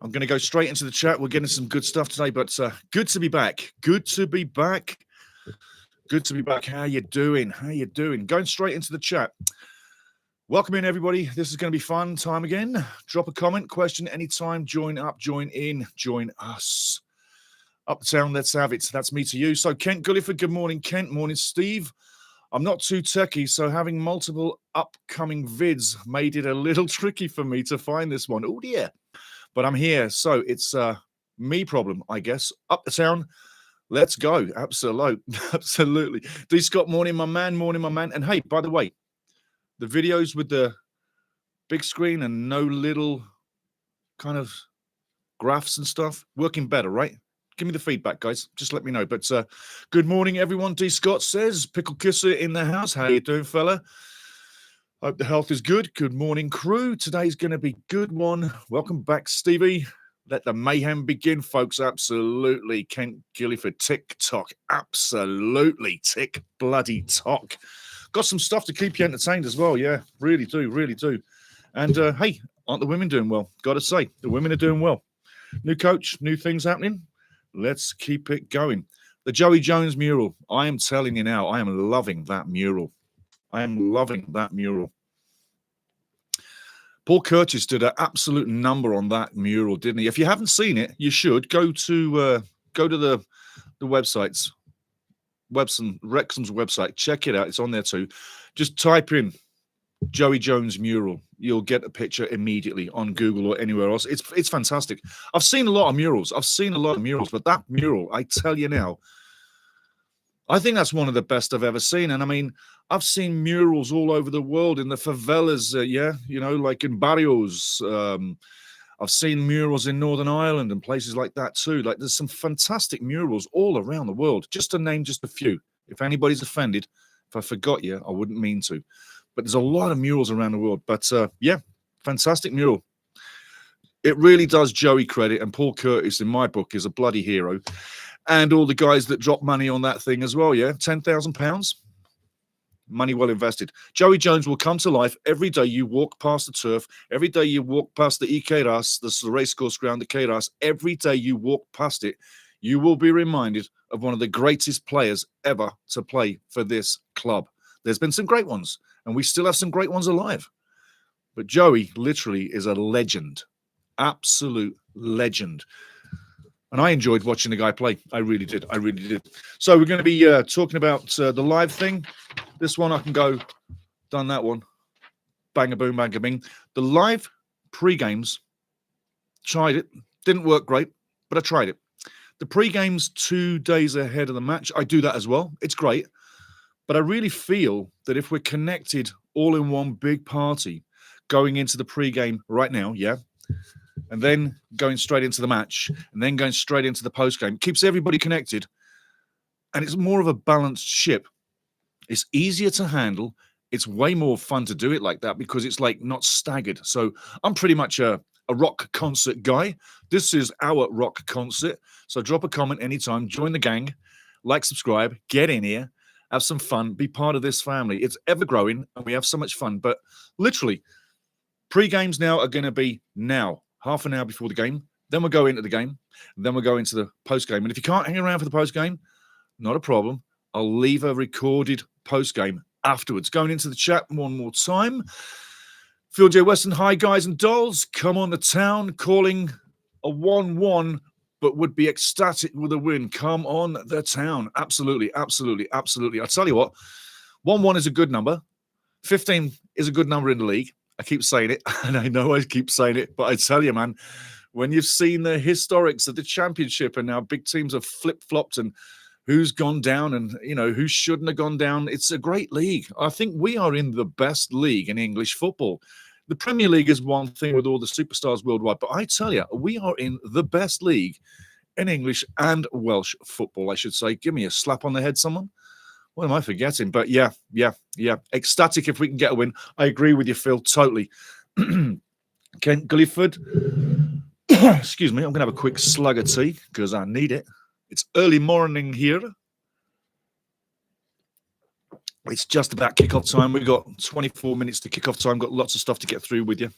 I'm going to go straight into the chat. We're getting some good stuff today, but good to be back. Good to be back. Good to be back. How you doing? How you doing? Going straight into the chat. Welcome in, everybody. This is going to be fun time again. Drop a comment, question anytime. Join up, join in, join us. Uptown, let's have it. That's me to you. So Kent Gulliford, good morning, Kent. Morning, Steve. I'm not too techie, so having multiple upcoming vids made it a little tricky for me to find this one. Oh, dear. But I'm here, so it's me problem, I guess. Uptown, let's go. Absolutely. D. Scott, morning, my man. Morning, my man. And hey, by the way, the videos with the big screen and no little kind of graphs and stuff, working better, right? Give me the feedback, guys. Just let me know. But good morning, everyone. D. Scott says, Pickle Kisser in the house. How you doing, fella? Hope the health is good. Good morning, crew. Today's going to be a good one. Welcome back, Stevie. Let the mayhem begin, folks. Absolutely. Kent Gulliford, TikTok. Absolutely. Tick bloody tock. Got some stuff to keep you entertained as well. Yeah, really do, really do. And hey, aren't the women doing well? Got to say, the women are doing well. New coach, new things happening. Let's keep it going. The Joey Jones mural. I am telling you now, I am loving that mural. I am loving that mural. Paul Curtis did an absolute number on that mural, didn't he? If you haven't seen it, you should go to the websites. WREXHAM's website. Check it out. It's on there too. Just type in Joey Jones mural. You'll get a picture immediately on Google or anywhere else. It's fantastic. I've seen a lot of murals. But that mural, I tell you now, I think that's one of the best I've ever seen. And I mean, I've seen murals all over the world in the favelas, like in barrios. I've seen murals in Northern Ireland and places like that too. Like there's some fantastic murals all around the world. Just to name just a few. If anybody's offended, if I forgot you, I wouldn't mean to. But there's a lot of murals around the world. But yeah, fantastic mural. It really does Joey credit. And Paul Curtis, in my book, is a bloody hero. And all the guys that dropped money on that thing as well, yeah? £10,000. Money well invested. Joey Jones will come to life every day you walk past the turf, every day you walk past the Ikeras, the racecourse ground, the Keras, every day you walk past it, you will be reminded of one of the greatest players ever to play for this club. There's been some great ones, and we still have some great ones alive. But Joey literally is a legend. Absolute legend. And I enjoyed watching the guy play. I really did. I really did. So we're going to be talking about the live thing. This one I can go, done that one. Bang a boom, bang a bing. The live pre-games, tried it. Didn't work great, but I tried it. The pre-games 2 days ahead of the match, I do that as well. It's great. But I really feel that if we're connected all in one big party going into the pre-game right now, yeah, and then going straight into the match, and then going straight into the post-game. Keeps everybody connected, and it's more of a balanced ship. It's easier to handle. It's way more fun to do it like that because it's like not staggered. So I'm pretty much a rock concert guy. This is our rock concert. So drop a comment anytime. Join the gang. Like, subscribe. Get in here. Have some fun. Be part of this family. It's ever-growing, and we have so much fun. But literally, pre-games now are going to be now. Half an hour before the game, then we'll go into the game, then we'll go into the post-game. And if you can't hang around for the post-game, not a problem. I'll leave a recorded post-game afterwards. Going into the chat one more time. Phil J. Weston, hi guys and dolls. Come on the town, calling a 1-1, but would be ecstatic with a win. Come on the town. Absolutely, absolutely, absolutely. I tell you what, 1-1 is a good number. 15 is a good number in the league. I keep saying it, and I know I keep saying it, but I tell you, man, when you've seen the historics of the championship and now big teams have flip-flopped and who's gone down and, who shouldn't have gone down, it's a great league. I think we are in the best league in English football. The Premier League is one thing with all the superstars worldwide, but I tell you, we are in the best league in English and Welsh football, I should say. Give me a slap on the head, someone. What am I forgetting? But yeah. Ecstatic if we can get a win. I agree with you, Phil, totally. Kent Gulliford. Excuse me, I'm going to have a quick slug of tea because I need it. It's early morning here. It's just about kickoff time. We've got 24 minutes to kickoff time. Got lots of stuff to get through with you.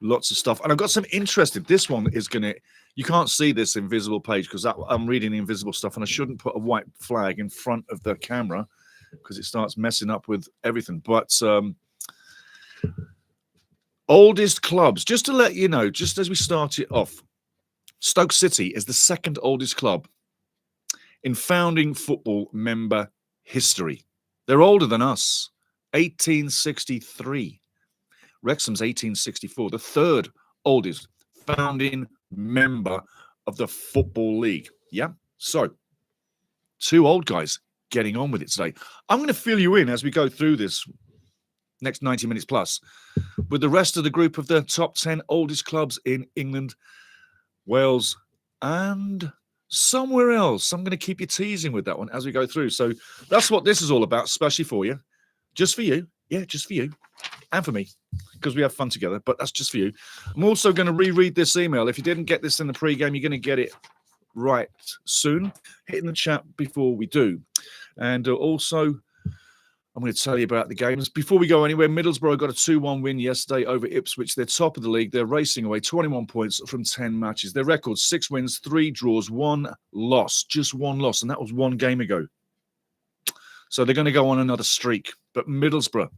Lots of stuff. And I've got some interesting. This one is going to, you can't see this invisible page because I'm reading the invisible stuff, and I shouldn't put a white flag in front of the camera because it starts messing up with everything. But oldest clubs, just to let you know, just as we start it off, Stoke City is the second oldest club in founding football member history. They're older than us, 1863. Wrexham's 1864, the third oldest founding member of the Football League. Yeah, so 2 old guys getting on with it today. I'm going to fill you in as we go through this next 90 minutes plus with the rest of the group of the top 10 oldest clubs in England, Wales, and somewhere else. I'm going to keep you teasing with that one as we go through. So that's what this is all about, especially for you. Just for you. Yeah, just for you. And for me, because we have fun together, but that's just for you. I'm also going to reread this email. If you didn't get this in the pre-game, you're going to get it right soon. Hit in the chat before we do. And also, I'm going to tell you about the games. Before we go anywhere, Middlesbrough got a 2-1 win yesterday over Ipswich. They're top of the league. They're racing away 21 points from 10 matches. Their record, 6 wins, 3 draws, 1 loss. Just 1 loss, and that was 1 game ago. So they're going to go on another streak. But Middlesbrough,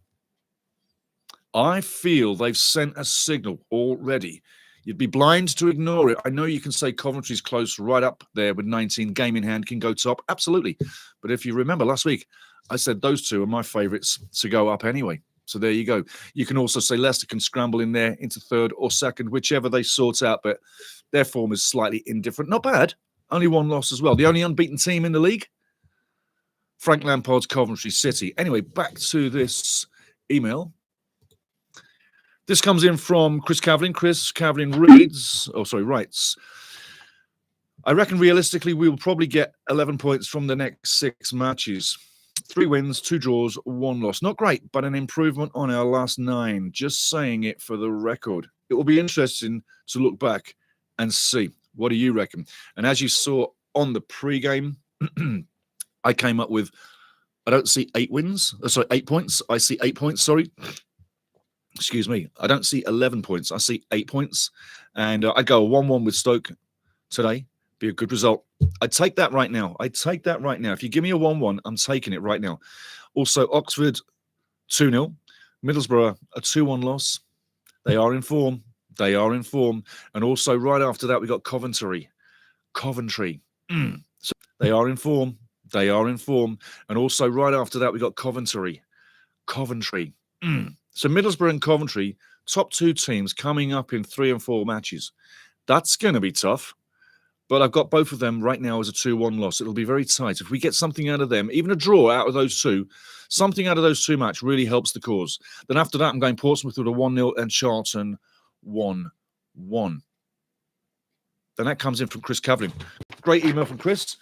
I feel they've sent a signal already. You'd be blind to ignore it. I know you can say Coventry's close right up there with 19, game in hand, can go top. Absolutely. But if you remember last week, I said those 2 are my favourites to go up anyway. So there you go. You can also say Leicester can scramble in there into 3rd or 2nd, whichever they sort out. But their form is slightly indifferent. Not bad. Only 1 loss as well. The only unbeaten team in the league, Frank Lampard's Coventry City. Anyway, back to this email. This comes in from Chris Cavlin. Chris Cavlin writes, I reckon realistically we will probably get 11 points from the next 6 matches. 3 wins, 2 draws, 1 loss. Not great, but an improvement on our last 9. Just saying it for the record. It will be interesting to look back and see. What do you reckon? And as you saw on the pre-game, I came up with, I don't see 8 points. I see 8 points, sorry. Excuse me. I don't see 11 points. I see 8 points. And I'd go a 1-1 with Stoke today. Be a good result. I'd take that right now. I'd take that right now. If you give me a 1-1, I'm taking it right now. Also, Oxford 2-0. Middlesbrough a 2-1 loss. They are in form. They are in form. And also right after that, we got Coventry. So they are in form. They are in form. And also right after that, we got Coventry. So Middlesbrough and Coventry, top 2 teams coming up in 3 and 4 matches. That's going to be tough. But I've got both of them right now as a 2-1 loss. It'll be very tight. If we get something out of them, even a draw out of those 2, something out of those 2 matches really helps the cause. Then after that, I'm going Portsmouth with a 1-0 and Charlton 1-1. Then that comes in from Chris Cavlin. Great email from Chris.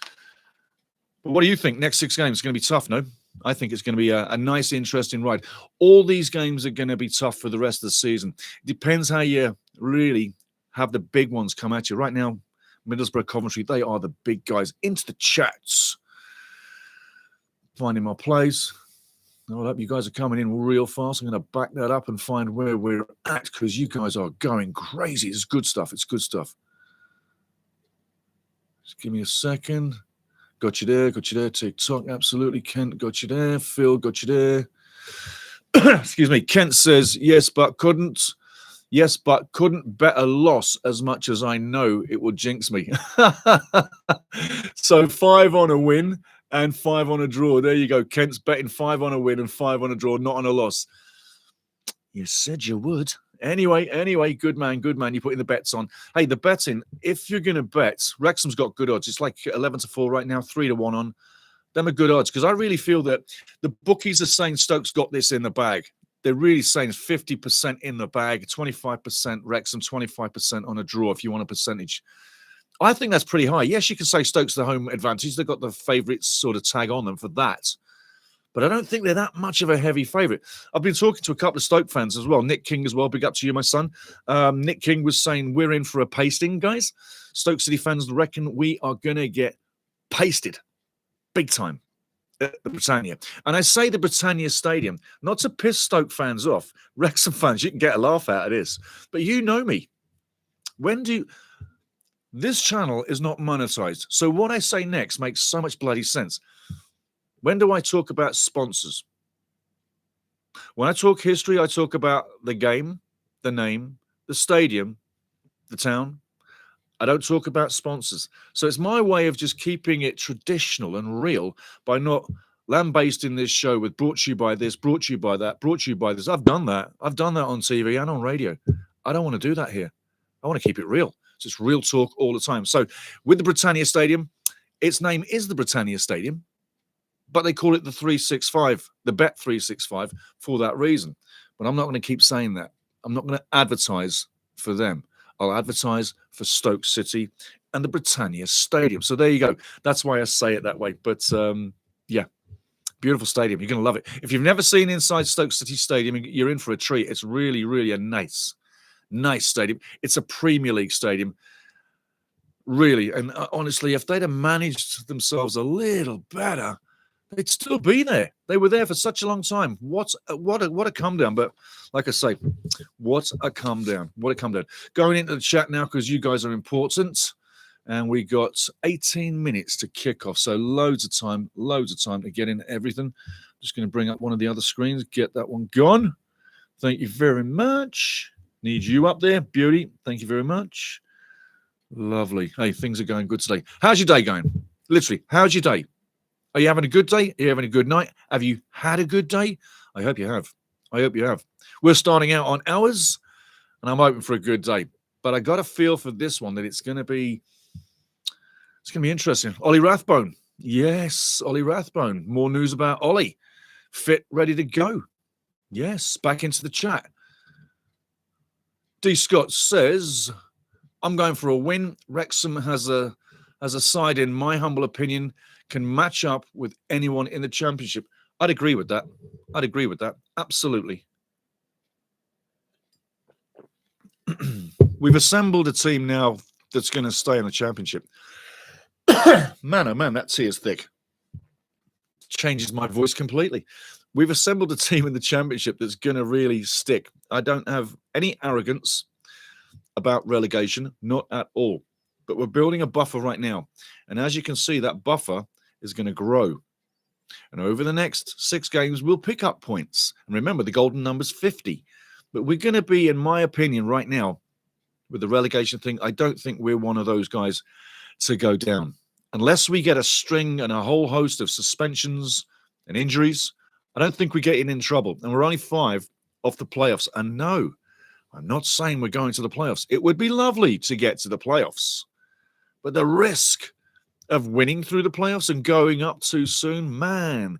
But what do you think? Next 6 games is going to be tough, no? I think it's going to be a nice, interesting ride. All these games are going to be tough for the rest of the season. It depends how you really have the big ones come at you. Right now, Middlesbrough, Coventry, they are the big guys. Into the chats. Finding my place. I hope you guys are coming in real fast. I'm going to back that up and find where we're at because you guys are going crazy. It's good stuff. It's good stuff. Just give me a second. Got you there. Got you there. TikTok, absolutely. Kent, got you there. Phil, got you there. Excuse me. Kent says, yes, but couldn't. Yes, but couldn't bet a loss as much as I know it would jinx me. So 5 on a win and 5 on a draw. There you go. Kent's betting 5 on a win and 5 on a draw, not on a loss. You said you would. Anyway, good man. You're putting the bets on. Hey, the betting, if you're going to bet, Wrexham's got good odds. It's like 11-4 right now, 3-1 on. Them are good odds because I really feel that the bookies are saying Stoke's got this in the bag. They're really saying 50% in the bag, 25% Wrexham, 25% on a draw if you want a percentage. I think that's pretty high. Yes, you can say Stoke's the home advantage. They've got the favourites sort of tag on them for that. But I don't think they're that much of a heavy favourite. I've been talking to a couple of Stoke fans as well. Nick King as well. Big up to you, my son. Nick King was saying we're in for a pasting, guys. Stoke City fans reckon we are going to get pasted. Big time. at the Britannia. And I say the Britannia Stadium, not to piss Stoke fans off. Wrexham fans, you can get a laugh out of this. But you know me. This channel is not monetized. So what I say next makes so much bloody sense. When do I talk about sponsors? When I talk history, I talk about the game, the name, the stadium, the town. I don't talk about sponsors. So it's my way of just keeping it traditional and real by not lambasting this show with brought to you by this, brought to you by that, brought to you by this. I've done that. I've done that on TV and on radio. I don't want to do that here. I want to keep it real. It's just real talk all the time. So with the Britannia Stadium, its name is the Britannia Stadium, but they call it the 365, the Bet 365 for that reason. But I'm not going to keep saying that. I'm not going to advertise for them. I'll advertise for Stoke City and the Britannia Stadium. So there you go. That's why I say it that way. But yeah, beautiful stadium. You're going to love it. If you've never seen inside Stoke City Stadium, you're in for a treat. It's really, really a nice stadium. It's a Premier League stadium, really. And honestly, if they'd have managed themselves a little better, they'd still be there. They were there for such a long time. What a come down. But like I say, what a come down. What a come down. Going into the chat now because you guys are important. And we got 18 minutes to kick off. So loads of time to get in everything. Just going to bring up one of the other screens. Get that one gone. Thank you very much. Need you up there. Beauty. Thank you very much. Lovely. Hey, things are going good today. How's your day going? Literally, how's your day? Are you having a good day? Are you having a good night? Have you had a good day? I hope you have. I hope you have. We're starting out on hours, and I'm hoping for a good day. But I got a feel for this one that it's going to be interesting. Ollie Rathbone. Yes, Ollie Rathbone. More news about Ollie. Fit, ready to go. Yes, back into the chat. D. Scott says, I'm going for a win. Wrexham has a side, in my humble opinion, can match up with anyone in the Championship. I'd agree with that. Absolutely. We've assembled a team now that's going to stay in the Championship. Man, oh man, that tea is thick. Changes my voice completely. We've assembled a team in the Championship that's going to really stick. I don't have any arrogance about relegation, not at all. But we're building a buffer right now. And as you can see, that buffer is going to grow. And over the next 6 games, we'll pick up points. And remember, the golden number's 50. But we're going to be, in my opinion, right now, with the relegation thing, I don't think we're one of those guys to go down. Unless we get a string and a whole host of suspensions and injuries, I don't think we're getting in trouble. And we're only 5 off the playoffs. And no, I'm not saying we're going to the playoffs. It would be lovely to get to the playoffs. But the risk of winning through the playoffs and going up too soon, man,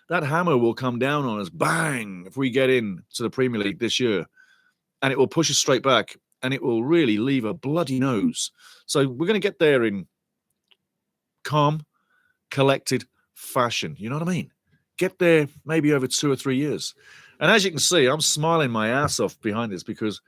that hammer will come down on us, bang, if we get in to the Premier League this year. And it will push us straight back. And it will really leave a bloody nose. So we're going to get there in calm, collected fashion. You know what I mean? Get there maybe over 2 or 3 years. And as you can see, I'm smiling my ass off behind this because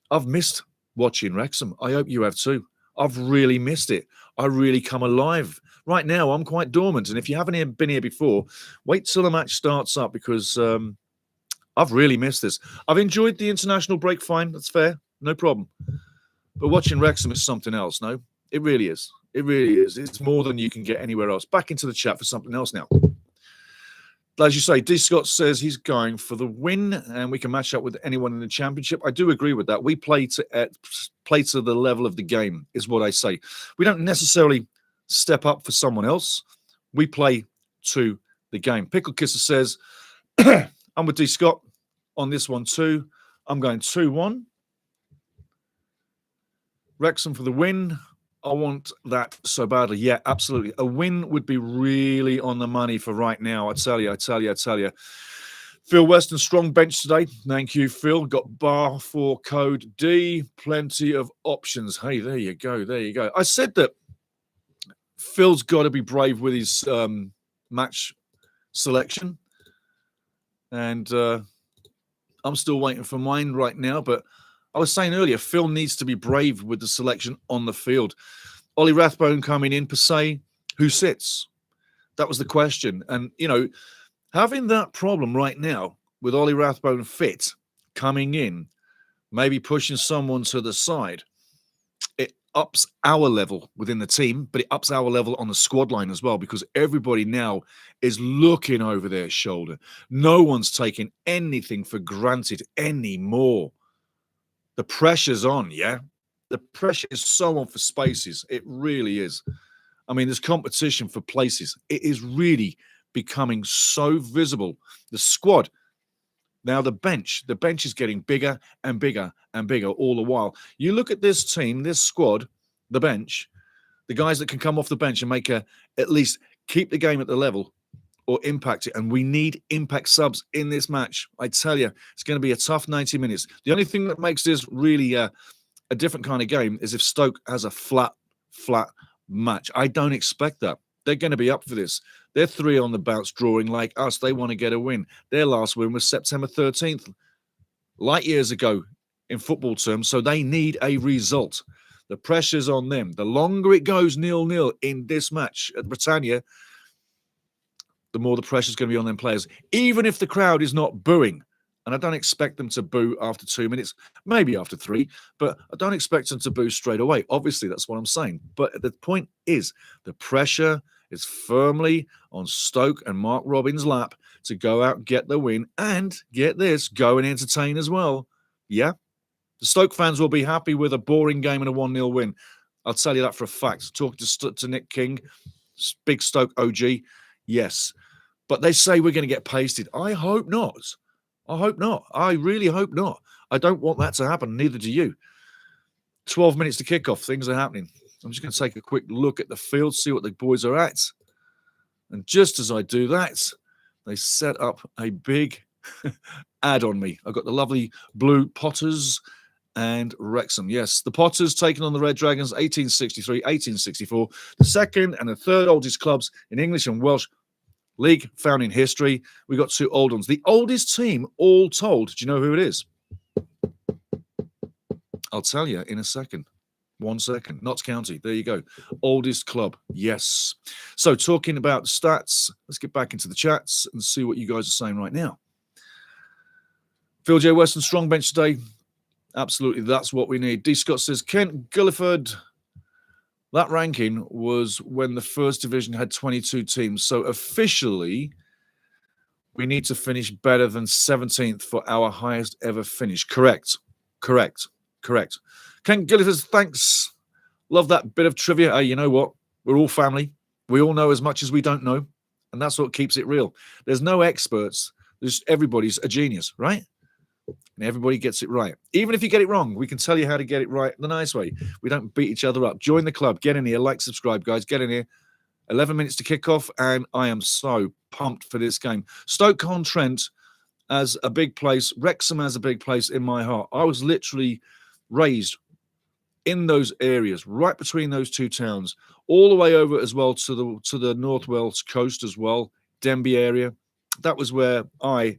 I've missed watching Wrexham. I hope you have too. I've really missed it. I really come alive. Right now, I'm quite dormant. And if you haven't been here before, wait till the match starts up because I've really missed this. I've enjoyed the international break fine. That's fair. No problem. But watching Wrexham is something else, no? It really is. It really is. It's more than you can get anywhere else. Back into the chat for something else now. As you say, D. Scott says he's going for the win and we can match up with anyone in the Championship. I do agree with that. We play to the level of the game, is what I say. We don't necessarily step up for someone else. We play to the game. Pickle Kisser says, I'm with D. Scott on this one too. I'm going 2-1. Wrexham for the win. I want that so badly. Yeah, absolutely. A win would be really on the money for right now. I tell you. Phil Weston, strong bench today. Thank you, Phil. Got bar for code D. Plenty of options. Hey, there you go. I said that Phil's got to be brave with his match selection. And I'm still waiting for mine right now, but I was saying earlier, Phil needs to be brave with the selection on the field. Ollie Rathbone coming in per se. Who sits? That was the question. And, you know, having that problem right now with Ollie Rathbone fit, coming in, maybe pushing someone to the side, it ups our level within the team, but it ups our level on the squad line as well, because everybody now is looking over their shoulder. No one's taking anything for granted anymore. The pressure's on, yeah? The pressure is so on for spaces. It really is. I mean, there's competition for places. It is really becoming so visible. The squad, now the bench is getting bigger and bigger and bigger all the while. You look at this team, this squad, the bench, the guys that can come off the bench and make at least keep the game at the level or impact it. And we need impact subs in this match. I tell you, it's going to be a tough 90 minutes. The only thing that makes this really a different kind of game is if Stoke has a flat match. I don't expect that. They're going to be up for this. They're 3 on the bounce drawing like us. They want to get a win. Their last win was September 13th, light years ago in football terms, so they need a result. The pressure's on them. The longer it goes 0-0 in this match at Britannia, the more the pressure's going to be on them players, even if the crowd is not booing. And I don't expect them to boo after 2 minutes, maybe after 3, but I don't expect them to boo straight away. Obviously, that's what I'm saying. But the point is, the pressure is firmly on Stoke and Mark Robins' lap to go out and get the win and, get this, go and entertain as well. Yeah? The Stoke fans will be happy with a boring game and a 1-0 win. I'll tell you that for a fact. Talking to Nick King, big Stoke OG, yes. But they say we're going to get pasted. I hope not. I hope not. I really hope not. I don't want that to happen. Neither do you. 12 minutes to kick off. Things are happening. I'm just going to take a quick look at the field, see what the boys are at. And just as I do that, they set up a big ad on me. I've got the lovely blue Potters and Wrexham. Yes, the Potters taking on the Red Dragons, 1863, 1864. The second and the third oldest clubs in English and Welsh league found in history. We got 2 old ones. The oldest team, all told. Do you know who it is? I'll tell you in a second. 1 second. Notts County. There you go. Oldest club. Yes. So talking about stats, let's get back into the chats and see what you guys are saying right now. Phil J. Weston, strong bench today. Absolutely. That's what we need. D. Scott says, Kent Gulliford. That ranking was when the first division had 22 teams. So officially, we need to finish better than 17th for our highest ever finish. Correct. Ken Gulliford, thanks. Love that bit of trivia. Hey, you know what? We're all family. We all know as much as we don't know. And that's what keeps it real. There's no experts. Everybody's a genius, right? And everybody gets it right. Even if you get it wrong, we can tell you how to get it right the nice way. We don't beat each other up. Join the club. Get in here. Like, subscribe, guys. Get in here. 11 minutes to kick off, and I am so pumped for this game. Stoke-on-Trent as a big place. Wrexham has a big place in my heart. I was literally raised in those areas, right between those 2 towns, all the way over as well to the North Wales coast as well, Denbigh area. That was where I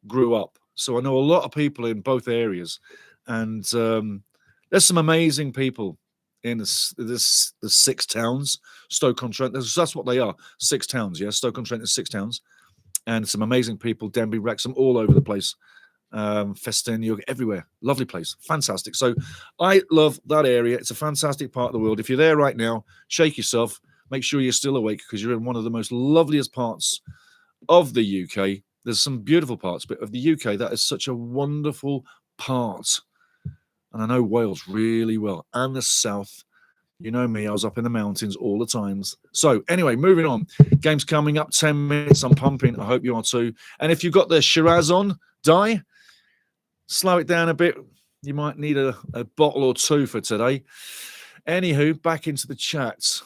grew up. So I know a lot of people in both areas, and there's some amazing people in the 6 towns. Stoke-on-Trent, that's what they are, 6 towns. Yeah, Stoke-on-Trent is 6 towns, and some amazing people. Denbigh, Wrexham, all over the place. Festin, everywhere. Lovely place, fantastic. So I love that area. It's a fantastic part of the world. If you're there right now, shake yourself. Make sure you're still awake, because you're in one of the most loveliest parts of the UK. There's some beautiful parts, but of the UK, that is such a wonderful part. And I know Wales really well, and the south. You know me, I was up in the mountains all the times. So anyway, moving on. Game's coming up, 10 minutes. I'm pumping. I hope you are too. And if you've got the Shiraz on, slow it down a bit. You might need a bottle or 2 for today. Anywho, back into the chats.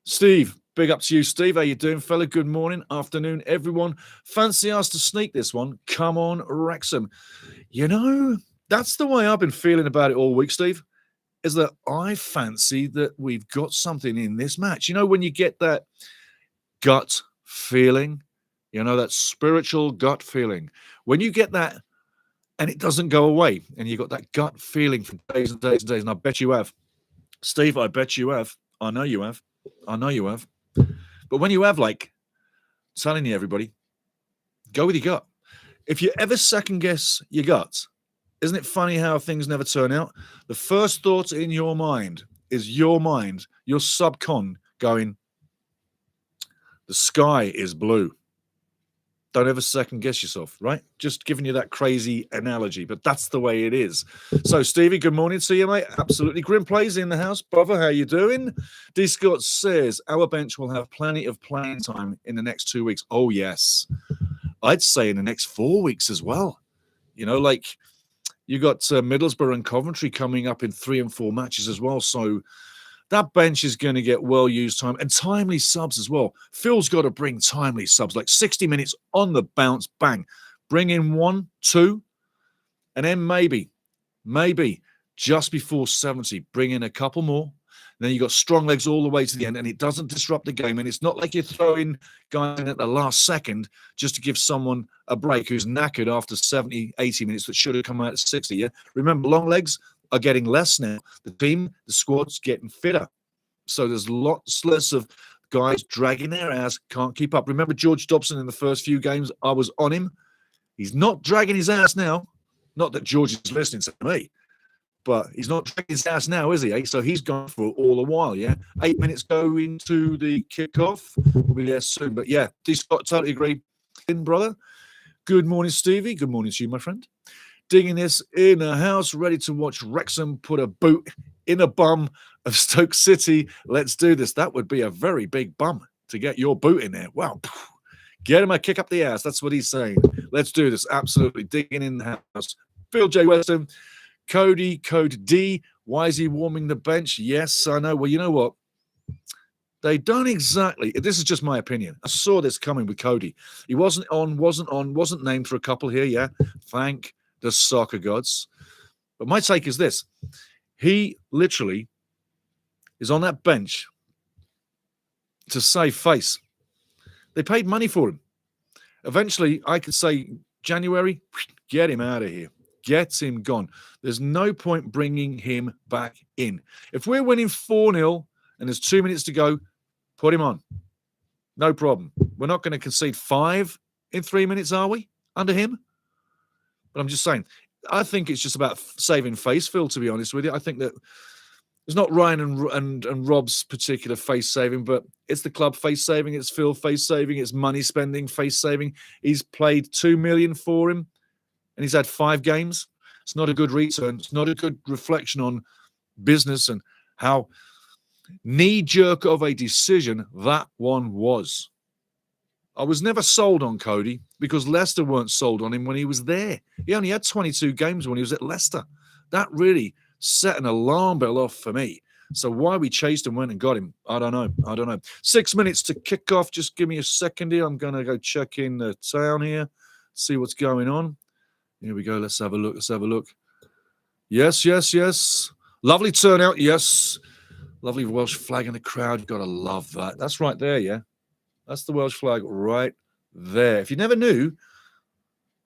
Steve, big up to you, Steve. How you doing, fella? Good morning, afternoon, everyone. Fancy us to sneak this one? Come on, Wrexham. You know, that's the way I've been feeling about it all week, Steve, is that I fancy that we've got something in this match. You know, when you get that gut feeling, you know, that spiritual gut feeling, when you get that and it doesn't go away, and you got that gut feeling for days and days and days, and I bet you have. Steve, I bet you have. I know you have. I know you have. But when you have, like, telling you, everybody, go with your gut. If you ever second guess your gut, isn't it funny how things never turn out? The first thought in your mind is your subcon going, the sky is blue. Don't ever second guess yourself, right? Just giving you that crazy analogy, but that's the way it is. So, Stevie, good morning to you, mate. Absolutely. Grim Plays in the house. Brother, how you doing? D. Scott says, our bench will have plenty of playing time in the next 2 weeks. Oh, yes. I'd say in the next 4 weeks as well. You know, like you got Middlesbrough and Coventry coming up in 3 and 4 matches as well. So that bench is going to get well-used time and timely subs as well. Phil's got to bring timely subs, like 60 minutes on the bounce, bang. Bring in 1, 2, and then maybe just before 70, bring in a couple more. Then you got strong legs all the way to the end, and it doesn't disrupt the game. And it's not like you're throwing guys in at the last second just to give someone a break who's knackered after 70, 80 minutes that should have come out at 60. Yeah? Remember, long legs are getting less now. The squad's getting fitter. So there's lots less of guys dragging their ass, can't keep up. Remember George Dobson in the first few games? I was on him. He's not dragging his ass now. Not that George is listening to me, but he's not dragging his ass now, is he? Eh? So he's gone for it all the while, yeah? 8 minutes go into the kickoff. We'll be there soon. But yeah, Scott, totally agree. Brother. Good morning, Stevie. Good morning to you, my friend. Digging this in a house, ready to watch Wrexham put a boot in a bum of Stoke City. Let's do this. That would be a very big bum to get your boot in there. Wow. Get him a kick up the ass. That's what he's saying. Let's do this. Absolutely. Digging in the house. Phil J. Weston. Cody, Code D. Why is he warming the bench? Yes, I know. Well, you know what? They don't exactly. This is just my opinion. I saw this coming with Cody. He wasn't named for a couple here. Yeah. Thank the soccer gods. But my take is this. He literally is on that bench to save face. They paid money for him. Eventually, I could say, January, get him out of here. Get him gone. There's no point bringing him back in. If we're winning 4-0 and there's 2 minutes to go, put him on. No problem. We're not going to concede 5 in 3 minutes, are we, under him? But I'm just saying, I think it's just about saving face, Phil, to be honest with you. I think that it's not Ryan and Rob's particular face saving, but it's the club face saving, it's Phil face saving, it's money spending face saving. He's played 2 million for him and he's had 5 games. It's not a good return. It's not a good reflection on business and how knee-jerk of a decision that one was. I was never sold on Cody because Leicester weren't sold on him when he was there. He only had 22 games when he was at Leicester. That really set an alarm bell off for me. So why we chased and went and got him, I don't know. 6 minutes to kick off. Just give me a second here. I'm going to go check in the town here, see what's going on. Here we go. Let's have a look. Yes. Lovely turnout. Yes. Lovely Welsh flag in the crowd. You've got to love that. That's right there, yeah. That's the Welsh flag right there. If you never knew,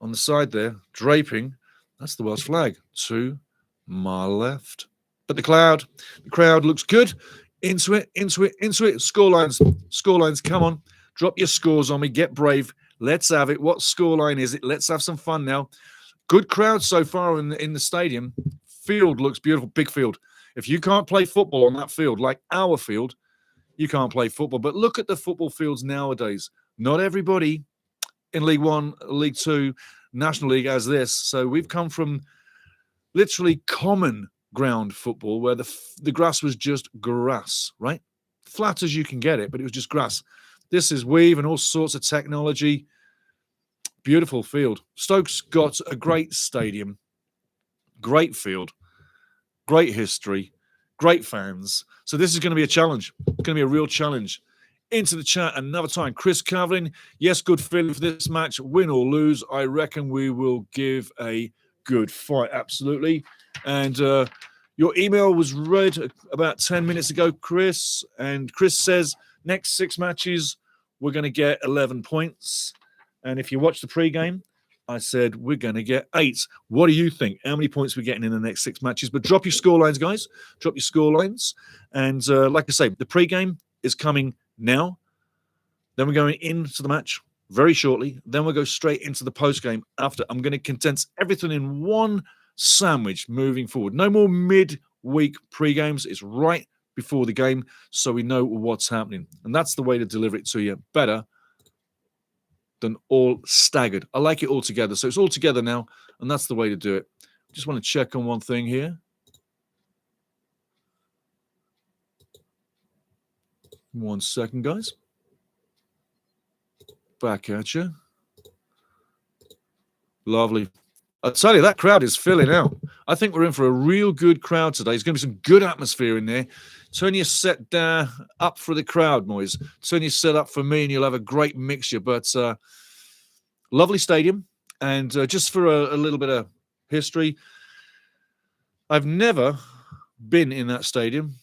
on the side there, draping, that's the Welsh flag to my left. But the crowd looks good. Into it. Scorelines, come on. Drop your scores on me. Get brave. Let's have it. What scoreline is it? Let's have some fun now. Good crowd so far in the stadium. Field looks beautiful. Big field. If you can't play football on that field, like our field, you can't play football. But look at the football fields nowadays. Not everybody in League One, League Two, National League has this. So we've come from literally common ground football where the grass was just grass, right? Flat as you can get it, but it was just grass. This is weave and all sorts of technology. Beautiful field. Stoke's got a great stadium, great field, great history, great fans. So this is going to be a challenge. It's going to be a real challenge. Into the chat another time. Chris Cavlin, yes, good feeling for this match. Win or lose, I reckon we will give a good fight. Absolutely. And your email was read about 10 minutes ago, Chris. And Chris says, next 6 matches, we're going to get 11 points. And if you watch the pregame, I said we're going to get 8. What do you think? How many points we're getting in the next 6 matches? But drop your scorelines, guys. Drop your scorelines. And like I say, the pregame is coming now. Then we're going into the match very shortly. Then we'll go straight into the post-game after. I'm going to condense everything in one sandwich moving forward. No more mid-week pre-games. It's right before the game so we know what's happening. And that's the way to deliver it to you better than all staggered. I like it all together. So it's all together now, and that's the way to do it. Just want to check on one thing here. One second, guys. Back at you. Lovely. I tell you, that crowd is filling out. I think we're in for a real good crowd today. There's going to be some good atmosphere in there. Turn your set up for the crowd, boys. Turn your set up for me, and you'll have a great mixture. But lovely stadium. And just for a little bit of history, I've never been in that stadium.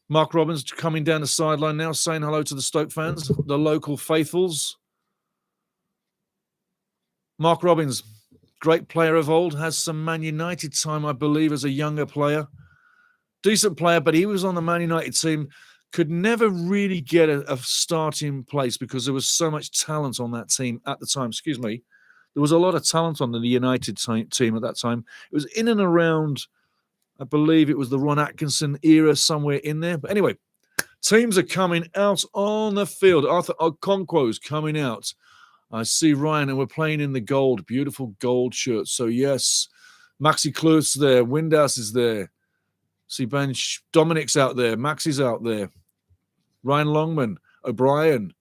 Mark Robbins coming down the sideline now, saying hello to the Stoke fans, the local faithfuls. Mark Robbins, great player of old, has some Man United time, I believe, as a younger player. Decent player, but he was on the Man United team. Could never really get a starting place because there was so much talent on that team at the time. Excuse me. There was a lot of talent on the United team at that time. It was in and around, I believe it was the Ron Atkinson era somewhere in there. But anyway, teams are coming out on the field. Arthur Okonkwo's coming out. I see Ryan, and we're playing in the gold, beautiful gold shirt. So, yes, Maxi Kluth's there. Windass is there. See Ben Dominic's out there. Maxi's out there. Ryan Longman, O'Brien.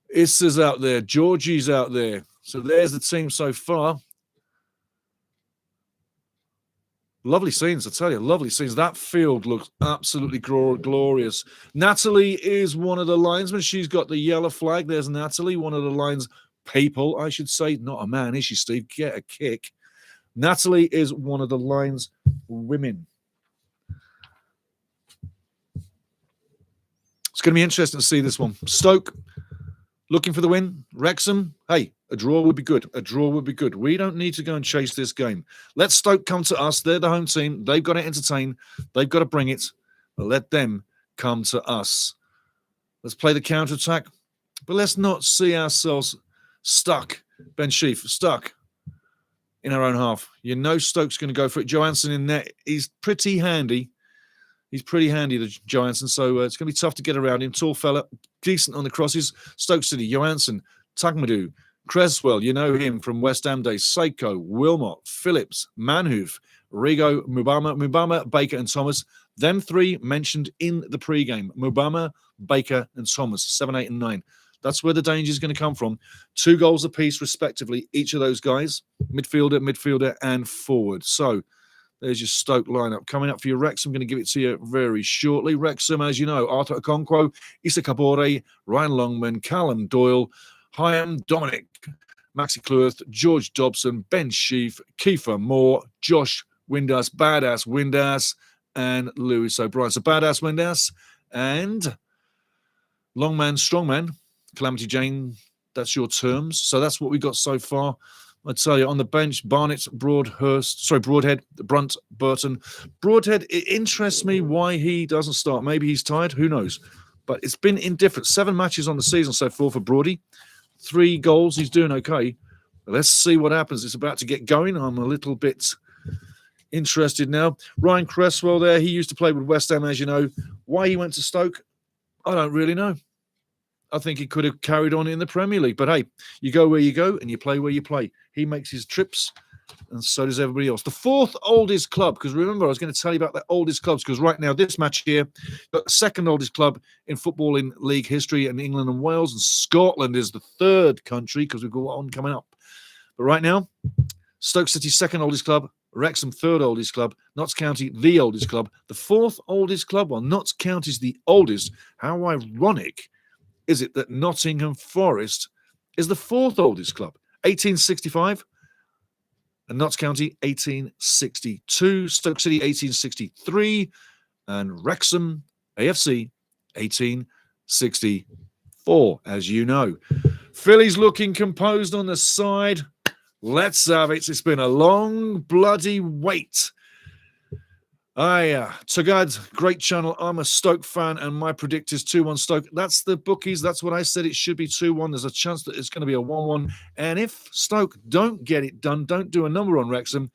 Issa's out there. Georgie's out there. So there's the team so far. Lovely scenes, I tell you, lovely scenes. That field looks absolutely glorious. Natalie is one of the linesmen. She's got the yellow flag. There's Natalie, one of the lines people, I should say. Not a man, is she, Steve? Get a kick. Natalie is one of the lines women. It's going to be interesting to see this one. Stoke looking for the win. Wrexham, hey, a draw would be good. A draw would be good. We don't need to go and chase this game. Let Stoke come to us. They're the home team. They've got to entertain. They've got to bring it. Let them come to us. Let's play the counter-attack. But let's not see ourselves stuck, Ben Sheaf, stuck in our own half. You know Stoke's going to go for it. Johansson in there. He's pretty handy. He's pretty handy, the Johansson. So it's going to be tough to get around him. Tall fella, decent on the crosses. Stoke City, Johansson, Tagmadu, Creswell, you know him from West Ham days. Seiko, Wilmot, Phillips, Manhoof, Rigo, Mubama, Baker, and Thomas. Them three mentioned in the pre-game. Mubama, Baker, and Thomas, 7, 8, and 9. That's where the danger is going to come from. 2 goals apiece, respectively, each of those guys. Midfielder, and forward. So there's your Stoke lineup. Coming up for your Wrexham, I'm going to give it to you very shortly. Wrexham, as you know, Arthur Okonkwo, Issa Kabore, Ryan Longman, Callum Doyle, Hyam Dominic, Maxi Kluth, George Dobson, Ben Sheaf, Kiefer Moore, Josh Windass, Badass Windass, and Lewis O'Brien. So Badass Windass and Longman, Strongman, Calamity Jane, that's your terms. So that's what we got so far. I tell you, on the bench, Barnett, Broadhead, Brunt, Burton. Broadhead, it interests me why he doesn't start. Maybe he's tired, who knows? But it's been indifferent. 7 matches on the season so far for Broady. 3 goals, he's doing okay. Let's see what happens. It's about to get going. I'm a little bit interested now. Ryan Cresswell there, he used to play with West Ham, as you know. Why he went to Stoke, I don't really know. I think he could have carried on in the Premier League. But hey, you go where you go and you play where you play. He makes his trips and so does everybody else. The 4th oldest club, because remember, I was going to tell you about the oldest clubs, because right now, this match here, the 2nd oldest club in football in league history in England and Wales, and Scotland is the 3rd country, because we've got one coming up. But right now, Stoke City, 2nd oldest club, Wrexham, 3rd oldest club, Notts County, the oldest club, the 4th oldest club, while Notts County is the oldest. How ironic is it that Nottingham Forest is the 4th oldest club? 1865, and Notts County, 1862, Stoke City, 1863, and Wrexham, AFC, 1864, as you know. Philly's looking composed on the side. Let's have it. It's been a long bloody wait. Tagad, great channel. I'm a Stoke fan, and my predict is 2-1 Stoke. That's the bookies. That's what I said. It should be 2-1. There's a chance that it's going to be a 1-1. And if Stoke don't get it done, don't do a number on Wrexham,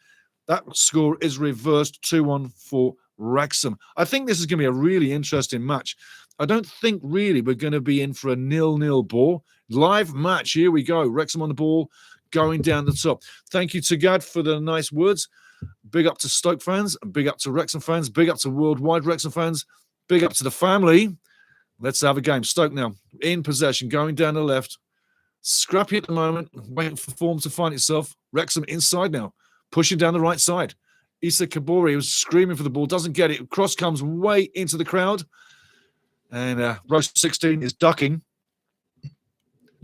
that score is reversed 2-1 for Wrexham. I think this is going to be a really interesting match. I don't think really we're going to be in for a 0-0 ball. Live match. Here we go. Wrexham on the ball, going down the top. Thank you, Tagad, for the nice words. Big up to Stoke fans, big up to Wrexham fans, big up to worldwide Wrexham fans, big up to the family. Let's have a game. Stoke now in possession, going down the left. Scrappy at the moment, waiting for form to find itself. Wrexham inside now, pushing down the right side. Issa Kabori was screaming for the ball, doesn't get it. Cross comes way into the crowd. And Roast 16 is ducking.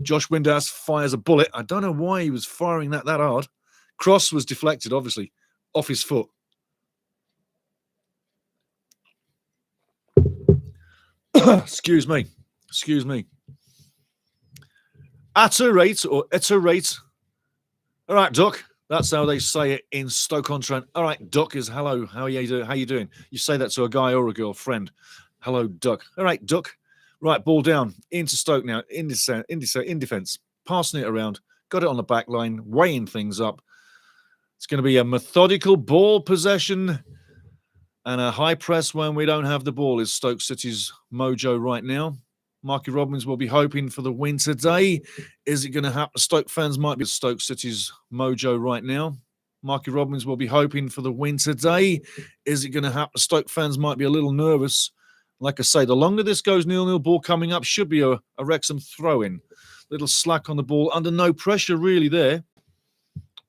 Josh Windass fires a bullet. I don't know why he was firing that hard. Cross was deflected, obviously, off his foot. Excuse me. Iterate or iterate. All right, Duck. That's how they say it in Stoke-on-Trent. All right, Duck is hello. How you doing? You say that to a guy or a girl, friend. Hello, Duck. All right, Duck. Right, ball down into Stoke now. In defence. Passing it around. Got it on the back line. Weighing things up. It's going to be a methodical ball possession and a high press when we don't have the ball is Stoke City's mojo right now. Marky Robbins will be hoping for the win today. Is it going to happen? Stoke fans might be Stoke City's mojo right now. Marky Robbins will be hoping for the win today. Is it going to happen? Stoke fans might be a little nervous. Like I say, the longer this goes, 0-0 ball coming up should be a Wrexham throw-in. Little slack on the ball, under no pressure really there.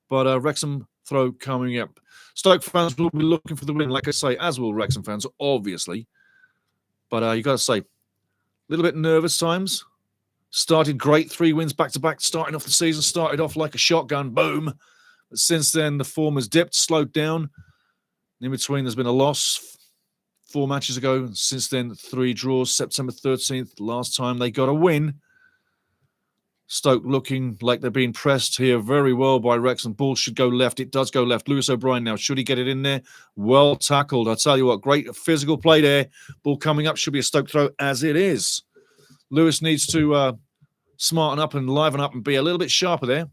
But Wrexham throw coming up. Stoke fans will be looking for the win, like I say, as will Wrexham fans, obviously. But you got to say, a little bit nervous times. Started great, 3 wins back-to-back, starting off the season, started off like a shotgun, boom. But since then, the form has dipped, slowed down. In between, there's been a loss 4 matches ago. Since then, 3 draws, September 13th, last time they got a win. Stoke looking like they're being pressed here very well by Wrexham. Ball should go left. It does go left. Lewis O'Brien now. Should he get it in there? Well tackled. I tell you what, great physical play there. Ball coming up. Should be a Stoke throw as it is. Lewis needs to smarten up and liven up and be a little bit sharper there.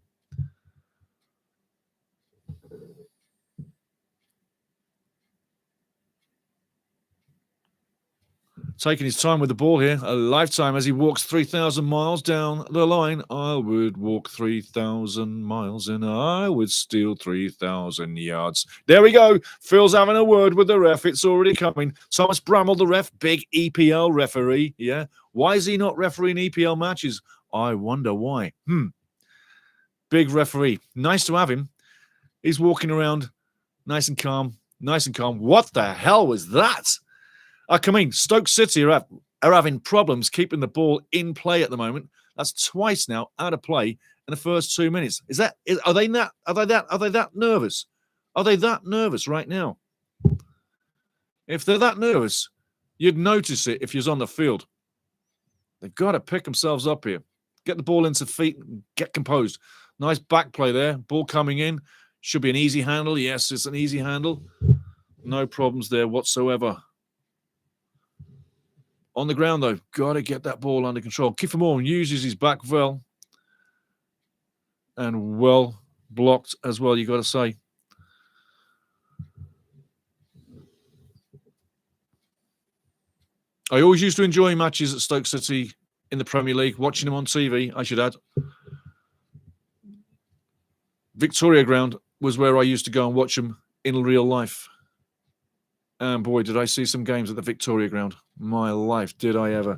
Taking his time with the ball here, a lifetime as he walks 3,000 miles down the line. I would walk 3,000 miles and I would steal 3,000 yards. There we go. Phil's having a word with the ref. It's already coming. Thomas Bramall, the ref, big EPL referee. Yeah. Why is he not refereeing EPL matches? I wonder why. Big referee. Nice to have him. He's walking around nice and calm. What the hell was that? I mean, Stoke City are having problems keeping the ball in play at the moment. That's twice now out of play in the first 2 minutes. Are they that nervous? Are they that nervous right now? If they're that nervous, you'd notice it if you're on the field. They've got to pick themselves up here. Get the ball into feet and get composed. Nice back play there. Ball coming in. Should be an easy handle. Yes, it's an easy handle. No problems there whatsoever. On the ground, though, got to get that ball under control. Kiefer Moore uses his back well. And well blocked as well, you got to say. I always used to enjoy matches at Stoke City in the Premier League, watching them on TV, I should add. Victoria Ground was where I used to go and watch them in real life. And boy, did I see some games at the Victoria Ground. My life, did I ever.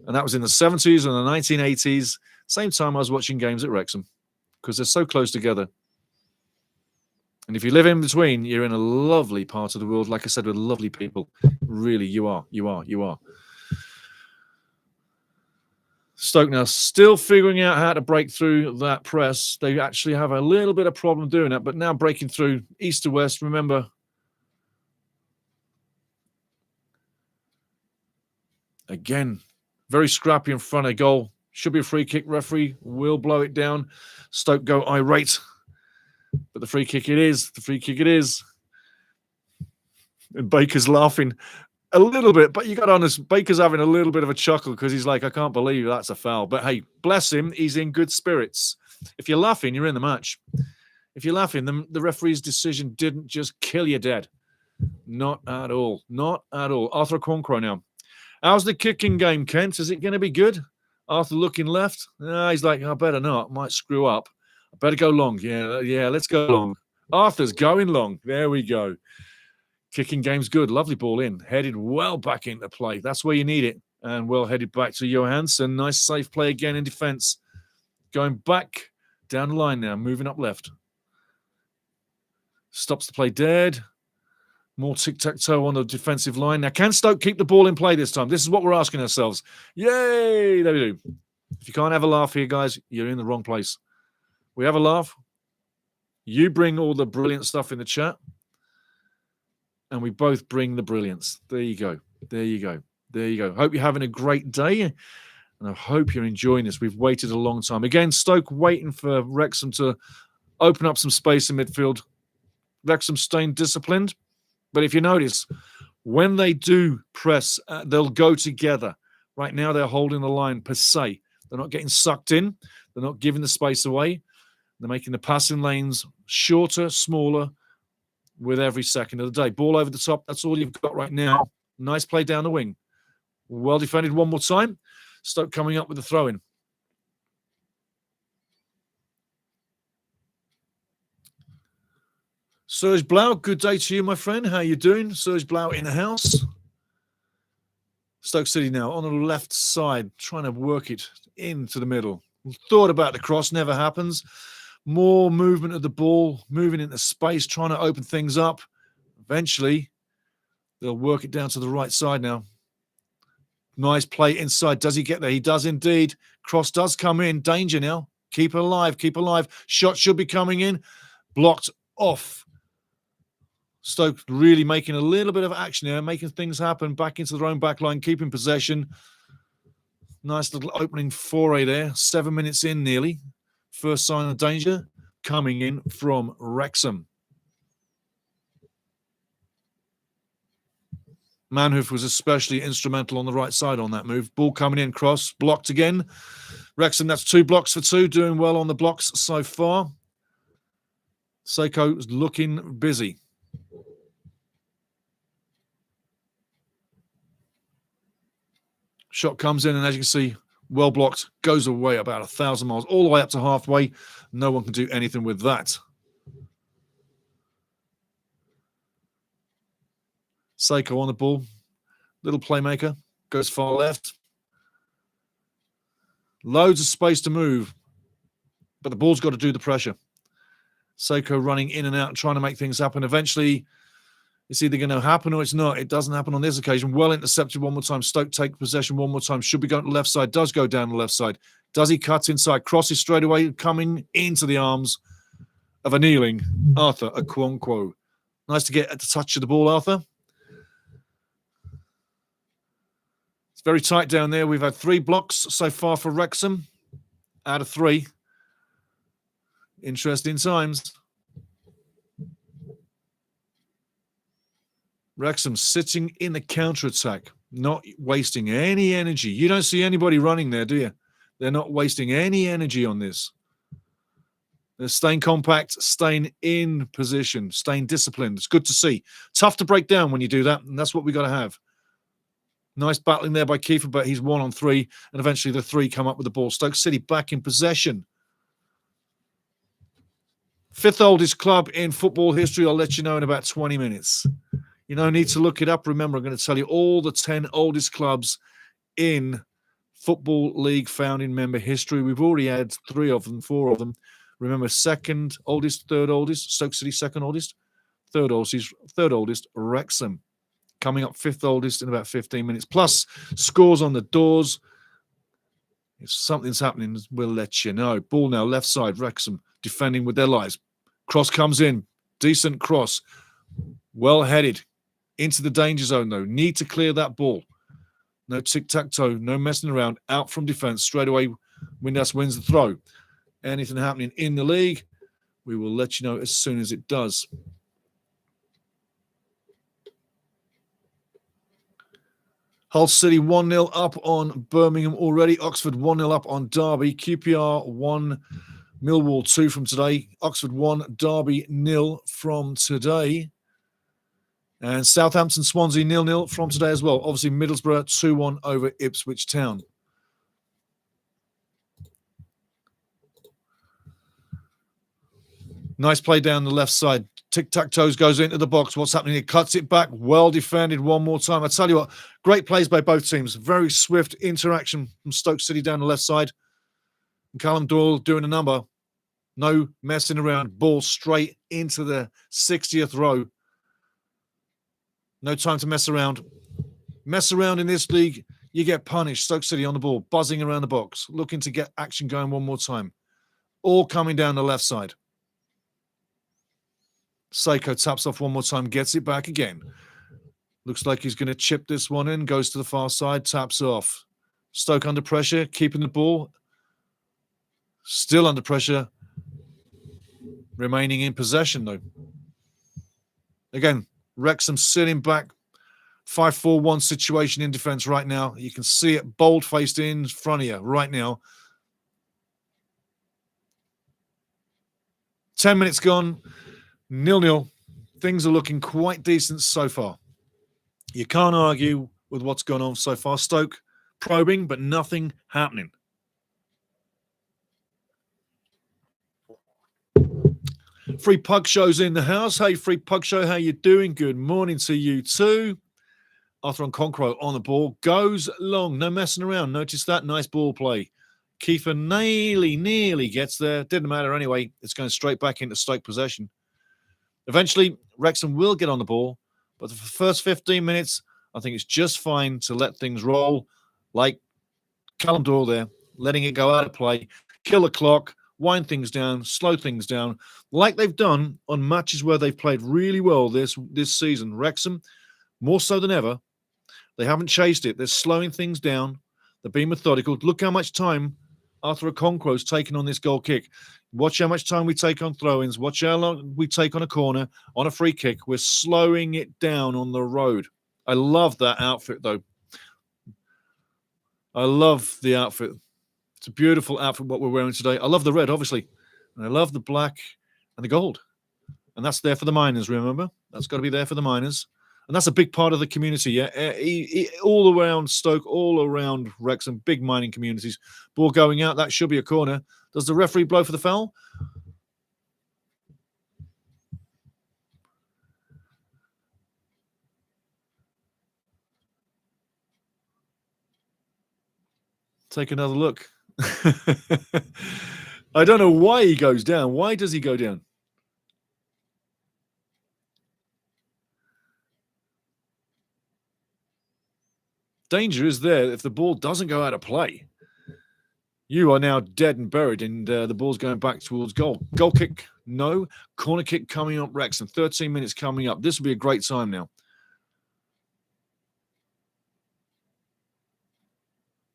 And that was in the 70s and the 1980s. Same time I was watching games at Wrexham because they're so close together. And if you live in between, you're in a lovely part of the world, like I said, with lovely people. Really, you are. Stoke now still figuring out how to break through that press. They actually have a little bit of problem doing that, but now breaking through east to west. Remember, again, very scrappy in front of goal. Should be a free kick. Referee will blow it down. Stoke go irate. But the free kick it is. And Baker's laughing a little bit, but you got honest, Baker's having a little bit of a chuckle because he's like, I can't believe that's a foul. But hey, bless him, he's in good spirits. If you're laughing, you're in the match. If you're laughing, the referee's decision didn't just kill you dead. Not at all. Not at all. Arthur Okonkwo now. How's the kicking game, Kent? Is it going to be good? Arthur looking left. He's like, I better not. Might screw up. I better go long. Yeah, let's go long. Arthur's going long. There we go. Kicking game's good. Lovely ball in. Headed well back into play. That's where you need it. And well headed back to Johansson. Nice safe play again in defence. Going back down the line now. Moving up left. Stops the play dead. More tic-tac-toe on the defensive line. Now, can Stoke keep the ball in play this time? This is what we're asking ourselves. Yay! There we do. If you can't have a laugh here, guys, you're in the wrong place. We have a laugh. You bring all the brilliant stuff in the chat. And we both bring the brilliance. There you go. There you go. There you go. Hope you're having a great day. And I hope you're enjoying this. We've waited a long time. Again, Stoke waiting for Wrexham to open up some space in midfield. Wrexham staying disciplined. But if you notice, when they do press, they'll go together. Right now, they're holding the line per se. They're not getting sucked in. They're not giving the space away. They're making the passing lanes shorter, smaller with every second of the day. Ball over the top. That's all you've got right now. Nice play down the wing. Well defended one more time. Stoke coming up with the throw-in. Serge Blau, good day to you, my friend. How you doing? Serge Blau in the house. Stoke City now on the left side, trying to work it into the middle. Thought about the cross, never happens. More movement of the ball, moving into space, trying to open things up. Eventually, they'll work it down to the right side now. Nice play inside. Does he get there? He does indeed. Cross does come in. Danger now. Keep it alive. Keep it alive. Shot should be coming in. Blocked off. Stoke really making a little bit of action here, making things happen back into their own back line, keeping possession. Nice little opening foray there. 7 minutes in nearly. First sign of danger coming in from Wrexham. Manhoof was especially instrumental on the right side on that move. Ball coming in, cross, blocked again. Wrexham, that's 2 blocks for 2, doing well on the blocks so far. Seiko is looking busy. Shot comes in, and as you can see, well blocked, goes away about 1,000 miles, all the way up to halfway. No one can do anything with that. Seiko on the ball. Little playmaker. Goes far left. Loads of space to move. But the ball's got to do the pressure. Seiko running in and out, trying to make things happen. Eventually, it's either going to happen or it's not. It doesn't happen on this occasion. Well intercepted one more time. Stoke take possession one more time. Should be going to the left side. Does go down the left side. Does he cut inside? Crosses straight away, coming into the arms of a kneeling Arthur Okonkwo. Nice to get at the touch of the ball, Arthur. It's very tight down there. We've had 3 blocks so far for Wrexham out of 3. Interesting times. Wrexham sitting in the counter-attack, not wasting any energy. You don't see anybody running there, do you? They're not wasting any energy on this. They're staying compact, staying in position, staying disciplined. It's good to see. Tough to break down when you do that, and that's what we got to have. Nice battling there by Kiefer, but he's 1 on 3, and eventually the 3 come up with the ball. Stoke City back in possession. 5th oldest club in football history. I'll let you know in about 20 minutes. You don't need to look it up. Remember, I'm going to tell you all the 10 oldest clubs in Football League founding member history. We've already had 3 of them, 4 of them. Remember, 2nd oldest, 3rd oldest, Stoke City 2nd oldest, 3rd oldest, Wrexham. Coming up 5th oldest in about 15 minutes. Plus, scores on the doors. If something's happening, we'll let you know. Ball now, left side, Wrexham defending with their lives. Cross comes in. Decent cross. Well headed. Into the danger zone, though. Need to clear that ball. No tic-tac-toe, no messing around. Out from defence. Straight away, Windass wins the throw. Anything happening in the league, we will let you know as soon as it does. Hull City 1-0 up on Birmingham already. Oxford 1-0 up on Derby. QPR 1, Millwall 2 from today. Oxford 1, Derby 0 from today. And Southampton Swansea 0-0 from today as well. Obviously Middlesbrough 2-1 over Ipswich Town. Nice play down the left side. Tic-tac-toes goes into the box. What's happening? He cuts it back. Well defended one more time. I tell you what, great plays by both teams. Very swift interaction from Stoke City down the left side. And Callum Doyle doing a number. No messing around. Ball straight into the 60th row. No time to mess around. Mess around in this league, you get punished. Stoke City on the ball, buzzing around the box, looking to get action going one more time. All coming down the left side. Seiko taps off one more time, gets it back again. Looks like he's going to chip this one in, goes to the far side, taps off. Stoke under pressure, keeping the ball. Still under pressure. Remaining in possession, though. Again, Wrexham sitting back. 5-4-1 situation in defence right now. You can see it bold-faced in front of you right now. 10 minutes gone. 0-0. Things are looking quite decent so far. You can't argue with what's gone on so far. Stoke probing, but nothing happening. Free Pug Show's in the house. Hey, Free Pug Show, how you doing? Good morning to you too. Arthur and Concro on the ball. Goes long. No messing around. Notice that. Nice ball play. Kiefer nearly gets there. Didn't matter anyway. It's going straight back into Stoke possession. Eventually, Wrexham will get on the ball, but for the first 15 minutes, I think it's just fine to let things roll, like Callum Doyle there, letting it go out of play, kill the clock, wind things down, slow things down, like they've done on matches where they've played really well this season. Wrexham, more so than ever, they haven't chased it. They're slowing things down. They're being methodical. Look how much time Arthur Okonkwo's taken on this goal kick. Watch how much time we take on throw-ins. Watch how long we take on a corner, on a free kick. We're slowing it down on the road. I love that outfit, though. I love the outfit. It's a beautiful outfit, what we're wearing today. I love the red, obviously. And I love the black and the gold. And that's there for the miners, remember? That's got to be there for the miners. And that's a big part of the community, yeah? All around Stoke, all around Wrexham, big mining communities. Ball going out, that should be a corner. Does the referee blow for the foul? Take another look. I don't know why he goes down. Why does he go down? Danger is there if the ball doesn't go out of play. You are now dead and buried, and the ball's going back towards goal. Goal kick, no. Corner kick coming up, Wrexham. 13 minutes coming up. This will be a great time now.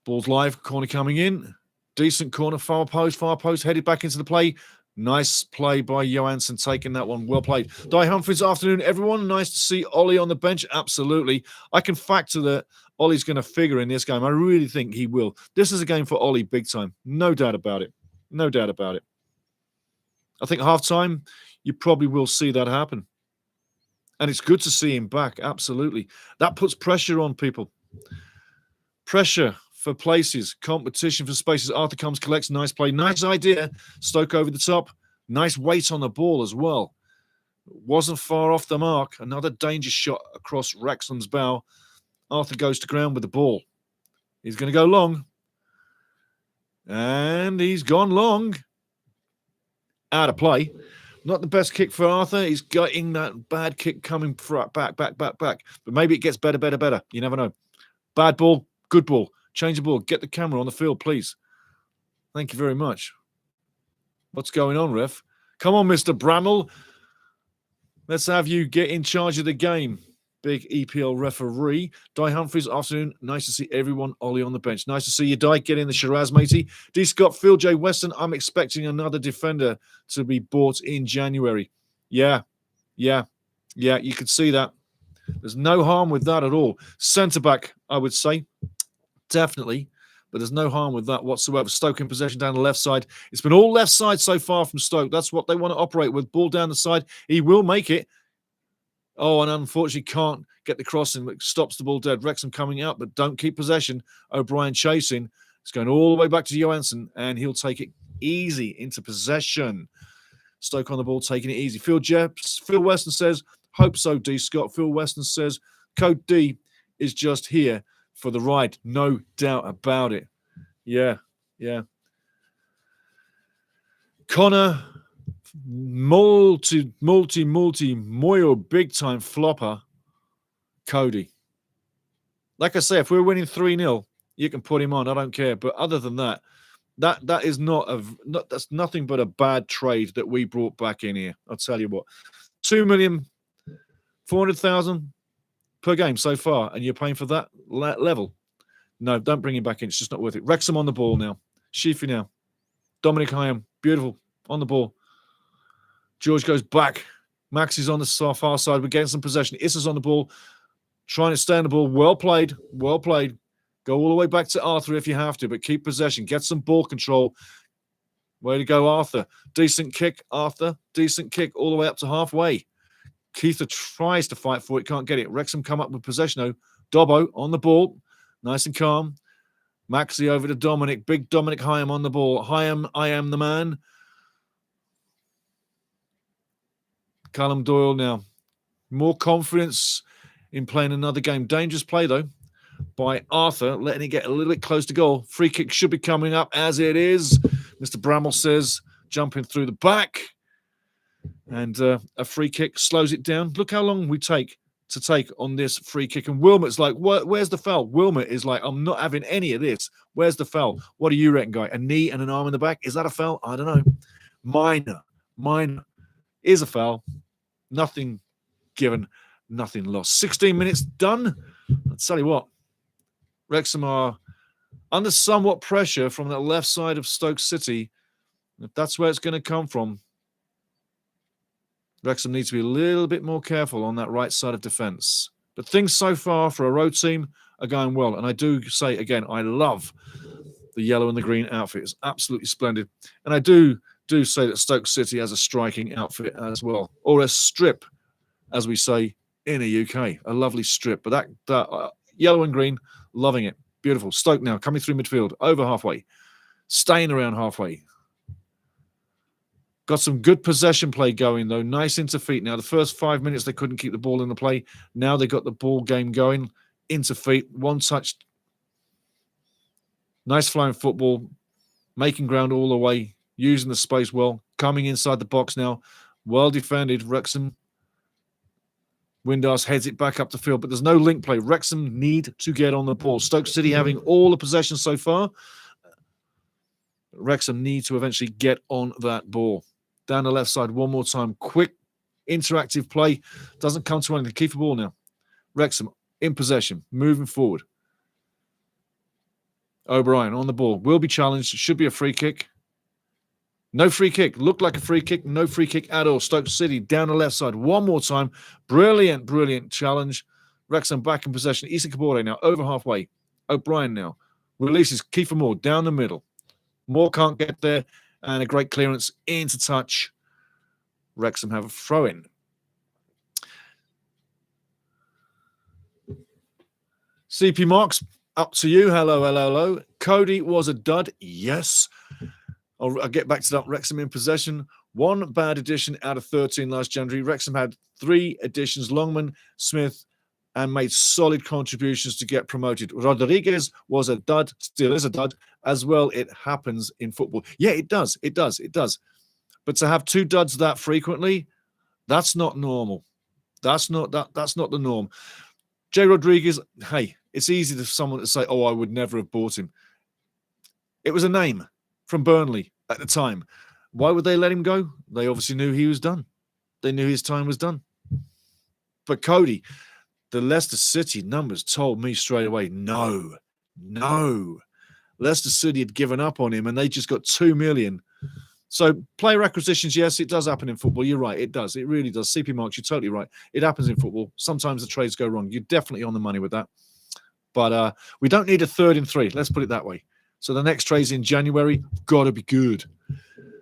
Ball's live, corner coming in. Decent corner, far post, headed back into the play. Nice play by Johansson, taking that one. Well played. Di Humphries, afternoon, everyone. Nice to see Ollie on the bench. Absolutely. I can factor that Ollie's going to figure in this game. I really think he will. This is a game for Ollie big time. No doubt about it. No doubt about it. I think half-time, you probably will see that happen. And it's good to see him back. Absolutely. That puts pressure on people. Pressure for places, competition for spaces. Arthur comes, collects, nice play, nice idea. Stoke over the top, nice weight on the ball as well. Wasn't far off the mark. Another danger shot across Wrexham's bow. Arthur goes to ground with the ball. He's going to go long. And he's gone long. Out of play. Not the best kick for Arthur. He's getting that bad kick coming back. But maybe it gets better. You never know. Bad ball, good ball. Change the ball. Get the camera on the field, please. Thank you very much. What's going on, ref? Come on, Mr. Bramall. Let's have you get in charge of the game. Big EPL referee. Di Humphries, afternoon. Nice to see everyone. Ollie on the bench. Nice to see you, Di. Get in the Shiraz, matey. D. Scott, Phil J. Weston. I'm expecting another defender to be bought in January. Yeah, you could see that. There's no harm with that at all. Centre-back, I would say, definitely. But there's no harm with that whatsoever. Stoke in possession down the left side. It's been all left side so far from Stoke. That's what they want to operate with. Ball down the side. He will make it. Oh, and unfortunately can't get the crossing. It stops the ball dead. Wrexham coming out, but don't keep possession. O'Brien chasing. It's going all the way back to Johansson, and he'll take it easy into possession. Stoke on the ball, taking it easy. Phil Weston says, hope so, D. Scott. Phil Weston says, Code D is just here for the ride. No doubt about it. Yeah. Connor, Moyo, big time flopper. Cody. Like I say, if we're winning 3-0, you can put him on. I don't care. But other than that, that is that's nothing but a bad trade that we brought back in here. I'll tell you what. 2,400,000 per game so far, and you're paying for that level. No, don't bring him back in. It's just not worth it. Wrexham on the ball now. Sheafy now. Dominic Hyam, beautiful, on the ball. George goes back. Max is on the far side. We're getting some possession. Issa's on the ball, trying to stay on the ball. Well played. Well played. Go all the way back to Arthur if you have to, but keep possession. Get some ball control. Way to go, Arthur. Decent kick, Arthur. Decent kick all the way up to halfway. Keitha tries to fight for it, can't get it. Wrexham come up with possession, though. Dobbo on the ball. Nice and calm. Maxi over to Dominic. Big Dominic Hyam on the ball. Hyam, I am the man. Callum Doyle now. More confidence in playing another game. Dangerous play, though, by Arthur, letting it get a little bit close to goal. Free kick should be coming up as it is. Mr. Bramall says, jumping through the back. And a free kick slows it down. Look how long we take to take on this free kick. And Wilmot's like, where's the foul? Wilmot is like, I'm not having any of this. Where's the foul? What do you reckon, guy? A knee and an arm in the back? Is that a foul? I don't know. Minor is a foul. Nothing given, nothing lost. 16 minutes done. I'll tell you what, Wrexham are under somewhat pressure from the left side of Stoke City. If that's where it's going to come from, Wrexham needs to be a little bit more careful on that right side of defence. But things so far for a road team are going well. And I do say, again, I love the yellow and the green outfit. It's absolutely splendid. And I do say that Stoke City has a striking outfit as well. Or a strip, as we say in the UK. A lovely strip. But that yellow and green, loving it. Beautiful. Stoke now coming through midfield, over halfway. Staying around halfway. Got some good possession play going, though. Nice into feet. Now, the first 5 minutes, they couldn't keep the ball in the play. Now they got the ball game going. Into feet. One touch. Nice flowing football. Making ground all the way. Using the space well. Coming inside the box now. Well defended. Wrexham. Windass heads it back up the field, but there's no link play. Wrexham need to get on the ball. Stoke City having all the possession so far. Wrexham need to eventually get on that ball. Down the left side one more time. Quick, interactive play. Doesn't come to anything. Keep the ball now. Wrexham in possession, moving forward. O'Brien on the ball. Will be challenged. Should be a free kick. No free kick. Looked like a free kick. No free kick at all. Stoke City down the left side one more time. Brilliant, brilliant challenge. Wrexham back in possession. Issa Kabore now over halfway. O'Brien now releases Kiefer Moore down the middle. Moore can't get there. And a great clearance into touch. Wrexham have a throw-in. CP Marks, up to you. Hello. Cody was a dud. Yes. I'll get back to that. Wrexham in possession. One bad addition out of 13 last January. Wrexham had 3 additions. Longman, Smith, and made solid contributions to get promoted. Rodriguez was a dud, still is a dud. As well, it happens in football. Yeah, it does. But to have 2 duds that frequently, that's not normal. That's not the norm. Jay Rodriguez, hey, it's easy for someone to say, oh, I would never have bought him. It was a name from Burnley at the time. Why would they let him go? They obviously knew he was done. They knew his time was done. But Cody, the Leicester City numbers told me straight away, no. Leicester City had given up on him and they just got 2 million. So player acquisitions, yes, it does happen in football. You're right, it does. It really does. CP Marks, you're totally right. It happens in football. Sometimes the trades go wrong. You're definitely on the money with that. But we don't need a 3rd and 3. Let's put it that way. So the next trade's in January. Got to be good.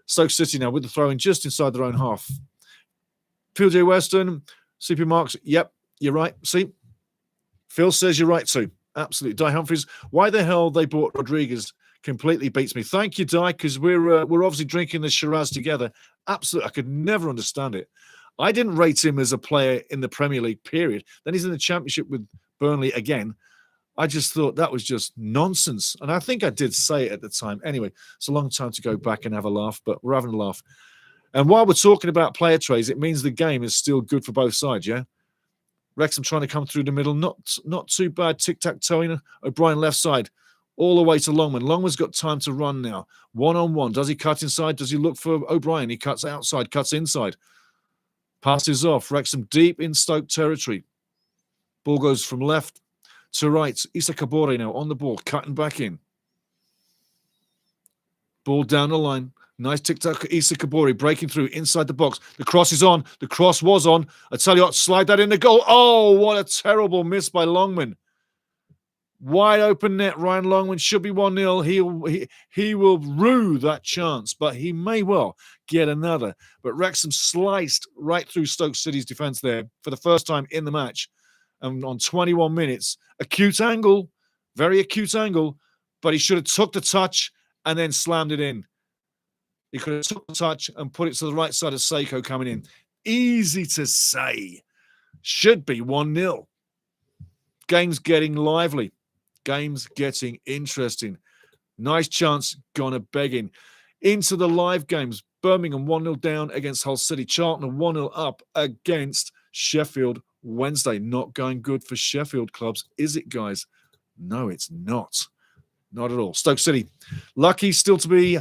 Stoke City now with the throw-in just inside their own half. PJ Weston, CP Marks. Yep, you're right. See, Phil says you're right too. Absolutely. Di Humphries, why the hell they bought Rodriguez completely beats me. Thank you, Di, because we're obviously drinking the Shiraz together. Absolutely. I could never understand it. I didn't rate him as a player in the Premier League, period. Then he's in the Championship with Burnley again. I just thought that was just nonsense. And I think I did say it at the time. Anyway, it's a long time to go back and have a laugh, but we're having a laugh. And while we're talking about player trades, it means the game is still good for both sides, yeah? Wrexham trying to come through the middle. Not too bad. Tic-tac-toeing. O'Brien left side. All the way to Longman. Longman's got time to run now. 1-on-1. Does he cut inside? Does he look for O'Brien? He cuts outside, cuts inside. Passes off. Wrexham deep in Stoke territory. Ball goes from left to right. Issa Kabore now on the ball, cutting back in. Ball down the line. Nice tic-tac. Issa Kabore breaking through inside the box. The cross is on. The cross was on. I tell you what, slide that in the goal. Oh, what a terrible miss by Longman. Wide open net. Ryan Longman should be 1-0. He will rue that chance, but he may well get another. But Wrexham sliced right through Stoke City's defence there for the first time in the match. And on 21 minutes, acute angle, very acute angle, but he should have took the touch and then slammed it in. He could have took the touch and put it to the right side of Seiko coming in. Easy to say. Should be 1-0. Game's getting lively. Game's getting interesting. Nice chance, gonna begging. Into the live games. Birmingham 1-0 down against Hull City. Charlton 1-0 up against Sheffield Wednesday. Not going good for Sheffield clubs, is it, guys? No, it's not. Not at all. Stoke City, lucky still to be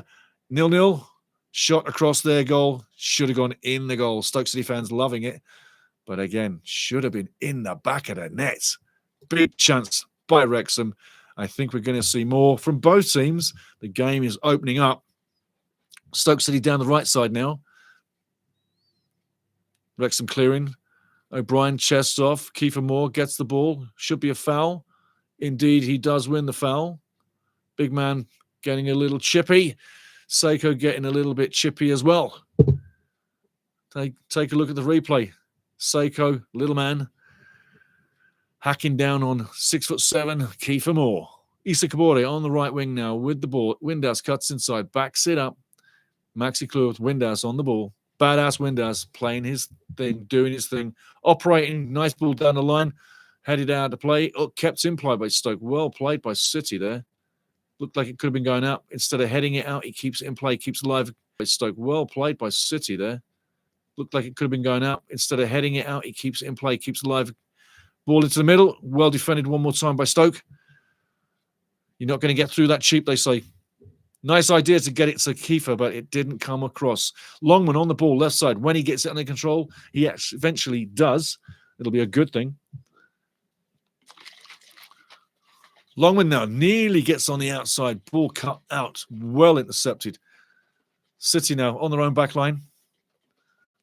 0-0. Shot across their goal. Should have gone in the goal. Stoke City fans loving it. But again, should have been in the back of the net. Big chance by Wrexham. I think we're going to see more from both teams. The game is opening up. Stoke City down the right side now. Wrexham clearing. O'Brien chests off. Kiefer Moore gets the ball. Should be a foul. Indeed, he does win the foul. Big man getting a little chippy. Seiko getting a little bit chippy as well. Take a look at the replay. Seiko, little man, hacking down on 6'7", Kiefer Moore. Issa Kabore on the right wing now with the ball. Windass cuts inside, backs it up. Maxi Clue with Windass on the ball. Badass Windass playing his thing, doing his thing, operating. Nice ball down the line, headed out to play. Oh, kept in play by Stoke. Well played by City there. Looked like it could have been going out. Instead of heading it out, he keeps it in play, keeps it alive. By Stoke. Well played by City there. Looked like it could have been going out. Instead of heading it out, he keeps it in play, keeps it alive. Ball into the middle. Well defended one more time by Stoke. You're not going to get through that cheap, they say. Nice idea to get it to Kiefer, but it didn't come across. Longman on the ball, left side. When he gets it under control, he eventually does. It'll be a good thing. Longman now nearly gets on the outside. Ball cut out. Well intercepted. City now on their own back line.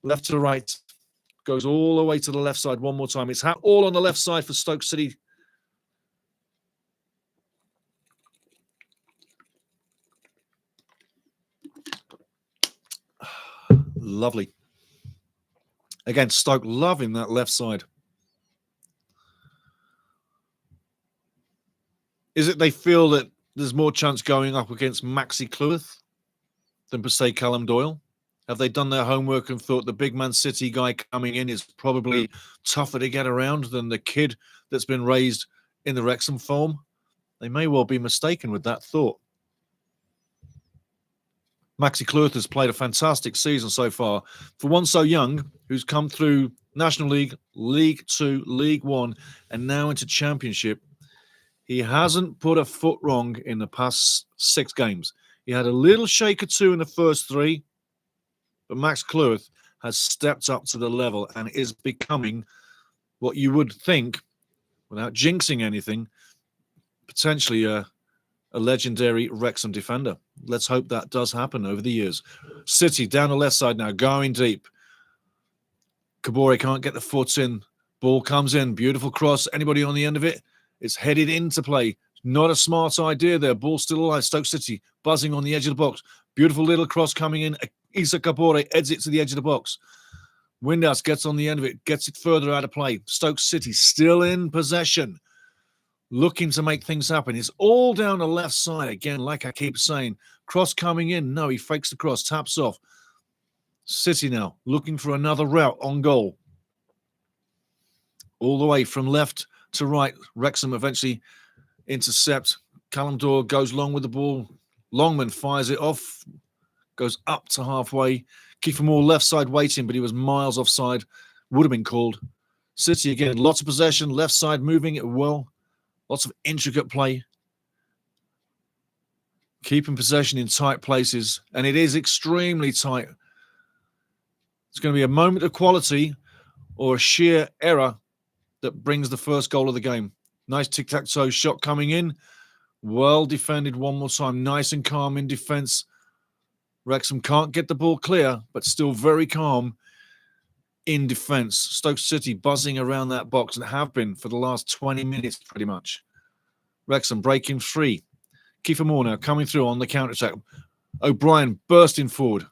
Left to right. Goes all the way to the left side one more time. It's all on the left side for Stoke City. Lovely. Again, Stoke loving that left side. Is it they feel that there's more chance going up against Maxi Clewith than per se Callum Doyle? Have they done their homework and thought the big Man City guy coming in is probably tougher to get around than the kid that's been raised in the Wrexham form? They may well be mistaken with that thought. Maxi Clewith has played a fantastic season so far. For one so young, who's come through National League, League 2, League 1, and now into Championship, he hasn't put a foot wrong in the past 6 games. He had a little shake or two in the first 3, but Max Clewith has stepped up to the level and is becoming what you would think, without jinxing anything, potentially a a legendary Wrexham defender. Let's hope that does happen over the years. City down the left side now, going deep. Kabore can't get the foot in. Ball comes in. Beautiful cross. Anybody on the end of it? It's headed into play. Not a smart idea there. Ball still alive. Stoke City buzzing on the edge of the box. Beautiful little cross coming in. Issa Kabore heads it to the edge of the box. Windhouse gets on the end of it. Gets it further out of play. Stoke City still in possession. Looking to make things happen. It's all down the left side. Again, like I keep saying. Cross coming in. No, he fakes the cross. Taps off. City now looking for another route on goal. All the way from left to right. Wrexham eventually intercept. Callum Dorr goes long with the ball. Longman fires it off. Goes up to halfway. Kiefer Moore left side waiting, but he was miles offside. Would have been called. City again. Lots of possession. Left side moving it well. Lots of intricate play. Keeping possession in tight places. And it is extremely tight. It's going to be a moment of quality or a sheer error that brings the first goal of the game. Nice tic-tac-toe shot coming in. Well defended one more time. Nice and calm in defence. Wrexham can't get the ball clear, but still very calm in defence. Stoke City buzzing around that box and have been for the last 20 minutes pretty much. Wrexham breaking free. Kiefer Moore now coming through on the counter-attack. O'Brien bursting forward.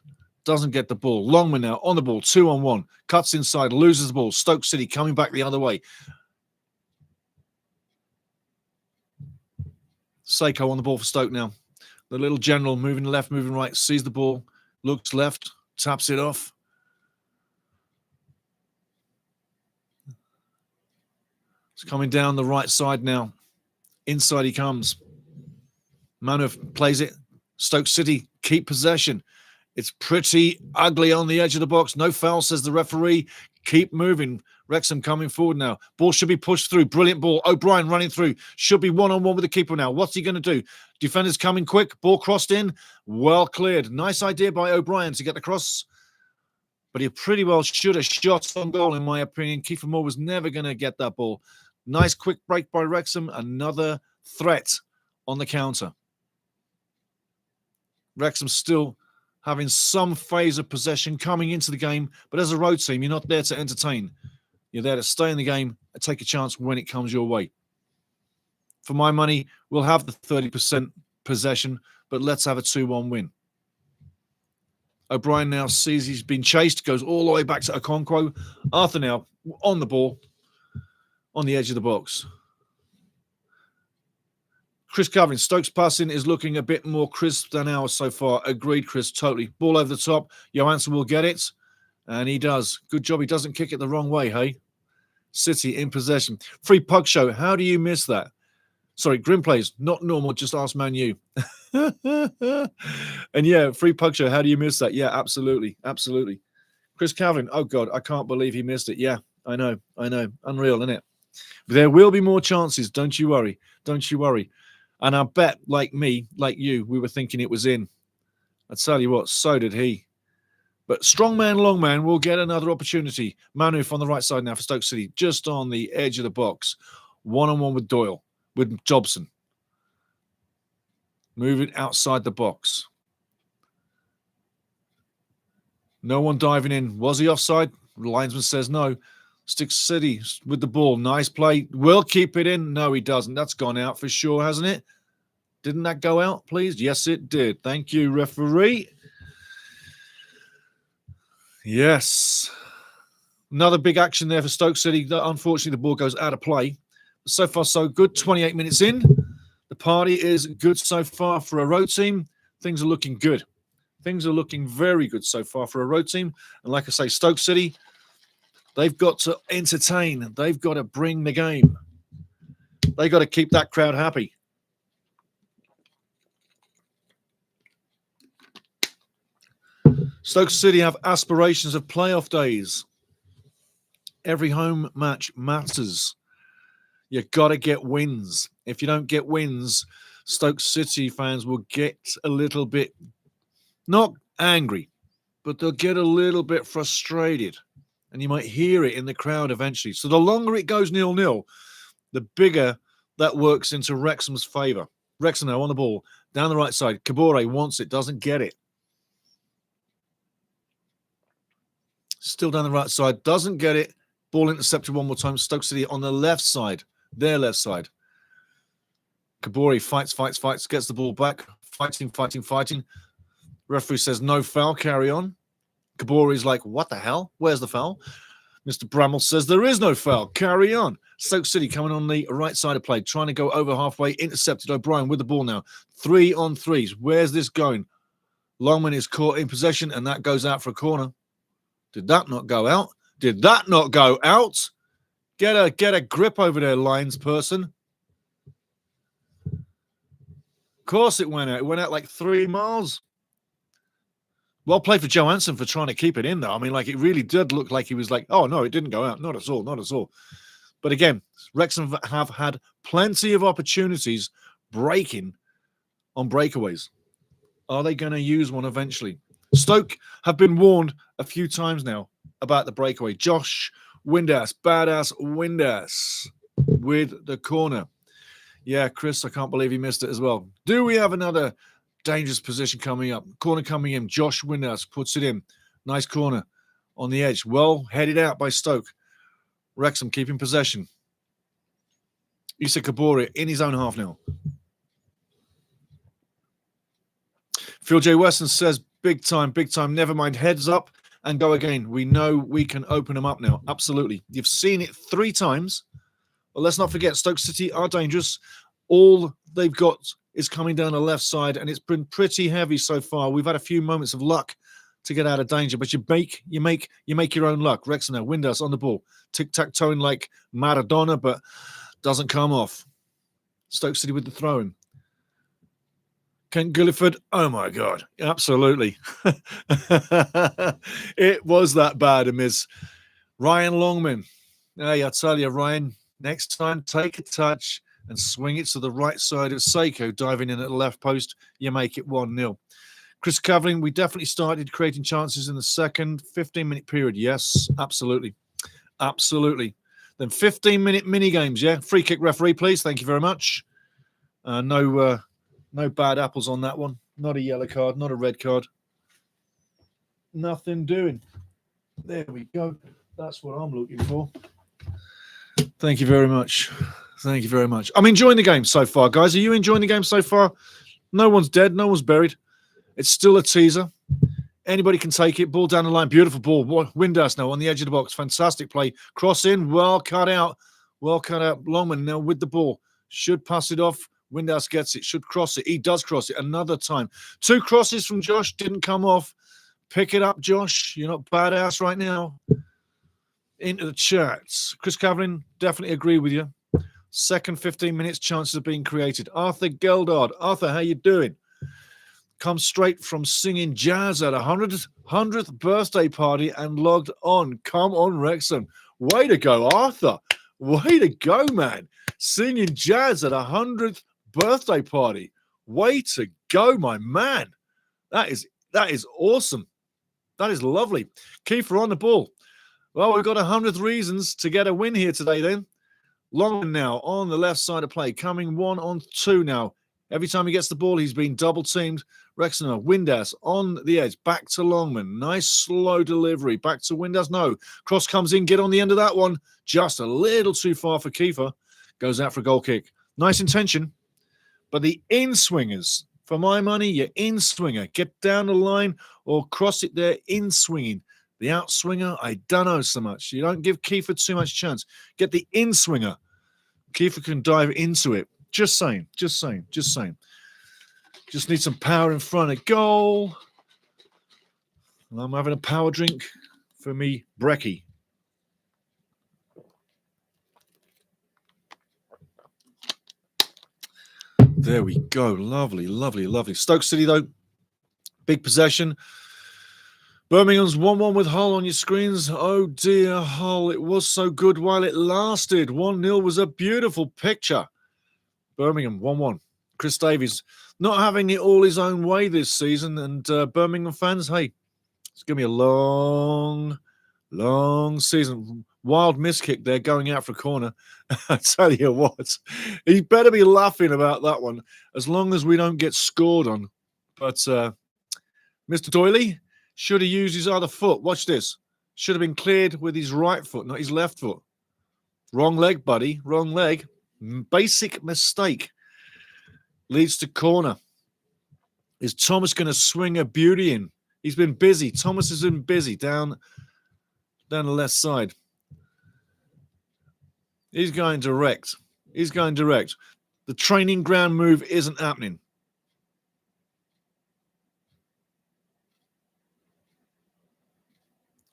Doesn't get the ball. Longman now on the ball. 2-on-1. Cuts inside. Loses the ball. Stoke City coming back the other way. Seiko on the ball for Stoke now. The little general moving left, moving right. Sees the ball. Looks left. Taps it off. It's coming down the right side now. Inside he comes. Manuf plays it. Stoke City keep possession. It's pretty ugly on the edge of the box. No foul, says the referee. Keep moving. Wrexham coming forward now. Ball should be pushed through. Brilliant ball. O'Brien running through. Should be one-on-one with the keeper now. What's he going to do? Defenders coming quick. Ball crossed in. Well cleared. Nice idea by O'Brien to get the cross. But he pretty well should have shot on goal, in my opinion. Kiefer Moore was never going to get that ball. Nice quick break by Wrexham. Another threat on the counter. Wrexham still having some phase of possession coming into the game. But as a road team, you're not there to entertain. You're there to stay in the game and take a chance when it comes your way. For my money, we'll have the 30% possession, but let's have a 2-1 win. O'Brien now sees he's been chased, goes all the way back to Okonkwo. Arthur now on the ball, on the edge of the box. Chris Calvin, Stokes passing is looking a bit more crisp than ours so far. Agreed, Chris, totally. Ball over the top. Johansson will get it. And he does. Good job. He doesn't kick it the wrong way, hey? City in possession. Free pug show. How do you miss that? Sorry, Grim plays. Not normal. Just ask Man U. And yeah, free pug show. How do you miss that? Yeah, absolutely. Absolutely. Chris Calvin. Oh, God. I can't believe he missed it. Yeah, I know. I know. Unreal, isn't it? But there will be more chances. Don't you worry. Don't you worry. And I bet, like me, like you, we were thinking it was in. I tell you what, so did he. But strong man, long man will get another opportunity. Manuf on the right side now for Stoke City, just on the edge of the box. One-on-one with Doyle, with Jobson. Moving outside the box. No one diving in. Was he offside? The linesman says no. Stoke City with the ball. Nice play. Will keep it in. No, he doesn't. That's gone out for sure, hasn't it? Didn't that go out, please? Yes, it did. Thank you, referee. Yes. Another big action there for Stoke City. Unfortunately, the ball goes out of play. So far, so good. 28 minutes in. The party is good so far for a road team. Things are looking good. Things are looking very good so far for a road team. And like I say, Stoke City, they've got to entertain. They've got to bring the game. They've got to keep that crowd happy. Stoke City have aspirations of playoff days. Every home match matters. You've got to get wins. If you don't get wins, Stoke City fans will get a little bit, not angry, but they'll get a little bit frustrated. And you might hear it in the crowd eventually. So the longer it goes 0-0, the bigger that works into Wrexham's favour. Wrexham now on the ball. Down the right side. Kabore wants it, doesn't get it. Still down the right side, doesn't get it. Ball intercepted one more time. Stoke City on the left side, their left side. Kabore fights, gets the ball back. Fighting. Referee says no foul, carry on. Kabore's like, what the hell? Where's the foul? Mr. Bramall says there is no foul, carry on. Stoke City coming on the right side of play, trying to go over halfway, intercepted. O'Brien with the ball now. 3-on-3s. Where's this going? Longman is caught in possession, and that goes out for a corner. Did that not go out? Did that not go out? Get a grip over there, Lions person. Of course it went out. It went out like 3 miles. Well played for Johansson for trying to keep it in, though. I mean, like, it really did look like he was like, oh, no, it didn't go out. Not at all, not at all. But again, Wrexham have had plenty of opportunities breaking on breakaways. Are they going to use one eventually? Stoke have been warned a few times now about the breakaway. Josh Windass, badass Windass with the corner. Yeah, Chris, I can't believe he missed it as well. Do we have another dangerous position coming up? Corner coming in. Josh Windass puts it in. Nice corner on the edge. Well headed out by Stoke. Wrexham keeping possession. Issa Kabore in his own half now. Phil J. Weston says, big time. Never mind. Heads up and go again. We know we can open them up now. Absolutely. You've seen it 3 times. But let's not forget, Stoke City are dangerous. All they've got is coming down the left side, and it's been pretty heavy so far. We've had a few moments of luck to get out of danger, but you make your own luck. Wrexham now, Windass on the ball. Tic-tac-toeing like Maradona, but doesn't come off. Stoke City with the throw-in. Kent Gulliford, oh my God, absolutely. It was that bad a miss. Ryan Longman. Hey, I tell you, Ryan, next time, take a touch and swing it to the right side of Seiko, diving in at the left post. You make it 1-0. Chris Cavling, we definitely started creating chances in the second 15-minute period. Yes, absolutely. Absolutely. Then 15-minute mini games, yeah? Free kick referee, please. Thank you very much. No bad apples on that one. Not a yellow card, not a red card. Nothing doing. There we go. That's what I'm looking for. Thank you very much. Thank you very much. I'm enjoying the game so far, guys. Are you enjoying the game so far? No one's dead. No one's buried. It's still a teaser. Anybody can take it. Ball down the line. Beautiful ball. Windass now on the edge of the box. Fantastic play. Cross in. Well cut out. Well cut out. Longman now with the ball. Should pass it off. Windass gets it. Should cross it. He does cross it another time. 2 crosses from Josh. Didn't come off. Pick it up, Josh. You're not badass right now. Into the chats. Chris Cavlin, definitely agree with you. Second 15 minutes, chances are being created. Arthur Geldard. Arthur, how you doing? Come straight from singing jazz at a 100th birthday party and logged on. Come on, Wrexham. Way to go, Arthur. Way to go, man. Singing jazz at a 100th birthday party. Way to go, my man. That is awesome. That is lovely. Kiefer on the ball. Well, we've got 100th reasons to get a win here today then. Longman now on the left side of play, coming 1-on-2 now. Every time he gets the ball, he's been double-teamed. Wrexham, Windass on the edge. Back to Longman. Nice slow delivery. Back to Windass. No. Cross comes in. Get on the end of that one. Just a little too far for Kiefer. Goes out for a goal kick. Nice intention. But the in-swingers, for my money, your in-swinger. Get down the line or cross it there in-swinging. The outswinger, I don't know so much. You don't give Kiefer too much chance. Get the in-swinger. Kiefer can dive into it. Just saying. Just need some power in front of goal. And I'm having a power drink for me, brekkie. There we go. Lovely. Stoke City, though, big possession. Birmingham's 1-1 with Hull on your screens. Oh, dear, Hull. It was so good while it lasted. 1-0 was a beautiful picture. Birmingham, 1-1. Chris Davies not having it all his own way this season. And Birmingham fans, hey, it's going to be a long season. Wild miss kick there, going out for a corner. I tell you what, he better be laughing about that one, as long as we don't get scored on. But Mr. Doyley should have used his other foot. Watch this. Should have been cleared with his right foot, not his left foot. Wrong leg, buddy. Wrong leg. Basic mistake. Leads to corner. Is Thomas going to swing a beauty in? He's been busy. Thomas has been busy down the left side. He's going direct. He's going direct. The training ground move isn't happening.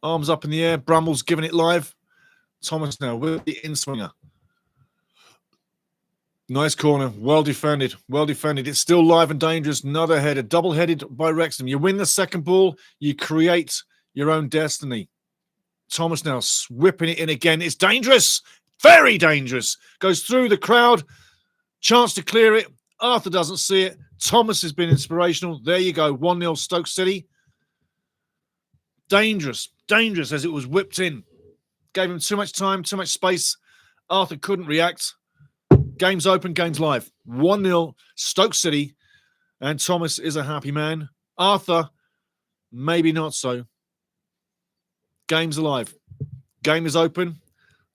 Arms up in the air. Brummel's giving it live. Thomas now with the in-swinger. Nice corner. Well defended. Well defended. It's still live and dangerous. Another header. Double-headed by Wrexham. You win the second ball. You create your own destiny. Thomas now whipping it in again. It's dangerous. Very dangerous. Goes through the crowd. Chance to clear it. Arthur doesn't see it. Thomas has been inspirational. There you go. 1-0 Stoke City. Dangerous. Dangerous as it was whipped in. Gave him too much time, too much space. Arthur couldn't react. Game's open, game's live. 1-0 Stoke City. And Thomas is a happy man. Arthur, maybe not so. Game's alive. Game is open.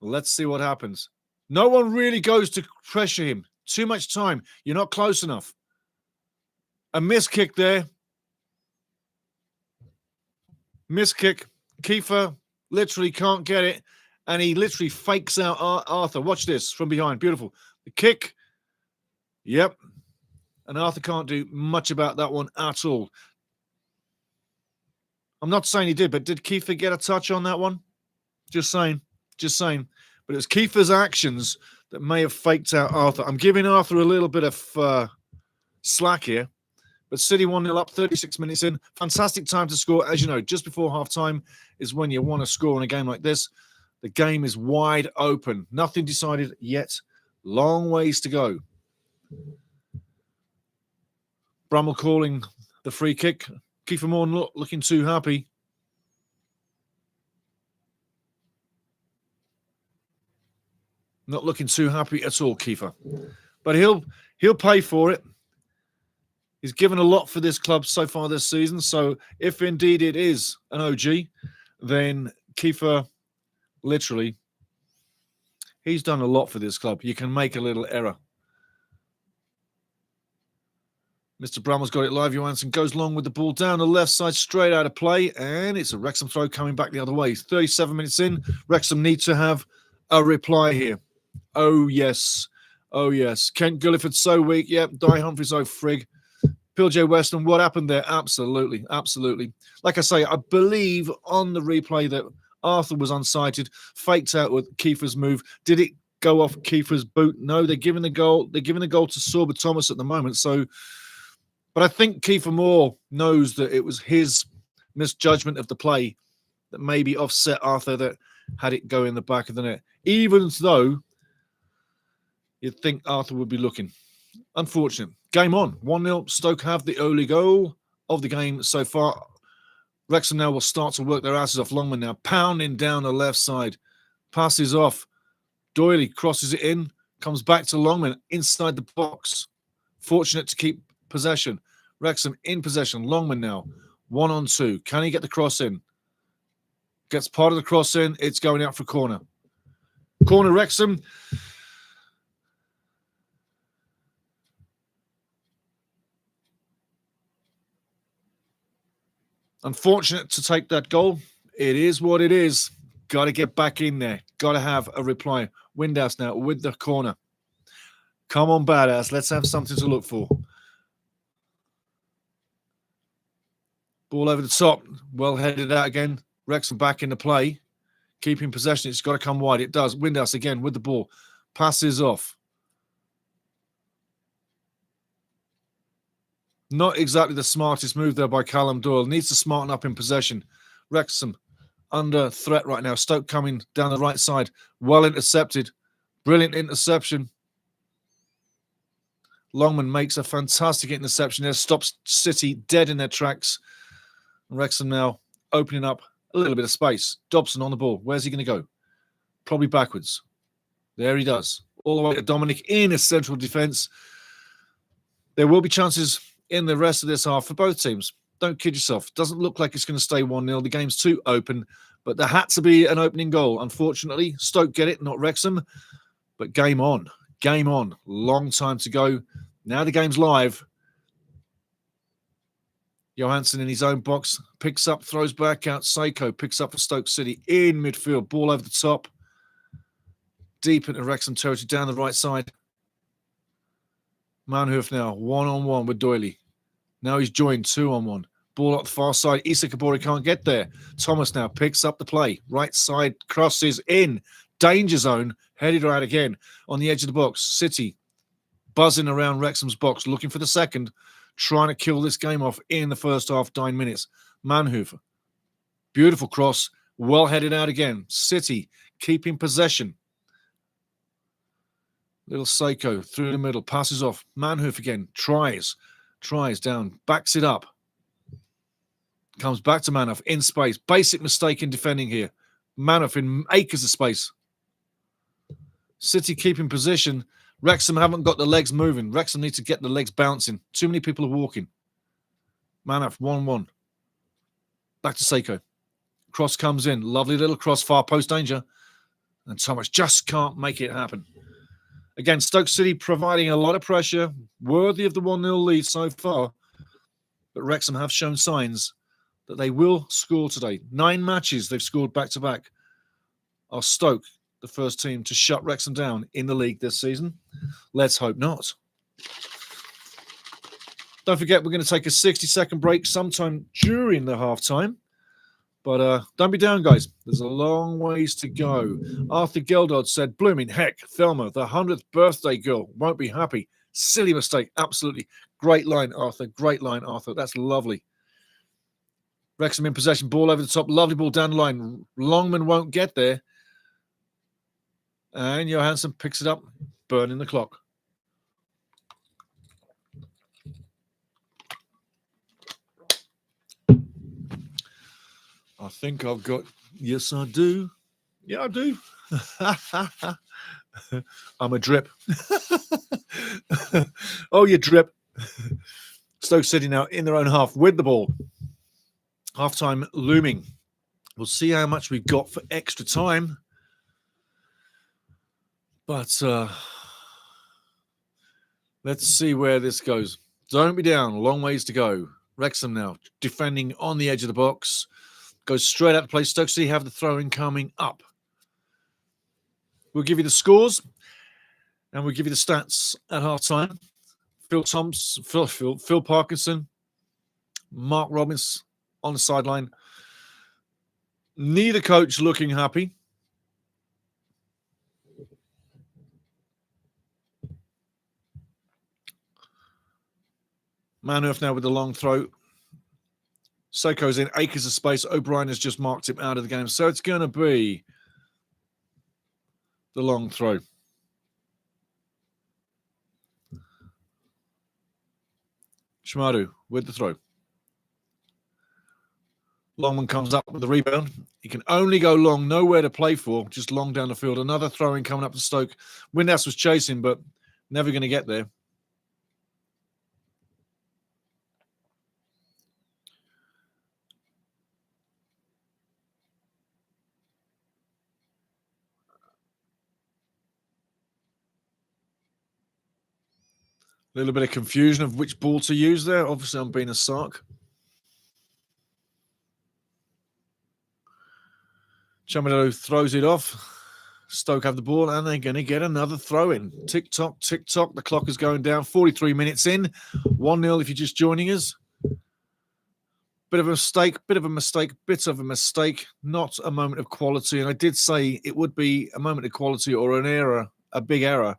Let's see what happens. No one really goes to pressure him. Too much time. You're not close enough. A miss kick there. Miss kick. Kiefer literally can't get it. And he literally fakes out Arthur. Watch this from behind. Beautiful. The kick. Yep. And Arthur can't do much about that one at all. I'm not saying he did, but did Kiefer get a touch on that one? Just saying. Just saying. But it was Kiefer's actions that may have faked out Arthur. I'm giving Arthur a little bit of slack here. But City 1-0 up, 36 minutes in. Fantastic time to score. As you know, just before half-time is when you want to score in a game like this. The game is wide open. Nothing decided yet. Long ways to go. Brummel calling the free kick. Kiefer Moore not looking too happy. Not looking too happy at all, Kiefer. But he'll pay for it. He's given a lot for this club so far this season. So if indeed it is an OG, then Kiefer, literally, he's done a lot for this club. You can make a little error. Mr. Brummel's got it live. Johansson goes long with the ball down the left side, straight out of play. And it's a Wrexham throw coming back the other way. 37 minutes in. Wrexham need to have a reply here. Oh, yes. Oh, yes. Kent Gulliford so weak. Yep. Di Humphries, oh, frig. Phil J. Weston, what happened there? Absolutely. Absolutely. Like I say, I believe on the replay that Arthur was unsighted, faked out with Kiefer's move. Did it go off Kiefer's boot? No, they're giving the goal. They're giving the goal to Sorba Thomas at the moment. So, but I think Kiefer Moore knows that it was his misjudgment of the play that maybe offset Arthur that had it go in the back of the net. Even though you'd think Arthur would be looking. Unfortunate. Game on. 1-0. Stoke have the only goal of the game so far. Wrexham now will start to work their asses off. Longman now pounding down the left side. Passes off. Doyley crosses it in. Comes back to Longman inside the box. Fortunate to keep possession. Wrexham in possession. Longman now. 1-on-2. Can he get the cross in? Gets part of the cross in. It's going out for corner. Corner Wrexham. Unfortunate to take that goal. It is what it is. Got to get back in there. Got to have a reply. Windhouse now with the corner. Come on, badass. Let's have something to look for. Ball over the top. Well headed out again. Wrexham back into play. Keeping possession. It's got to come wide. It does. Windhouse again with the ball. Passes off. Not exactly the smartest move there by Callum Doyle. Needs to smarten up in possession. Wrexham under threat right now. Stoke coming down the right side. Well intercepted. Brilliant interception. Longman makes a fantastic interception there. Stops City dead in their tracks. Wrexham now opening up a little bit of space. Dobson on the ball. Where's he going to go? probably backwards. There he does. All the way to Dominic in a central defence. There will be chances in the rest of this half for both teams. Don't kid yourself. Doesn't look like it's going to stay 1-0. The game's too open, but there had to be an opening goal. Unfortunately, Stoke get it, not Wrexham. But game on. Game on. Long time to go. Now the game's live. Johansson in his own box. Picks up, throws back out. Seiko picks up for Stoke City in midfield. Ball over the top. Deep into Wrexham territory down the right side. Manhoof now, 1-on-1 with Doyley. Now he's joined 2-on-1. Ball up the far side. Issa Kabori can't get there. Thomas now picks up the play. Right side crosses in. Danger zone. Headed right again on the edge of the box. City buzzing around Wrexham's box, looking for the second. Trying to kill this game off in the first half, 9 minutes. Manhoof. Beautiful cross. Well headed out again. City keeping possession. Little Seiko through the middle, passes off. Manhoof again, tries down, backs it up. Comes back to Manhoof in space. Basic mistake in defending here. Manhoof in acres of space. City keeping position. Wrexham haven't got the legs moving. Wrexham need to get the legs bouncing. Too many people are walking. Manhoof 1-1. Back to Seiko. Cross comes in. Lovely little cross, far post danger. And Thomas just can't make it happen. Again, Stoke City providing a lot of pressure, worthy of the 1-0 lead so far. But Wrexham have shown signs that they will score today. 9 matches they've scored back-to-back. Are Stoke the first team to shut Wrexham down in the league this season? Let's hope not. Don't forget, we're going to take a 60-second break sometime during the half-time. But don't be down, guys. There's a long ways to go. Arthur Geldod said, blooming heck, Thelma, the 100th birthday girl, won't be happy. Silly mistake. Absolutely. Great line, Arthur. Great line, Arthur. That's lovely. Wrexham in possession. Ball over the top. Lovely ball down the line. Longman won't get there. And Johansson picks it up, burning the clock. I think I've got, yes, I do. Yeah, I do. I'm a drip. Oh, you drip. Stoke City now in their own half with the ball. Half-time looming. We'll see how much we've got for extra time. But let's see where this goes. Don't be down. Long ways to go. Wrexham now defending on the edge of the box. Goes straight out to play. Stoke City have the throw-in coming up. We'll give you the scores and we'll give you the stats at half-time. Phil Parkinson, Mark Robbins on the sideline. Neither coach looking happy. Manhoof now with the long throw. Seiko's in acres of space. O'Brien has just marked him out of the game. So it's going to be the long throw. Shmaru with the throw. Longman comes up with the rebound. He can only go long, nowhere to play for, just long down the field. Another throw-in coming up to Stoke. Windass was chasing, but never going to get there. A little bit of confusion of which ball to use there. Obviously, I'm being a sark. Chamadou throws it off. Stoke have the ball, and they're going to get another throw-in. Tick-tock, tick-tock. The clock is going down. 43 minutes in. 1-0 if you're just joining us. Bit of a mistake, bit of a mistake. Not a moment of quality. And I did say it would be a moment of quality or an error, a big error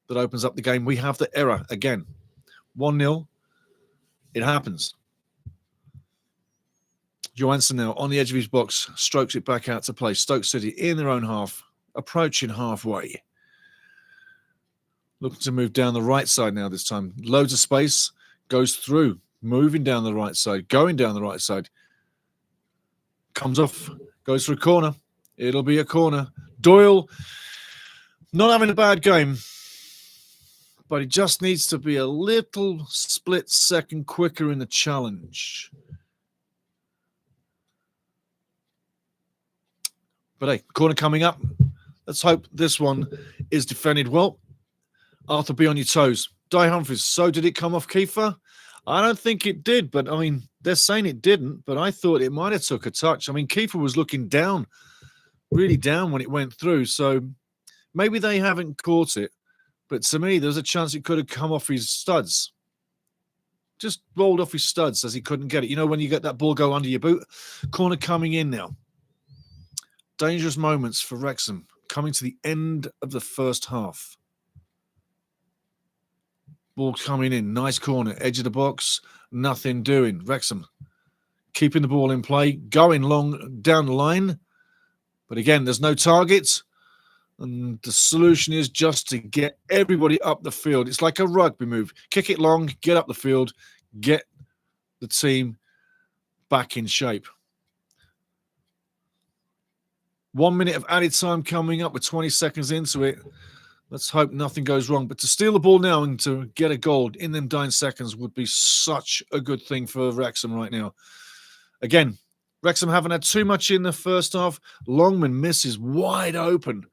that opens up the game. We have the error again. 1-0. It happens. Johansson now on the edge of his box, strokes it back out to play. Stoke City in their own half, approaching halfway. Looking to move down the right side now this time. Loads of space, goes through, moving down the right side, going down the right side. Comes off, goes for a corner. It'll be a corner. Doyle, not having a bad game, but he just needs to be a little split second quicker in the challenge. But hey, corner coming up. Let's hope this one is defended well. Arthur, be on your toes. Di Humphries, so did it come off Kiefer? I don't think it did, but I mean, they're saying it didn't, but I thought it might have took a touch. I mean, Kiefer was looking down, really down when it went through, so maybe they haven't caught it, but to me, there's a chance it could have come off his studs. Just rolled off his studs as he couldn't get it. You know, when you get that ball go under your boot? Corner coming in now. Dangerous moments for Wrexham, coming to the end of the first half. Ball coming in, nice corner, edge of the box, nothing doing. Wrexham keeping the ball in play, going long down the line. But again, there's no targets. And the solution is just to get everybody up the field. It's like a rugby move. Kick it long, get up the field, get the team back in shape. 1 minute of added time coming up with 20 seconds into it. Let's hope nothing goes wrong. But to steal the ball now and to get a goal in them 9 seconds would be such a good thing for Wrexham right now. Again, Wrexham haven't had too much in the first half. Longman misses wide open.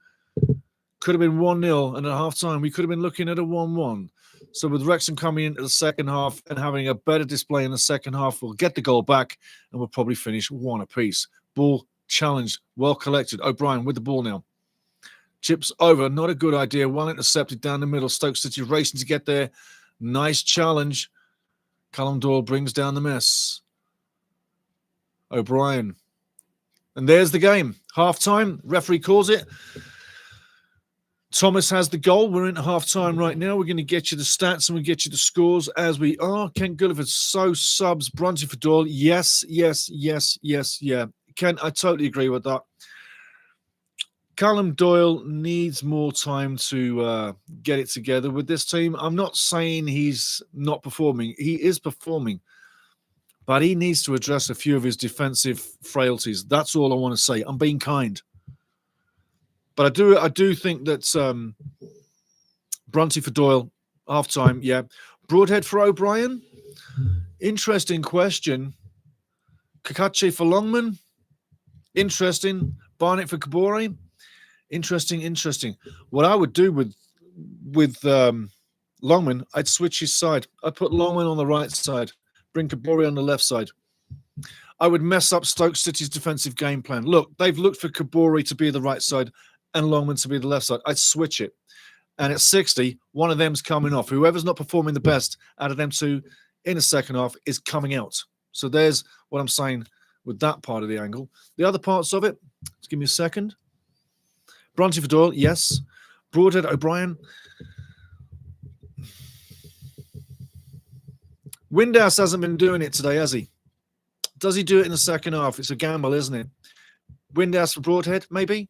Could have been 1-0, and at half-time we could have been looking at a 1-1. So with Wrexham coming into the second half and having a better display in the second half, we'll get the goal back and we'll probably finish 1 apiece. Ball challenged, well collected. O'Brien with the ball now. Chips over, not a good idea. Well intercepted down the middle. Stoke City racing to get there. Nice challenge. Callum Doyle brings down the mess. O'Brien. And there's the game. Half-time. Referee calls it. Thomas has the goal. We're into half-time right now. We're going to get you the stats and we'll get you the scores as we are. Ken Gulliver, so subs. Brunty for Doyle. Yes, yeah. Ken, I totally agree with that. Callum Doyle needs more time to get it together with this team. I'm not saying he's not performing. He is performing. But he needs to address a few of his defensive frailties. That's all I want to say. I'm being kind. But I do think that Brunty for Doyle, half-time, yeah. Broadhead for O'Brien? Interesting question. Kakache for Longman? Interesting. Barnett for Kabore? Interesting. What I would do with Longman, I'd switch his side. I'd put Longman on the right side, bring Kabore on the left side. I would mess up Stoke City's defensive game plan. Look, they've looked for Kabore to be the right side and Longman to be the left side. I'd switch it. And at 60, one of them's coming off. Whoever's not performing the best out of them two in the second half is coming out. So there's what I'm saying with that part of the angle. The other parts of it, just give me a second. Brunty for Doyle, yes. Broadhead, O'Brien. Windhouse hasn't been doing it today, has he? Does he do it in the second half? It's a gamble, isn't it? Windhouse for Broadhead, maybe?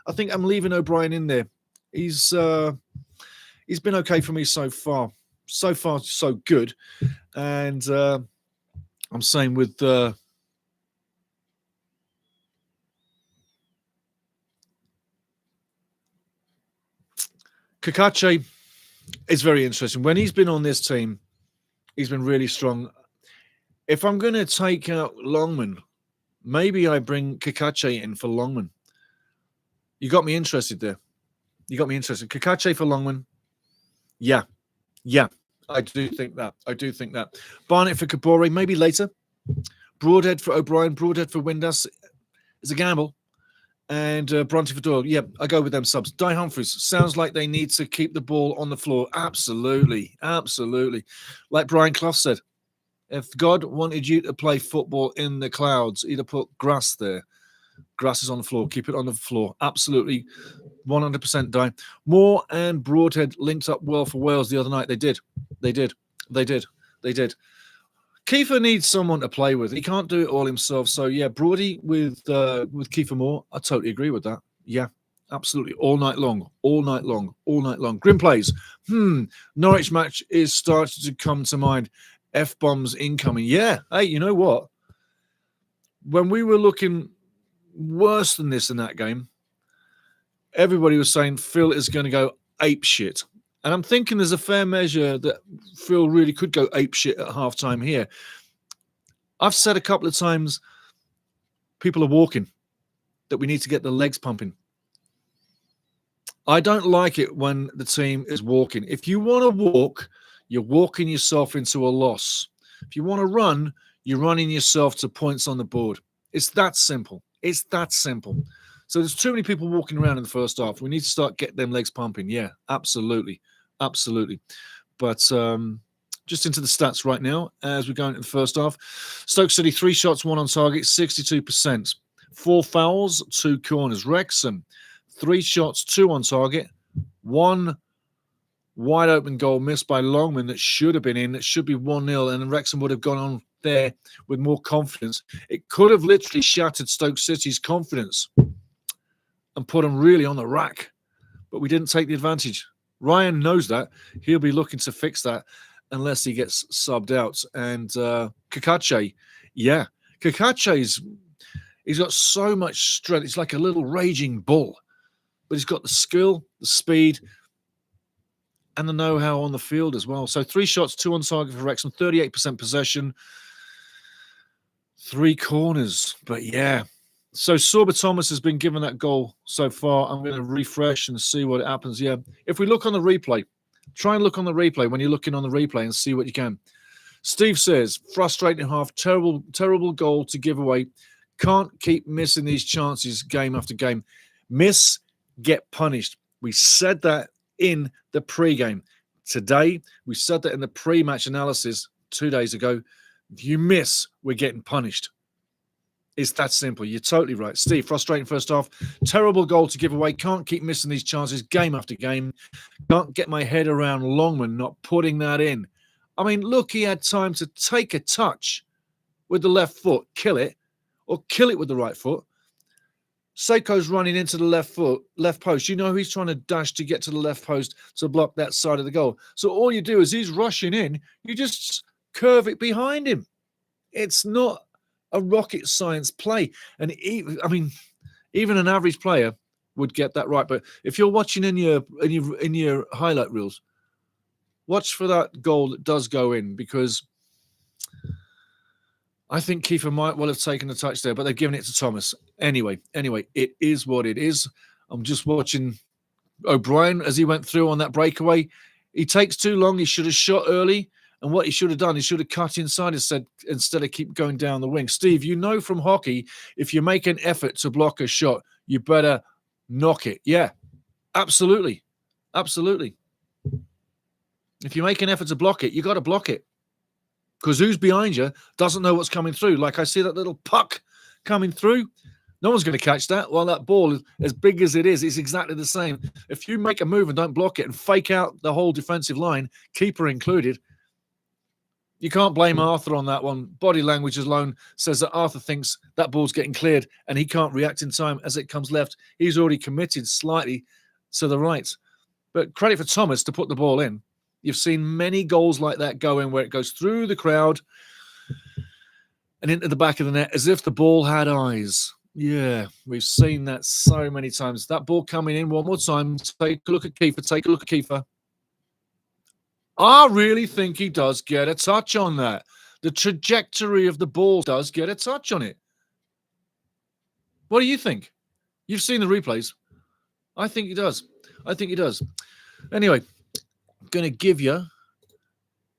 I think I'm leaving O'Brien in there. He's been okay for me so far. So far, so good. And I'm saying with Kakache is very interesting. When he's been on this team, he's been really strong. If I'm going to take out Longman, maybe I bring Kakache in for Longman. You got me interested there. Kakache for Longman. Yeah. I do think that. Barnett for Kabore, maybe later. Broadhead for O'Brien. Broadhead for Windhouse. It's a gamble. And Brunty for Doyle. Yeah, I go with them subs. Di Humphries. Sounds like they need to keep the ball on the floor. Absolutely. Like Brian Clough said, if God wanted you to play football in the clouds, he'd have put grass there. Grass is on the floor. Keep it on the floor. Absolutely. 100% Di. Moore and Broadhead linked up well for Wales the other night. They did. Kiefer needs someone to play with. He can't do it all himself. So, yeah, Brody with Kiefer Moore. I totally agree with that. Yeah, absolutely. All night long. Grim plays. Norwich match is starting to come to mind. F-bombs incoming. Yeah. Hey, you know what? When we were looking worse than this in that game, everybody was saying Phil is going to go ape shit. And I'm thinking there's a fair measure that Phil really could go ape shit at halftime here. I've said a couple of times, people are walking, that we need to get the legs pumping. I don't like it when the team is walking. If you want to walk, you're walking yourself into a loss. If you want to run, you're running yourself to points on the board. It's that simple. It's that simple. So there's too many people walking around in the first half. We need to start getting them legs pumping. Yeah, absolutely. Absolutely. But just into the stats right now as we go into the first half. Stoke City, 3 shots, 1 on target, 62%. 4 fouls, 2 corners. Wrexham, 3 shots, 2 on target, 1 wide open goal missed by Longman that should have been in. That should be 1-0, and Wrexham would have gone on there with more confidence. It could have literally shattered Stoke City's confidence and put them really on the rack, but we didn't take the advantage. Ryan knows that. He'll be looking to fix that unless he gets subbed out. And Kakache, yeah, Kakache's he's got so much strength. It's like a little raging bull, but he's got the skill, the speed, and the know-how on the field as well. So 3 shots, 2 on target for Wrexham, 38% possession, 3 corners. But yeah, so Sorba Thomas has been given that goal so far. I'm going to refresh and see what happens. Yeah, if we look on the replay, try and look on the replay when you're looking on the replay and see what you can. Steve says, frustrating half, terrible goal to give away. Can't keep missing these chances game after game. Miss, get punished. We said that in the pre-game. Today, we said that in the pre-match analysis 2 days ago. If you miss, we're getting punished. It's that simple. You're totally right. Steve, frustrating first half. Terrible goal to give away. Can't keep missing these chances game after game. Can't get my head around Longman not putting that in. I mean, look, he had time to take a touch with the left foot, kill it, or kill it with the right foot. Seiko's running into the left post. You know he's trying to dash to get to the left post to block that side of the goal. So all you do is he's rushing in. You just curve it behind him. It's not a rocket science play. And even an average player would get that right. But if you're watching in your highlight reels, watch for that goal that does go in, because I think Kiefer might well have taken the touch there, but they've given it to Thomas. Anyway, it is what it is. I'm just watching O'Brien as he went through on that breakaway. He takes too long. He should have shot early. And what he should have done, he should have cut inside instead of keep going down the wing. Steve, you know from hockey, if you make an effort to block a shot, you better knock it. Yeah, absolutely. Absolutely. If you make an effort to block it, you got to block it. Because who's behind you doesn't know what's coming through. Like I see that little puck coming through. No one's going to catch that. Well, that ball, as big as it is, it's exactly the same. If you make a move and don't block it and fake out the whole defensive line, keeper included, you can't blame Arthur on that one. Body language alone says that Arthur thinks that ball's getting cleared and he can't react in time as it comes left. He's already committed slightly to the right. But credit for Thomas to put the ball in. You've seen many goals like that go in where it goes through the crowd and into the back of the net as if the ball had eyes. Yeah, we've seen that so many times. That ball coming in one more time. Take a look at Kiefer. Take a look at Kiefer. I really think he does get a touch on that. The trajectory of the ball does get a touch on it. What do you think? You've seen the replays. I think he does. I think he does. Anyway, I'm going to give you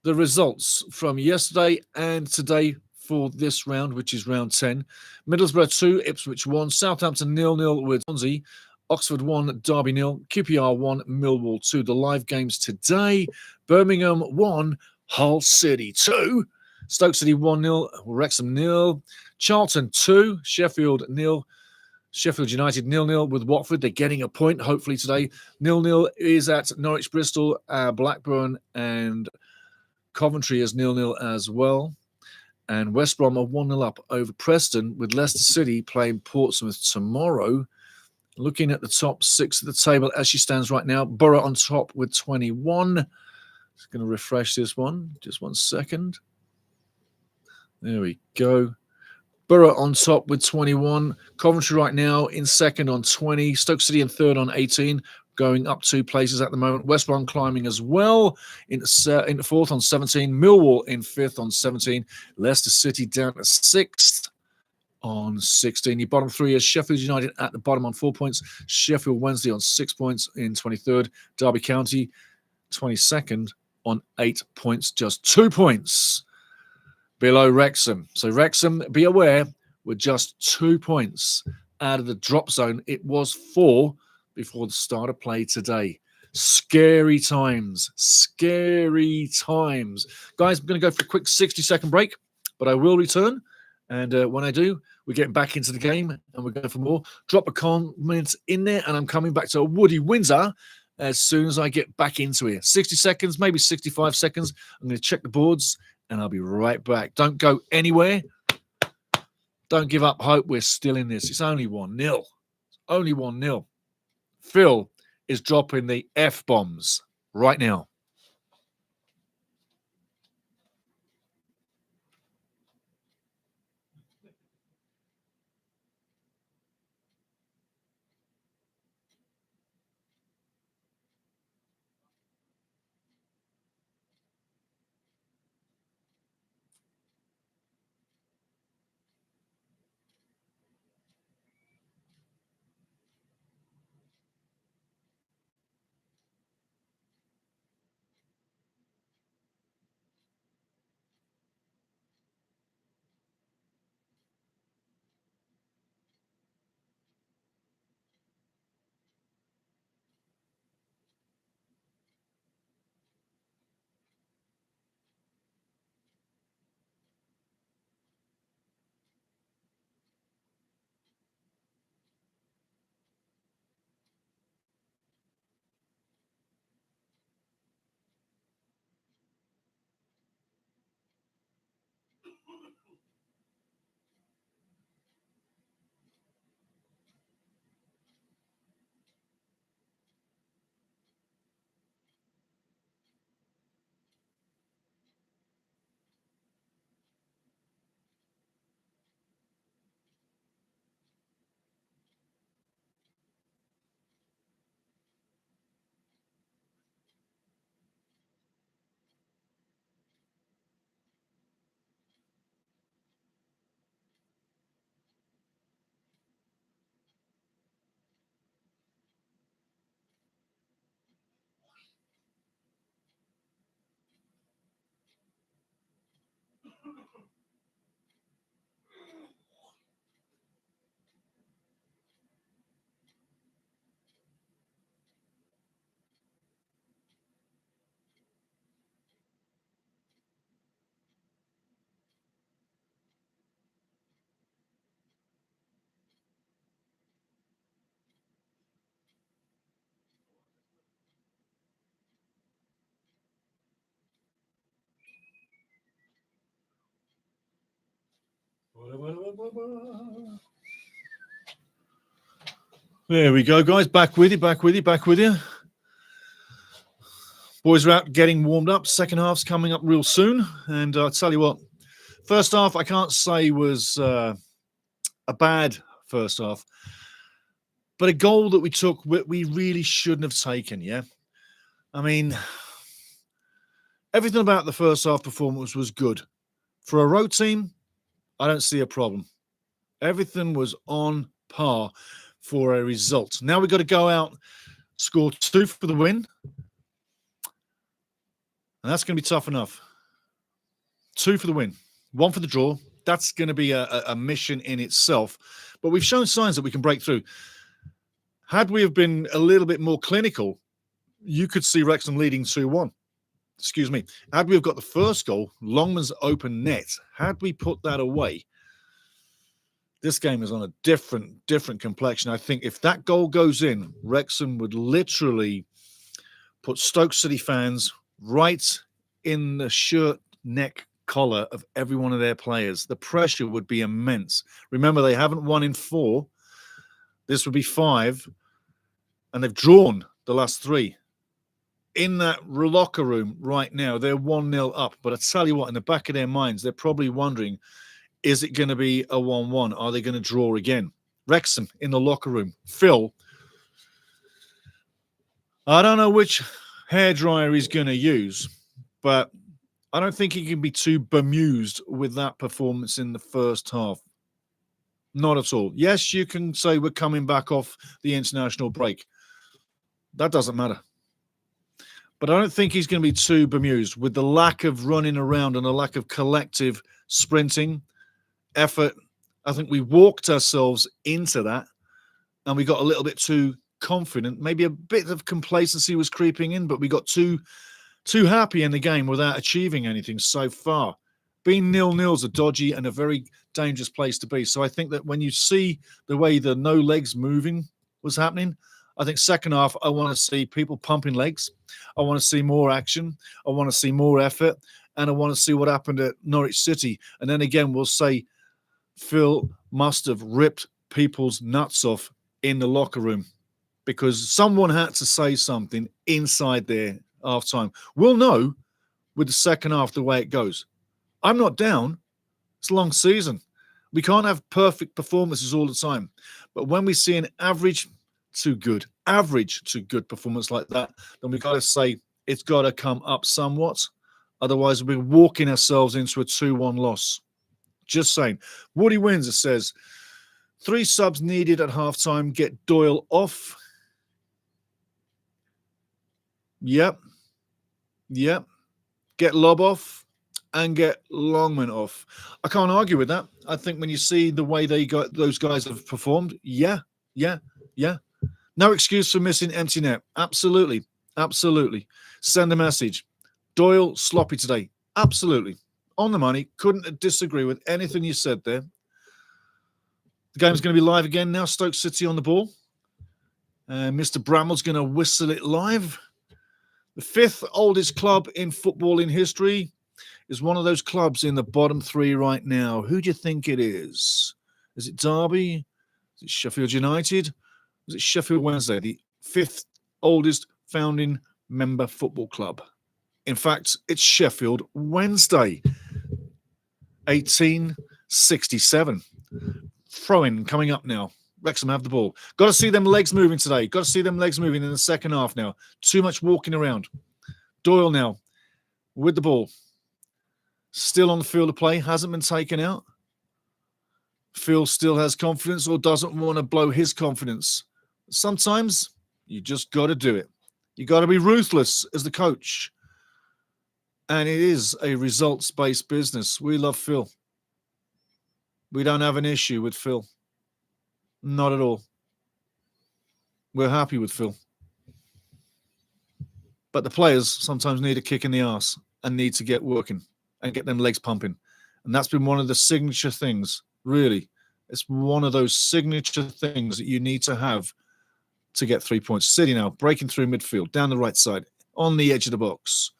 the results from yesterday and today for this round, which is round 10. Middlesbrough 2, Ipswich 1, Southampton 0-0 with Swansea, Oxford 1, Derby 0, QPR 1, Millwall 2. The live games today: Birmingham 1, Hull City 2, Stoke City 1-0, Wrexham 0, Charlton 2, Sheffield 0, Sheffield United 0-0 with Watford. They're getting a point, hopefully, today. 0-0 is at Norwich Bristol, Blackburn and Coventry is 0-0 as well. And West Brom are 1-0 up over Preston, with Leicester City playing Portsmouth tomorrow. Looking at the top 6 of the table as she stands right now, Borough on top with 21. Just going to refresh this one. Just 1 second. There we go. Borough on top with 21. Coventry right now in second on 20. Stoke City in third on 18, going up 2 places at the moment. West Brom climbing as well in fourth on 17. Millwall in fifth on 17. Leicester City down to 6th on 16. Your bottom 3 is Sheffield United at the bottom on 4 points. Sheffield Wednesday on 6 points in 23rd. Derby County 22nd on 8 points, just 2 points below Wrexham. So Wrexham, be aware, we're just 2 points out of the drop zone. It was 4 before the start of play today. Scary times. Scary times. Guys, I'm going to go for a quick 60-second break, but I will return. And when I do, we're getting back into the game and we're going for more. Drop a comment in there, and I'm coming back to Woody Windsor as soon as I get back into here. 60 seconds, maybe 65 seconds. I'm going to check the boards, and I'll be right back. Don't go anywhere. Don't give up hope. We're still in this. It's only 1-0. Only 1-0. Phil is dropping the F-bombs right now. There we go, guys. Back with you. Boys are out getting warmed up. Second half's coming up real soon. And I'll tell you what, first half I can't say was a bad first half. But a goal that we took, we really shouldn't have taken, yeah? I mean, everything about the first half performance was good. For a road team, I don't see a problem. Everything was on par for a result. Now we've got to go out, score 2 for the win. And that's going to be tough enough. 2 for the win, 1 for the draw. That's going to be a mission in itself. But we've shown signs that we can break through. Had we have been a little bit more clinical, you could see Wrexham leading 2-1. Excuse me. Had we have got the first goal, Longman's open net, had we put that away, this game is on a different complexion. I think if that goal goes in, Wrexham would literally put Stoke City fans right in the shirt, neck, collar of every one of their players. The pressure would be immense. Remember, they haven't won in 4. This would be 5. And they've drawn the last 3. In that locker room right now, they're 1-0 up. But I tell you what, in the back of their minds, they're probably wondering, Is it going to be a 1-1? Are they going to draw again? Wrexham in the locker room. Phil, I don't know which hairdryer he's going to use, but I don't think he can be too bemused with that performance in the first half. Not at all. Yes, you can say we're coming back off the international break. That doesn't matter. But I don't think he's going to be too bemused with the lack of running around and the lack of collective sprinting effort. I think we walked ourselves into that and we got a little bit too confident. Maybe a bit of complacency was creeping in, but we got too happy in the game without achieving anything so far. Being 0-0 is a dodgy and a very dangerous place to be. So I think that when you see the way the no legs moving was happening, I think second half, I want to see people pumping legs. I want to see more action. I want to see more effort. And I want to see what happened at Norwich City. And then again, we'll say Phil must have ripped people's nuts off in the locker room because someone had to say something inside there half time. We'll know with the second half the way it goes. I'm not down. It's a long season. We can't have perfect performances all the time. But when we see an average to good performance like that, then we've got to say it's got to come up somewhat. Otherwise, we're walking ourselves into a 2-1 loss. Just saying. Woody Windsor says, 3 subs needed at halftime. Get Doyle off. Yep. Get Lobb off and get Longman off. I can't argue with that. I think when you see the way those guys have performed, yeah. No excuse for missing empty net. Absolutely. Send a message. Doyle, sloppy today. Absolutely. On the money. Couldn't disagree with anything you said there. The game's going to be live again now. Stoke City on the ball. Mr. Bramwell's going to whistle it live. The 5th oldest club in footballing history is one of those clubs in the bottom 3 right now. Who do you think it is? Is it Derby? Is it Sheffield United? Is it Sheffield Wednesday? The 5th oldest founding member football club. In fact, it's Sheffield Wednesday. 1867. Throw-in coming up now. Wrexham have the ball. Got to see them legs moving today. Got to see them legs moving in the second half now. Too much walking around. Doyle now with the ball. Still on the field of play. Hasn't been taken out. Phil still has confidence or doesn't want to blow his confidence. Sometimes you just got to do it. You got to be ruthless as the coach. And it is a results-based business. We love Phil. We don't have an issue with Phil. Not at all. We're happy with Phil. But the players sometimes need a kick in the arse and need to get working and get them legs pumping. And that's been one of the signature things, really. It's one of those signature things that you need to have to get 3 points. City now breaking through midfield, down the right side, on the edge of the box.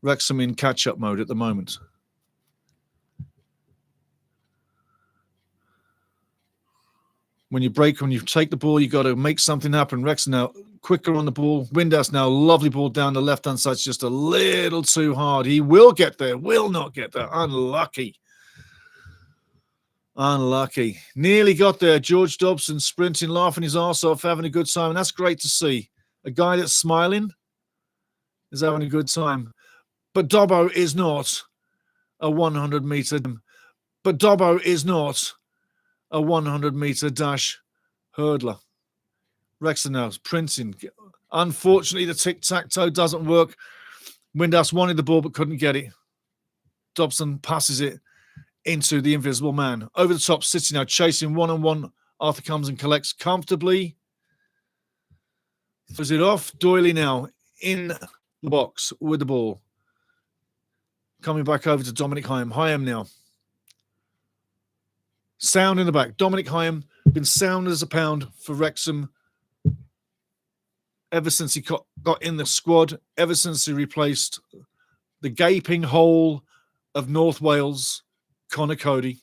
Wrexham in catch-up mode at the moment. When you take the ball, you got to make something happen. Wrexham now quicker on the ball. Windass now, lovely ball down the left-hand side. It's just a little too hard. He will get there, will not get there. Unlucky. Nearly got there. George Dobson sprinting, laughing his arse off, having a good time. And that's great to see. A guy that's smiling is having a good time. But Dobbo is not a 100-meter. But Dobbo is not a 100-meter dash hurdler. Wrexham now printing. Unfortunately, the tic-tac-toe doesn't work. Windass wanted the ball but couldn't get it. Dobson passes it into the invisible man. Over the top, City now chasing one-on-one. Arthur comes and collects comfortably. Throws it off. Doyley now in the box with the ball. Coming back over to Dominic Hyam. Hyam now. Sound in the back. Dominic Hyam, been sound as a pound for Wrexham ever since he got in the squad, ever since he replaced the gaping hole of North Wales, Connor Cody.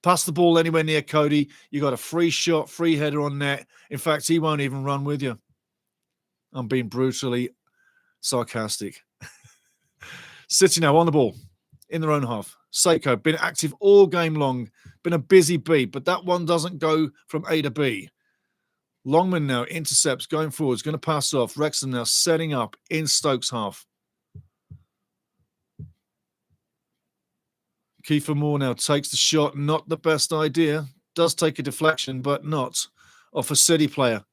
Pass the ball anywhere near Cody, you got a free shot, free header on net. In fact, he won't even run with you. I'm being brutally sarcastic. City now on the ball in their own half. Seiko, been active all game long. Been a busy bee, but that one doesn't go from A to B. Longman now intercepts, going forwards, going to pass off. Wrexham now setting up in Stoke's half. Kiefer Moore now takes the shot. Not the best idea. Does take a deflection, but not off a City player.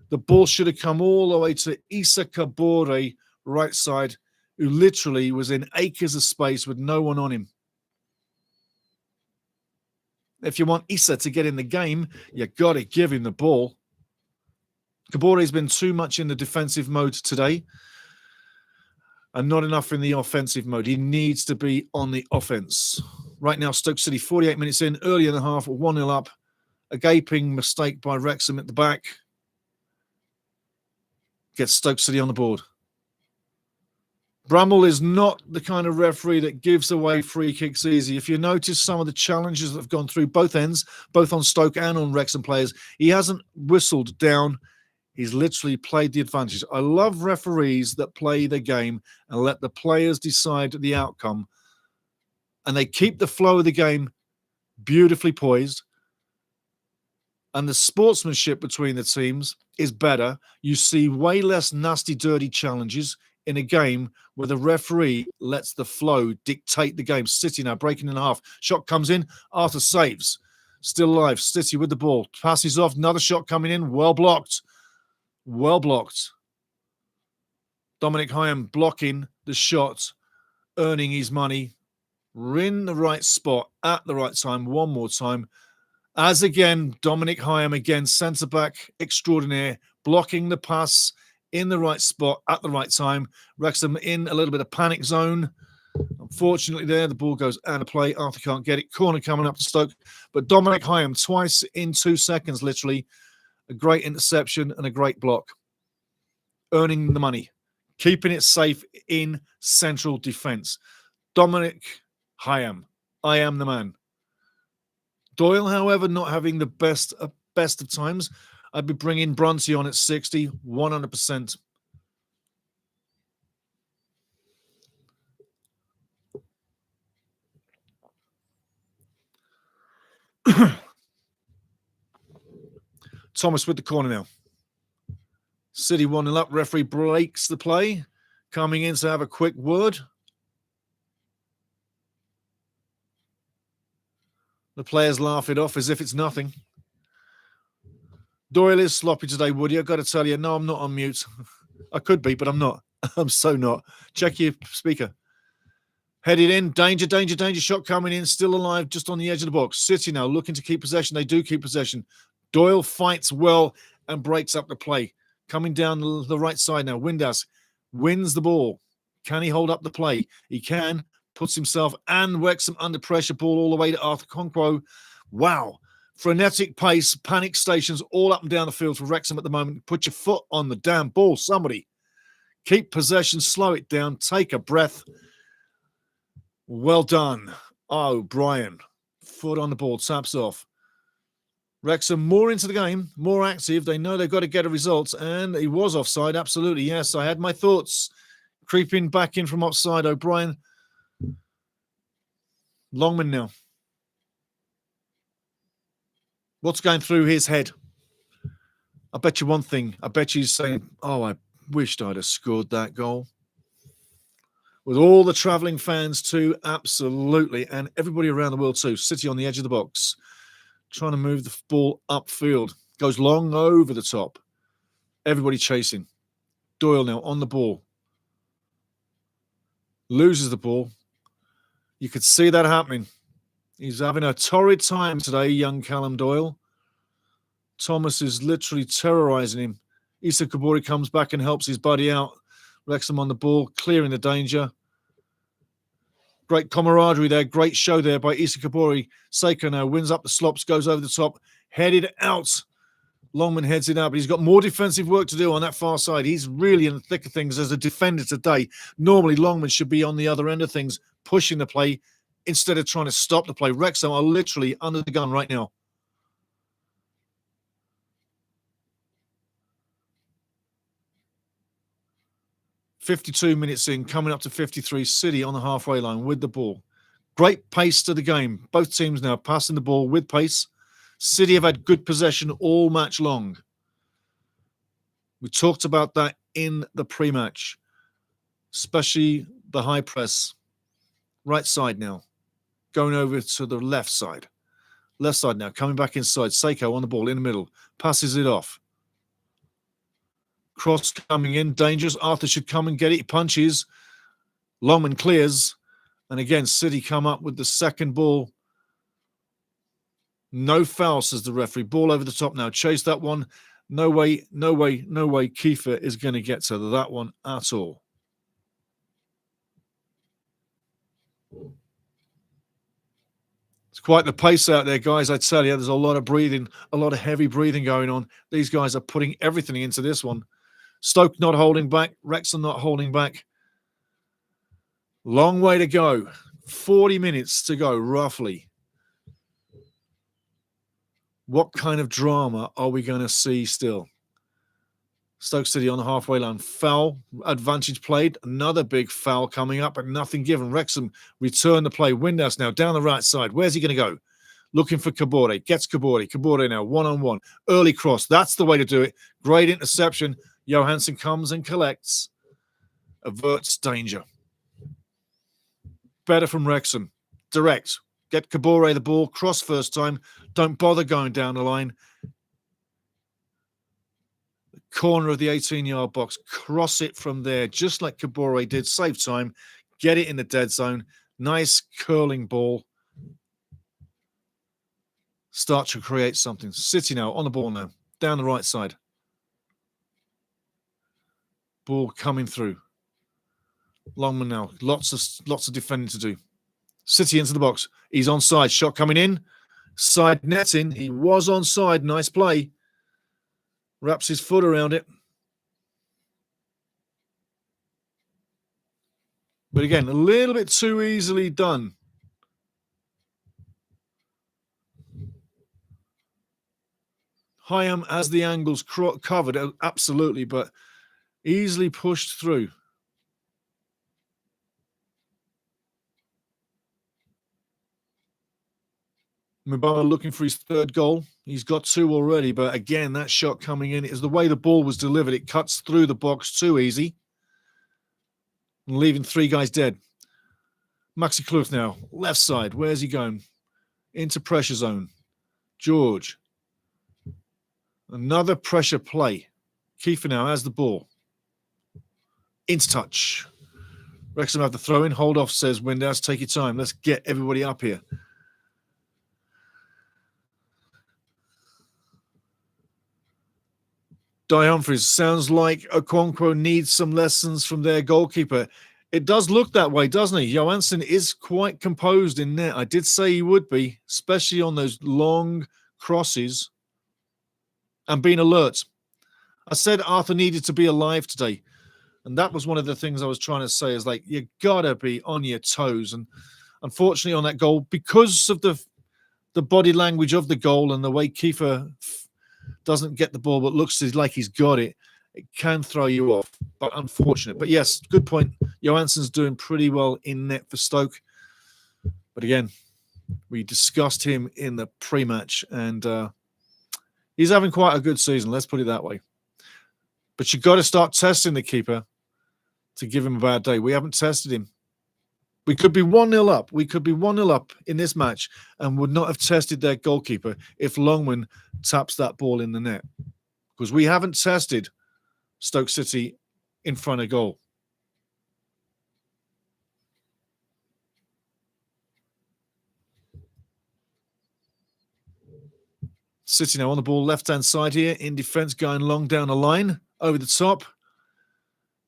The ball should have come all the way to Issa Kabore, right side, who literally was in acres of space with no one on him. If you want Issa to get in the game, you got to give him the ball. Kabore's been too much in the defensive mode today and not enough in the offensive mode. He needs to be on the offense. Right now, Stoke City, 48 minutes in, early in the half, 1-0 up. A gaping mistake by Wrexham at the back. Gets Stoke City on the board. Bramall is not the kind of referee that gives away free kicks easy. If you notice some of the challenges that have gone through both ends, both on Stoke and on Wrexham players, he hasn't whistled down. He's literally played the advantage. I love referees that play the game and let the players decide the outcome. And they keep the flow of the game beautifully poised. And the sportsmanship between the teams is better. You see way less nasty, dirty challenges in a game where the referee lets the flow dictate the game. City now breaking in half. Shot comes in. Arthur saves. Still alive. City with the ball. Passes off. Another shot coming in. Well blocked. Well blocked. Dominic Hyam blocking the shot, earning his money. We're in the right spot at the right time. One more time. As again, Dominic Hyam, again, centre-back extraordinaire, blocking the pass in the right spot at the right time. Wrexham in a little bit of panic zone. Unfortunately there, the ball goes out of play. Arthur can't get it. Corner coming up to Stoke. But Dominic Hyam, twice in 2 seconds, literally. A great interception and a great block. Earning the money. Keeping it safe in central defence. Dominic Hyam. I am the man. Doyle, however, not having the best of times. I'd be bringing Bronte on at 60, 100%. Thomas with the corner now. City 1-0 up. Referee breaks the play. Coming in to have a quick word. The players laugh it off as if it's nothing. Doyle is sloppy today, Woody. I've got to tell you, no, I'm not on mute. I could be, but I'm not. I'm so not. Check your speaker. Headed in. Danger, danger, danger. Shot coming in. Still alive, just on the edge of the box. City now looking to keep possession. They do keep possession. Doyle fights well and breaks up the play. Coming down the right side now. Windass wins the ball. Can he hold up the play? He can. Puts himself and Wrexham under pressure. Ball all the way to Arthur Conquo. Wow. Frenetic pace, panic stations all up and down the field for Wrexham at the moment. Put your foot on the damn ball, somebody. Keep possession, slow it down, take a breath. Well done. Oh, Brian. Foot on the ball, taps off. Wrexham more into the game, more active. They know they've got to get a result, and he was offside, absolutely. Yes, I had my thoughts. Creeping back in from offside, O'Brien. Longman now. What's going through his head? I bet you one thing. I bet he's saying, oh, I wished I'd have scored that goal. With all the travelling fans too, absolutely. And everybody around the world too. City on the edge of the box. Trying to move the ball upfield. Goes long over the top. Everybody chasing. Doyle now on the ball. Loses the ball. You could see that happening. He's having a torrid time today, young Callum Doyle. Thomas is literally terrorising him. Issa Kabore comes back and helps his buddy out. Wrexham on the ball, clearing the danger. Great camaraderie there. Great show there by Issa Kabore. Seiko now wins up the slops, goes over the top, headed out. Longman heads it out, but he's got more defensive work to do on that far side. He's really in the thick of things as a defender today. Normally, Longman should be on the other end of things, pushing the play instead of trying to stop the play. Wrexham are literally under the gun right now. .52 minutes in, coming up to 53. City on the halfway line with the ball. Great pace to the game. Both teams now passing the ball with pace. City have had good possession all match long. We talked about that in the pre-match, especially the high press. Right side now, going over to the left side. Left side now, coming back inside. Seiko on the ball in the middle, passes it off. Cross coming in, dangerous. Arthur should come and get it. He punches. Longman clears. And again, City come up with the second ball. No foul, says the referee. Ball over the top now. Chase that one. No way, no way, no way Kiefer is going to get to that one at all. It's quite the pace out there, guys. I tell you, there's a lot of breathing, a lot of heavy breathing going on. These guys are putting everything into this one. Stoke not holding back. Wrexham not holding back. Long way to go. 40 minutes to go, roughly. What kind of drama are we going to see still? Stoke City on the halfway line. Foul. Advantage played. Another big foul coming up, but nothing given. Wrexham return the play. Windhouse now down the right side. Where's he going to go? Looking for Kabore. Gets Kabore. Kabore now one-on-one. Early cross. That's the way to do it. Great interception. Johansson comes and collects. Averts danger. Better from Wrexham. Direct. Get Kabore the ball. Cross first time. Don't bother going down the line. The corner of the 18-yard box. Cross it from there, just like Kabore did. Save time. Get it in the dead zone. Nice curling ball. Start to create something. City now on the ball now. Down the right side. Ball coming through. Longman now. Lots of defending to do. City into the box. He's onside. Shot coming in. Side netting. He was onside. Nice play. Wraps his foot around it. But again, a little bit too easily done. Hyam has the angles covered, absolutely, but easily pushed through. Mubama looking for his third goal. He's got two already, but again, that shot coming in is the way the ball was delivered. It cuts through the box too easy, and leaving three guys dead. Maxi Kluth now, left side. Where's he going? Into pressure zone. George. Another pressure play. Kiefer now has the ball. Into touch. Wrexham have the throw in. Hold off, says Windhouse. Take your time. Let's get everybody up here. Di Humphries, sounds like Okonkwo needs some lessons from their goalkeeper. It does look that way, doesn't he? Johansson is quite composed in net. I did say he would be, especially on those long crosses and being alert. I said Arthur needed to be alive today. And that was one of the things I was trying to say is like, you got to be on your toes. And unfortunately on that goal, because of the body language of the goal and the way Kiefer doesn't get the ball but looks like he's got it, it can throw you off. But unfortunate. But yes, good point. Johansson's doing pretty well in net for Stoke. But again, we discussed him in the pre-match and he's having quite a good season. Let's put it that way. But you've got to start testing the keeper to give him a bad day. We haven't tested him. We could be 1-0 up. We could be 1-0 up in this match and would not have tested their goalkeeper if Longman taps that ball in the net. Because we haven't tested Stoke City in front of goal. City now on the ball, left-hand side here, in defence, going long down the line, over the top.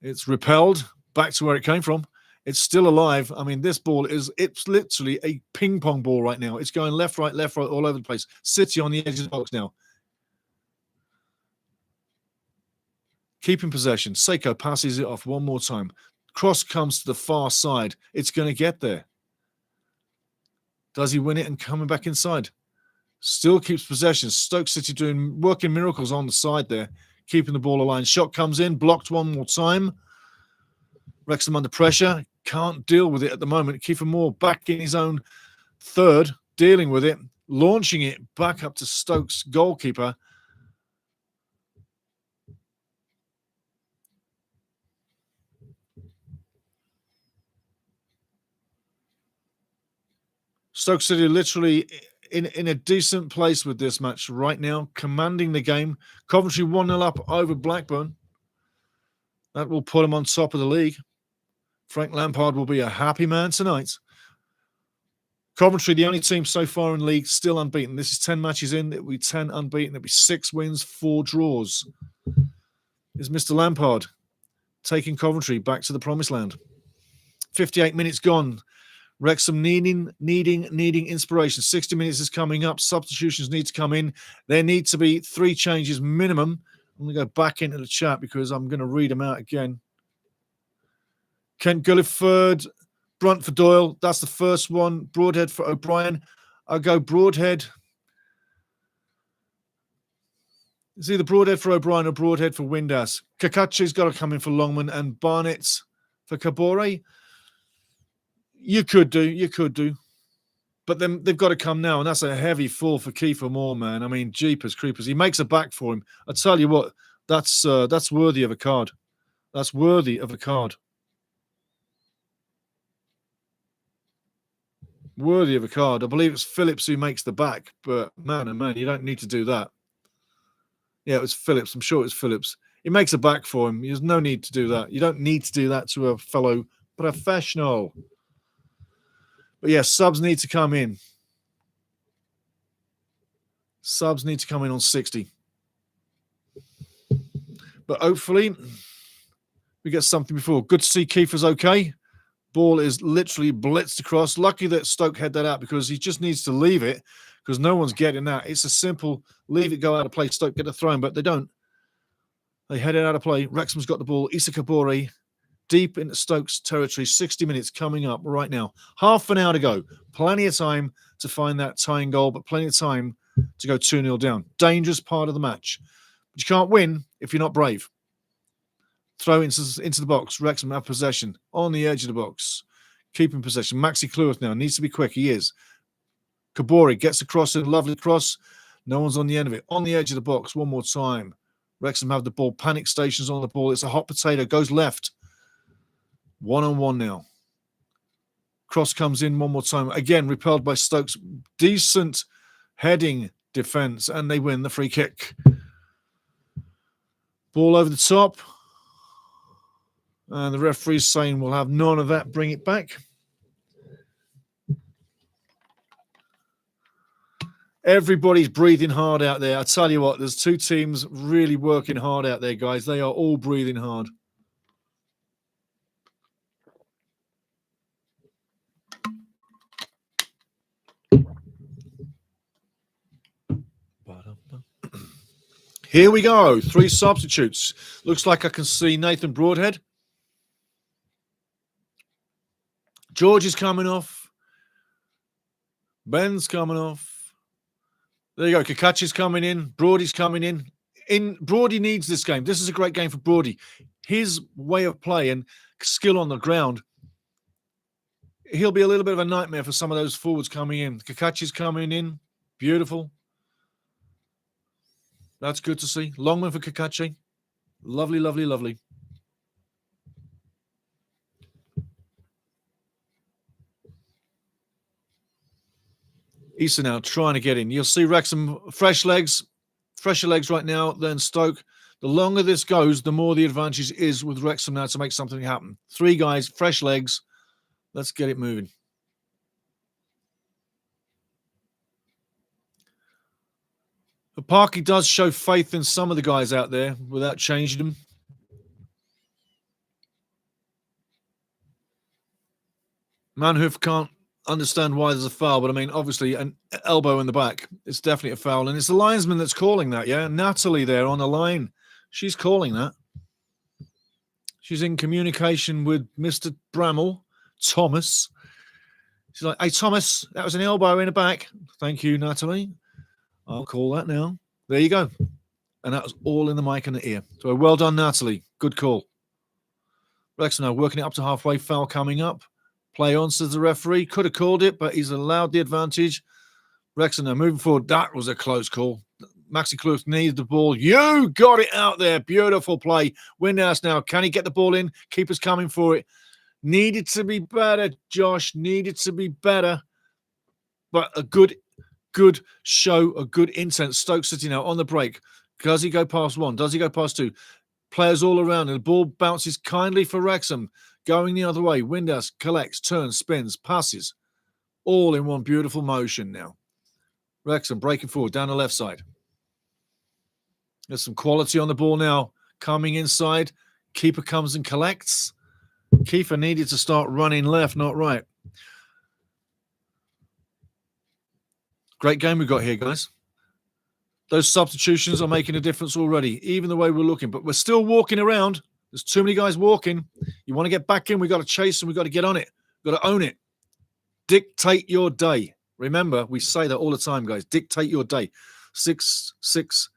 It's repelled, back to where it came from. It's still alive. I mean, this ball it's literally a ping-pong ball right now. It's going left, right, all over the place. City on the edge of the box now. Keeping possession. Seiko passes it off one more time. Cross comes to the far side. It's going to get there. Does he win it and coming back inside? Still keeps possession. Stoke City working miracles on the side there. Keeping the ball aligned. Shot comes in. Blocked one more time. Wrexham under pressure. can't deal with it at the moment. Kiefer Moore back in his own third, dealing with it, launching it back up to Stoke's goalkeeper. Stoke City literally in a decent place with this match right now, commanding the game. Coventry 1-0 up over Blackburn. That will put them on top of the league. Frank Lampard will be a happy man tonight. Coventry, the only team so far in league, still unbeaten. This is 10 matches in. It'll be 10 unbeaten. It'll be 6 wins, 4 draws. Is Mr. Lampard taking Coventry back to the promised land? 58 minutes gone. Wrexham needing inspiration. 60 minutes is coming up. Substitutions need to come in. There need to be 3 changes minimum. I'm going to go back into the chat because I'm going to read them out again. Kent Gulliford, Brunt for Doyle. That's the first one. Broadhead for O'Brien. I'll go Broadhead. It's either Broadhead for O'Brien or Broadhead for Windass. Kakachi's got to come in for Longman and Barnett for Kabore. You could do. But then they've got to come now, and that's a heavy fall for Kiefer Moore, man. I mean, jeepers creepers. He makes a back for him. I tell you what, that's worthy of a card. That's worthy of a card. Worthy of a card. I believe it's Phillips who makes the back, but man, oh man, you don't need to do that. Yeah, it was Phillips. I'm sure it was Phillips. He makes a back for him. There's no need to do that. You don't need to do that to a fellow professional. But yeah, subs need to come in. Subs need to come in on 60. But hopefully, we get something before. Good to see Kiefer's okay. Ball is literally blitzed across. Lucky that Stoke had that out because he just needs to leave it because no one's getting that. It's a simple leave it, go out of play. Stoke get a throw in, but they don't. They head it out of play. Wrexham's got the ball. Issa Kabore deep into Stoke's territory. 60 minutes coming up right now. Half an hour to go. Plenty of time to find that tying goal, but plenty of time to go 2-0 down. Dangerous part of the match. But you can't win if you're not brave. Throw into the box. Wrexham have possession on the edge of the box. Keeping possession. Maxi Cleworth now needs to be quick. He is. Kabore gets across it. Lovely cross. No one's on the end of it. On the edge of the box. One more time. Wrexham have the ball. Panic stations on the ball. It's a hot potato. Goes left. 1-on-1 now. Cross comes in one more time. Again, repelled by Stokes. Decent heading defence. And they win the free kick. Ball over the top. And the referee's saying we'll have none of that. Bring it back. Everybody's breathing hard out there. I tell you what, there's 2 teams really working hard out there, guys. They are all breathing hard. Here we go. 3 substitutes. Looks like I can see Nathan Broadhead. George is coming off. Ben's coming off. There you go. Kakachi's coming in. Brody's coming in. Brody needs this game. This is a great game for Brody. His way of play and skill on the ground, he'll be a little bit of a nightmare for some of those forwards coming in. Kakachi's coming in. Beautiful. That's good to see. Longman for Kakachi. Lovely, lovely, lovely. Issa now trying to get in. You'll see Wrexham fresher legs right now than Stoke. The longer this goes, the more the advantage is with Wrexham now to make something happen. 3 guys, fresh legs. Let's get it moving. But Parky does show faith in some of the guys out there without changing them. Manhoof can't understand why there's a foul, but I mean, obviously, an elbow in the back. It's definitely a foul, and it's the linesman that's calling that, yeah? Natalie there on the line. She's calling that. She's in communication with Mr. Bramall, Thomas. She's like, hey, Thomas, that was an elbow in the back. Thank you, Natalie. I'll call that now. There you go. And that was all in the mic and the ear. So well done, Natalie. Good call. Wrexham now working it up to halfway. Foul coming up. Play on, says the referee. Could have called it, but he's allowed the advantage. Wrexham now moving forward. That was a close call. Maxi Kloof needed the ball. You got it out there. Beautiful play. Windhouse now. Can he get the ball in? Keeper's coming for it. Needed to be better, Josh. Needed to be better. But a good show, a good intent. Stoke City now on the break. Does he go past one? Does he go past two? Players all around, and the ball bounces kindly for Wrexham. Going the other way. Windhouse collects, turns, spins, passes. All in one beautiful motion now. Wrexham breaking forward down the left side. There's some quality on the ball now. Coming inside. Keeper comes and collects. Keeper needed to start running left, not right. Great game we've got here, guys. Those substitutions are making a difference already, even the way we're looking. But we're still walking around. There's too many guys walking. You want to get back in, we've got to chase and we've got to get on it. We've got to own it. Dictate your day. Remember, we say that all the time, guys. Dictate your day. 6-6.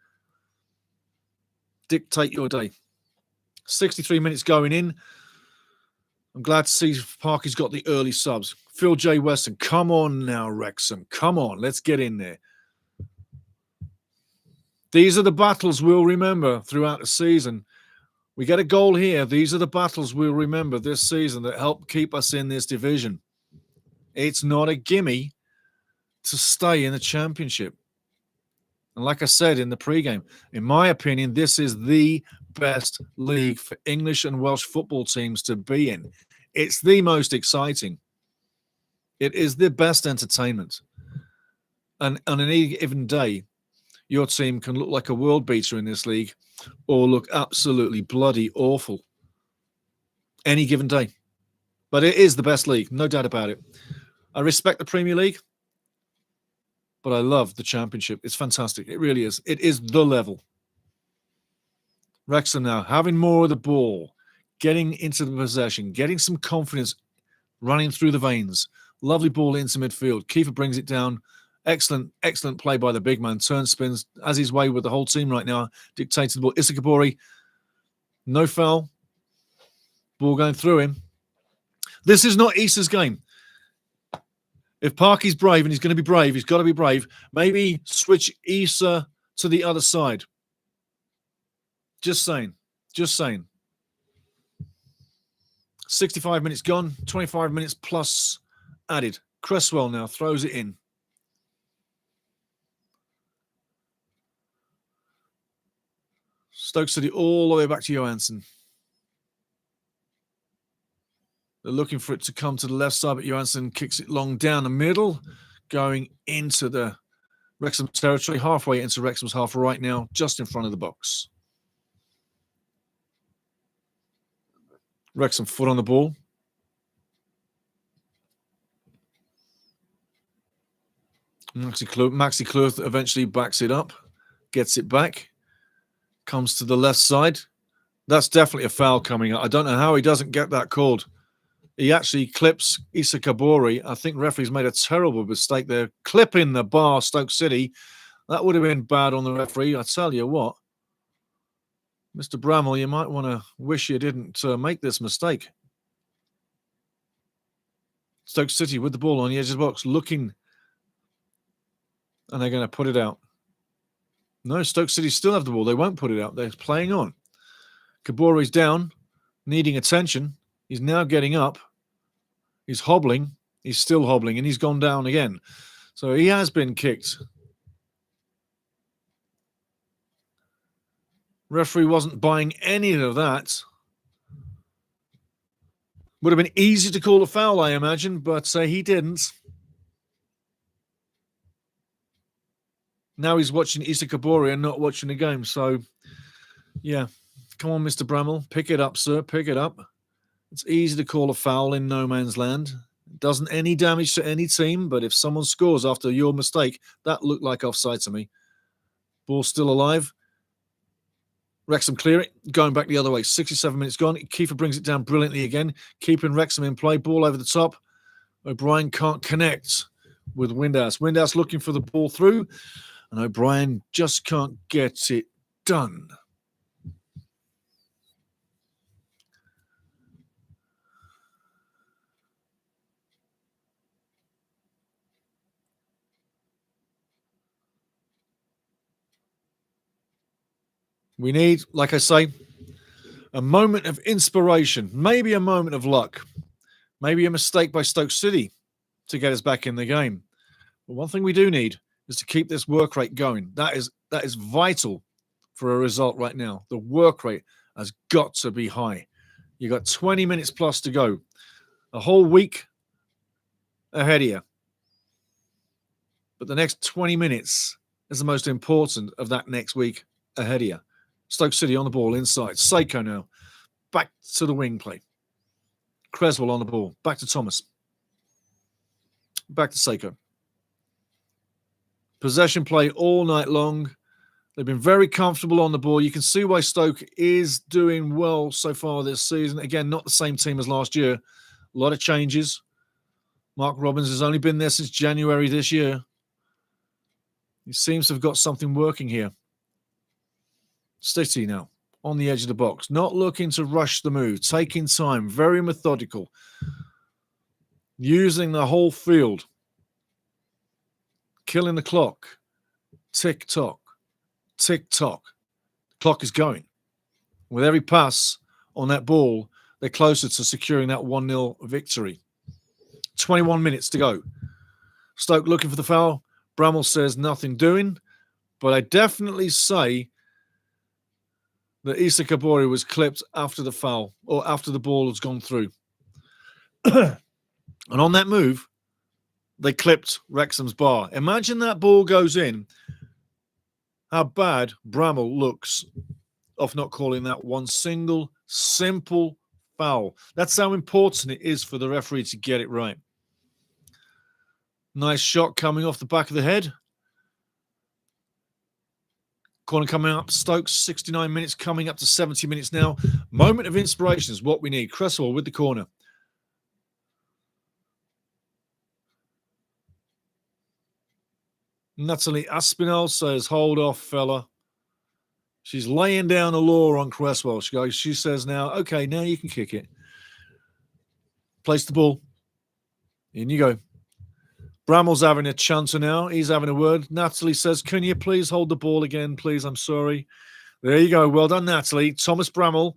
Dictate your day. 63 minutes going in. I'm glad to see Parky's got the early subs. Phil J. Weston, come on now, Wrexham. Come on, let's get in there. These are the battles we'll remember throughout the season. We get a goal here. These are the battles we'll remember this season that help keep us in this division. It's not a gimme to stay in the Championship. And like I said in the pregame, in my opinion, this is the best league for English and Welsh football teams to be in. It's the most exciting. It is the best entertainment. And on any given day, your team can look like a world beater in this league or look absolutely bloody awful. Any given day. But it is the best league, no doubt about it. I respect the Premier League, but I love the Championship. It's fantastic. It really is. It is the level. Wrexham now having more of the ball, getting into the possession, getting some confidence running through the veins. Lovely ball into midfield. Kiefer brings it down. Excellent play by the big man. Turns, spins, has his way with the whole team right now. Dictates the ball. Issa Kabori, no foul. Ball going through him. This is not Issa's game. If Parky's brave, and he's going to be brave, he's got to be brave, maybe switch Issa to the other side. Just saying. 65 minutes gone, 25 minutes plus added. Cresswell now throws it in. Stoke City all the way back to Johansson. They're looking for it to come to the left side, but Johansson kicks it long down the middle, going into the Wrexham territory, halfway into Wrexham's half right now, just in front of the box. Wrexham foot on the ball. Maxi Kloof eventually backs it up, gets it back, comes to the left side. That's definitely a foul coming up. I don't know how he doesn't get that called. He actually clips Issa Kabori. I think referee's made a terrible mistake there. Clipping the bar, Stoke City. That would have been bad on the referee. I tell you what. Mr. Bramall, you might want to wish you didn't make this mistake. Stoke City with the ball on the edge of the box, looking. And they're going to put it out. No, Stoke City still have the ball. They won't put it out. They're playing on. Kabori's down, needing attention. He's now getting up. He's hobbling. He's still hobbling, and he's gone down again. So he has been kicked. Referee wasn't buying any of that. Would have been easy to call a foul, I imagine, but he didn't. Now he's watching Issa Kabori and not watching the game. So, yeah. Come on, Mr. Bramall. Pick it up, sir. Pick it up. It's easy to call a foul in no man's land. It doesn't any damage to any team, but if someone scores after your mistake, that looked like offside to me. Ball still alive. Wrexham clear it. Going back the other way. 67 minutes gone. Kiefer brings it down brilliantly again. Keeping Wrexham in play. Ball over the top. O'Brien can't connect with Windhouse. Windhouse looking for the ball through. And O'Brien just can't get it done. We need, like I say, a moment of inspiration, maybe a moment of luck, maybe a mistake by Stoke City to get us back in the game. But one thing we do need is to keep this work rate going. That is vital for a result right now. The work rate has got to be high. You got 20 minutes plus to go. A whole week ahead of you. But the next 20 minutes is the most important of that next week ahead of you. Stoke City on the ball inside. Seiko now. Back to the wing play. Creswell on the ball. Back to Thomas. Back to Seiko. Possession play all night long. They've been very comfortable on the ball. You can see why Stoke is doing well so far this season. Again, not the same team as last year. A lot of changes. Mark Robbins has only been there since January this year. He seems to have got something working here. City now on the edge of the box. Not looking to rush the move. Taking time. Very methodical. Using the whole field. Killing the clock. Tick-tock. Tick-tock. The clock is going. With every pass on that ball, they're closer to securing that 1-0 victory. 21 minutes to go. Stoke looking for the foul. Bramall says nothing doing. But I definitely say that Issa Kabori was clipped after the foul or after the ball has gone through. And on that move, they clipped Wrexham's bar. Imagine that ball goes in. How bad Bramall looks of not calling that one single, simple foul. That's how important it is for the referee to get it right. Nice shot coming off the back of the head. Corner coming up. Stoke, 69 minutes, coming up to 70 minutes now. Moment of inspiration is what we need. Cresswell with the corner. Natalie Aspinall says, hold off, fella. She's laying down a law on Cresswell. She says now, okay, now you can kick it. Place the ball. In you go. Bramall's having a chanter now. He's having a word. Natalie says, can you please hold the ball again, please? I'm sorry. There you go. Well done, Natalie. Thomas Bramall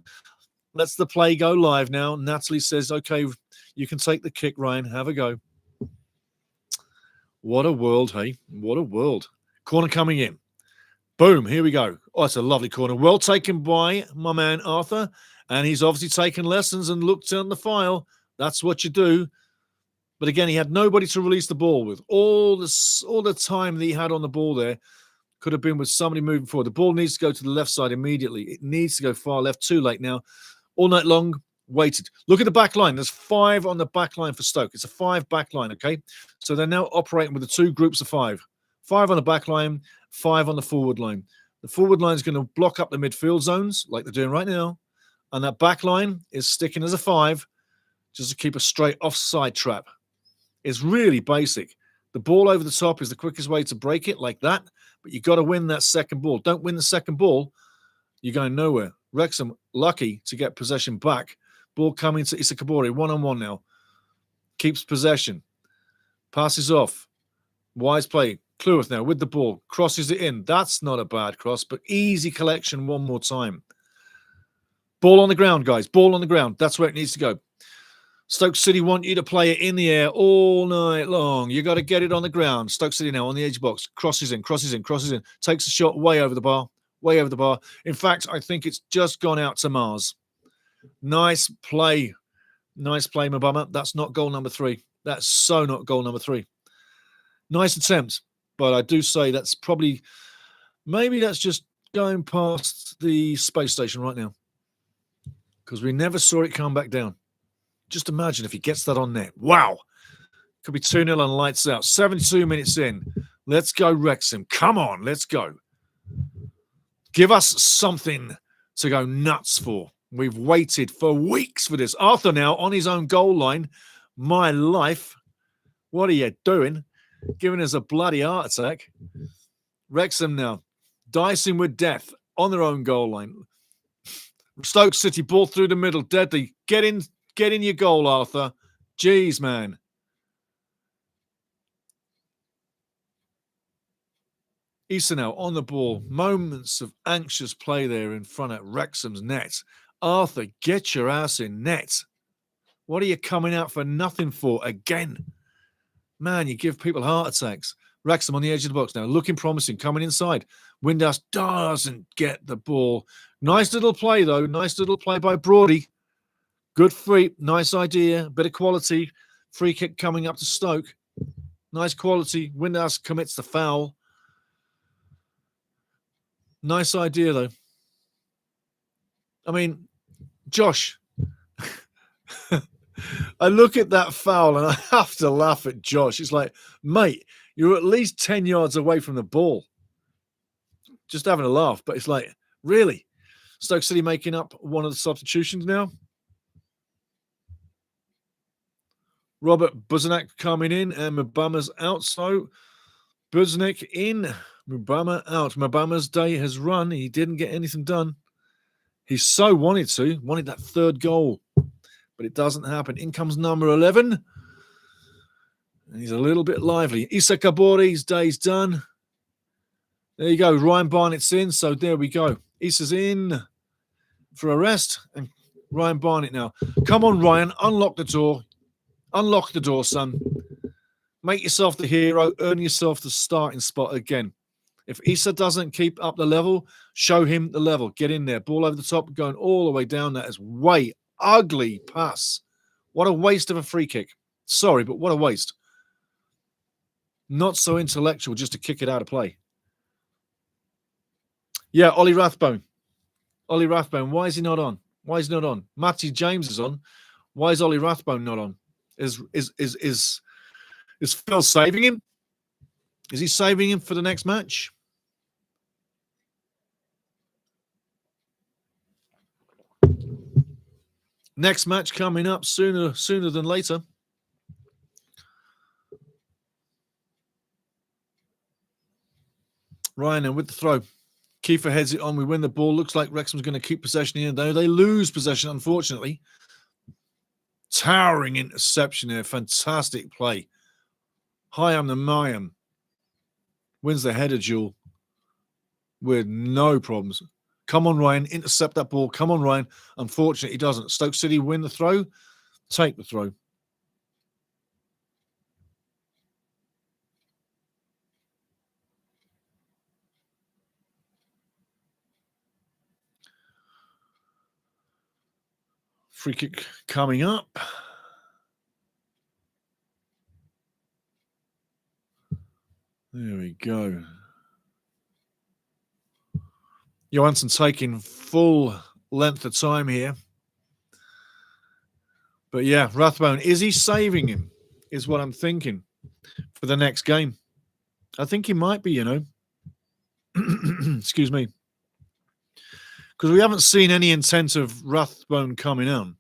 lets the play go live now. Natalie says, okay, you can take the kick, Ryan. Have a go. What a world, hey? What a world. Corner coming in. Boom, here we go. Oh, it's a lovely corner. Well taken by my man, Arthur. And he's obviously taken lessons and looked on the file. That's what you do. But again, he had nobody to release the ball with. All the time that he had on the ball there could have been with somebody moving forward. The ball needs to go to the left side immediately. It needs to go far left. Too late now. All night long, waited. Look at the back line. There's 5 on the back line for Stoke. It's a 5 back line, okay? So they're now operating with the 2 groups of 5. 5 on the back line, 5 on the forward line. The forward line is going to block up the midfield zones like they're doing right now. And that back line is sticking as a 5 just to keep a straight offside trap. It's really basic. The ball over the top is the quickest way to break it like that. But you've got to win that second ball. Don't win the second ball, you're going nowhere. Wrexham lucky to get possession back. Ball coming to Issa Kabori, 1-on-1 now. Keeps possession. Passes off. Wise play. Cleworth now with the ball. Crosses it in. That's not a bad cross, but easy collection one more time. Ball on the ground, guys. Ball on the ground. That's where it needs to go. Stoke City want you to play it in the air all night long. You got to get it on the ground. Stoke City now on the edge box. Crosses in, crosses in, crosses in. Takes a shot way over the bar. Way over the bar. In fact, I think it's just gone out to Mars. Nice play. Nice play, Mabama. That's not goal number 3. That's so not goal number 3. Nice attempt. But I do say that's probably, maybe that's just going past the space station right now. Because we never saw it come back down. Just imagine if he gets that on net. Wow. Could be 2-0 and lights out. 72 minutes in. Let's go, Wrexham. Come on, let's go. Give us something to go nuts for. We've waited for weeks for this. Arthur now on his own goal line. My life. What are you doing? Giving us a bloody heart attack. Wrexham now. Dicing with death on their own goal line. Stoke City ball through the middle. Deadly. Get in your goal, Arthur. Jeez, man. Issa now on the ball. Moments of anxious play there in front of Wrexham's net. Arthur, get your ass in net. What are you coming out for nothing for again? Man, you give people heart attacks. Wrexham on the edge of the box now, looking promising, coming inside. Windhouse doesn't get the ball. Nice little play, though. Nice little play by Brody. Good free. Nice idea. Bit of quality. Free kick coming up to Stoke. Nice quality. Windhouse commits the foul. Nice idea, though. I mean, Josh, I look at that foul and I have to laugh at Josh. It's like, mate, you're at least 10 yards away from the ball. Just having a laugh. But it's like, really? Stoke City making up one of the substitutions now. Robert Buzanak coming in and Mbama's out. So Buzanak in, Mbama out. Mbama's day has run. He didn't get anything done. He so wanted that third goal. But it doesn't happen. In comes number 11. And he's a little bit lively. Issa Kabori's day's done. There you go. Ryan Barnett's in. So there we go. Issa's in for a rest. And Ryan Barnett now. Come on, Ryan. Unlock the door. Unlock the door, son. Make yourself the hero. Earn yourself the starting spot again. If Issa doesn't keep up the level, show him the level. Get in there. Ball over the top, going all the way down. That is way ugly pass. What a waste of a free kick. Sorry, but what a waste. Not so intellectual just to kick it out of play. Yeah, Ollie Rathbone. Ollie Rathbone. Why is he not on? Why is he not on? Matty James is on. Why is Ollie Rathbone not on? Is Phil saving him? Is he saving him for the next match? Next match coming up sooner than later. Ryan, and with the throw. Kiefer heads it on. We win the ball. Looks like Wrexham's going to keep possession here, though. They lose possession, unfortunately. Towering interception there. Fantastic play. Hayam the Mayam wins the header duel with no problems. Come on, Ryan. Intercept that ball. Come on, Ryan. Unfortunately, he doesn't. Stoke City win the throw. Take the throw. Free kick coming up. There we go. Johansson taking full length of time here. But yeah, Rathbone, is he saving him? Is what I'm thinking for the next game. I think he might be, you know. Excuse me. Because we haven't seen any intent of Rathbone coming on.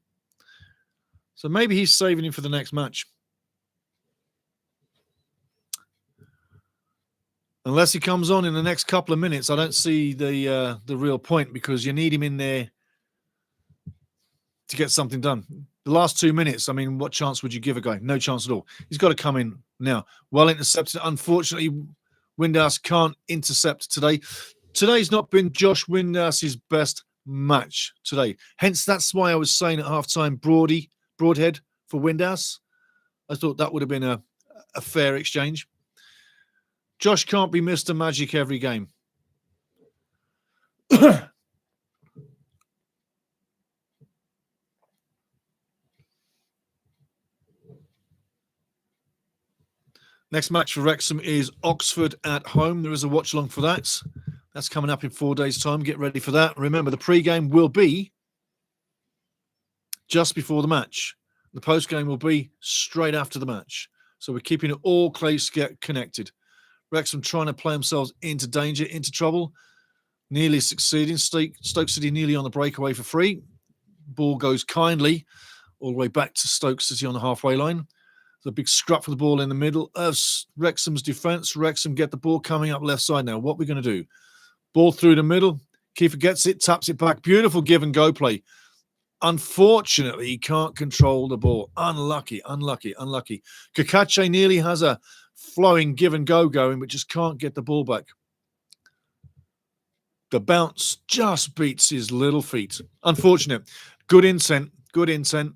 So maybe he's saving him for the next match. Unless he comes on in the next couple of minutes, I don't see the real point, because you need him in there to get something done. The last 2 minutes, I mean, what chance would you give a guy? No chance at all. He's got to come in now. Well intercepted. Unfortunately, Windhouse can't intercept today. Today's not been Josh Windhouse's best match today. Hence, that's why I was saying at halftime, Broadhead for Windhouse. I thought that would have been a fair exchange. Josh can't be Mr. Magic every game. Next match for Wrexham is Oxford at home. There is a watch-along for that. That's coming up in 4 days' time. Get ready for that. Remember, the pre-game will be just before the match. The post-game will be straight after the match. So we're keeping it all close, get connected. Wrexham trying to play themselves into danger, into trouble. Nearly succeeding. Stoke City nearly on the breakaway for free. Ball goes kindly all the way back to Stoke City on the halfway line. There's a big scrap for the ball in the middle of Wrexham's defence. Wrexham get the ball coming up left side now. What are we going to do? Ball through the middle. Kiefer gets it, taps it back. Beautiful give and go play. Unfortunately, he can't control the ball. Unlucky. Kakache nearly has a flowing give and go going, but just can't get the ball back. The bounce just beats his little feet. Unfortunate. Good intent. Good intent.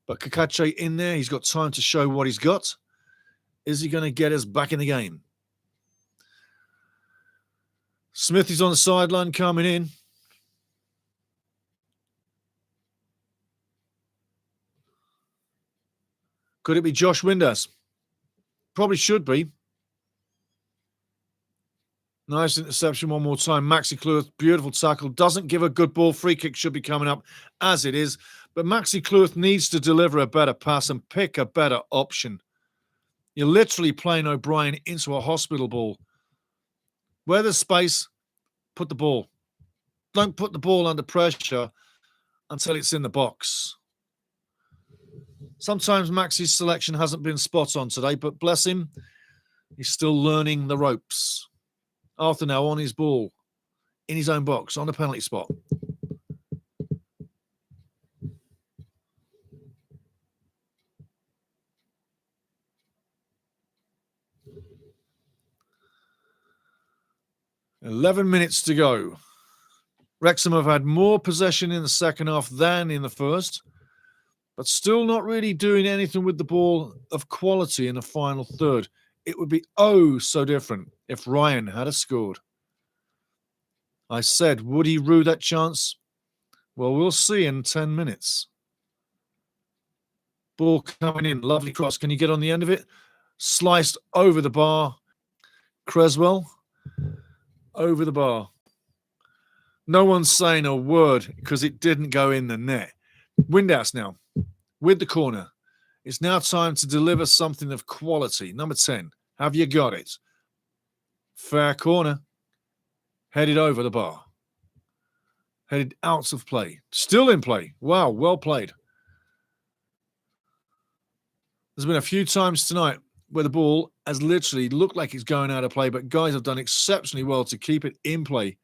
But Kakache in there. He's got time to show what he's got. Is he going to get us back in the game? Smithy's on the sideline coming in. Could it be Josh Windass? Probably should be. Nice interception one more time. Maxi Cleworth, beautiful tackle. Doesn't give a good ball. Free kick should be coming up as it is. But Maxi Cleworth needs to deliver a better pass and pick a better option. You're literally playing O'Brien into a hospital ball. Where there's space, put the ball. Don't put the ball under pressure until it's in the box. Sometimes Maxi's selection hasn't been spot on today, but bless him, he's still learning the ropes. Arthur now on his ball, in his own box, on the penalty spot. "11 minutes to go. Wrexham have had more possession in the second half than in the first, but still not really doing anything with the ball of quality in the final third. It would be oh so different if Ryan had scored. I said, would he rue that chance? Well, we'll see in 10 minutes. Ball coming in, lovely cross. Can you get on the end of it? Sliced over the bar. Creswell over the bar. No one's saying a word because it didn't go in the net. Windass now with the corner. It's now time to deliver something of quality. Number 10. Have you got it? Fair corner. Headed over the bar. Headed out of play. Still in play. Wow, well played. There's been a few times tonight where the ball has literally looked like it's going out of play, but guys have done exceptionally well to keep it in play.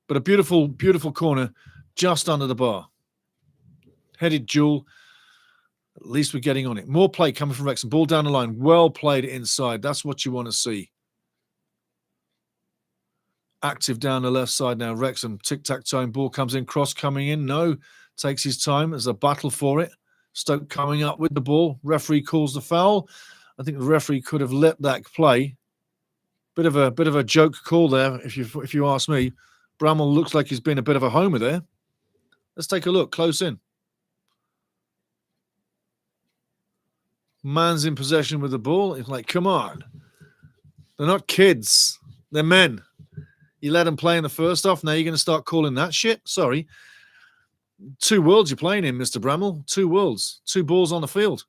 But a beautiful, beautiful corner just under the bar. Headed duel. At least we're getting on it. More play coming from Wrexham. Ball down the line. Well played inside. That's what you want to see. Active down the left side now. Wrexham. Tic-tac-toe. Ball comes in. Cross coming in. No. Takes his time. There's a battle for it. Stoke coming up with the ball. Referee calls the foul. I think the referee could have let that play. Bit of a joke call there, if you ask me. Bramall looks like he's been a bit of a homer there. Let's take a look close in. Man's in possession with the ball. It's like, come on. They're not kids. They're men. You let them play in the first half. Now you're going to start calling that shit? Sorry. 2 worlds you're playing in, Mr. Bramall. 2 worlds. 2 balls on the field.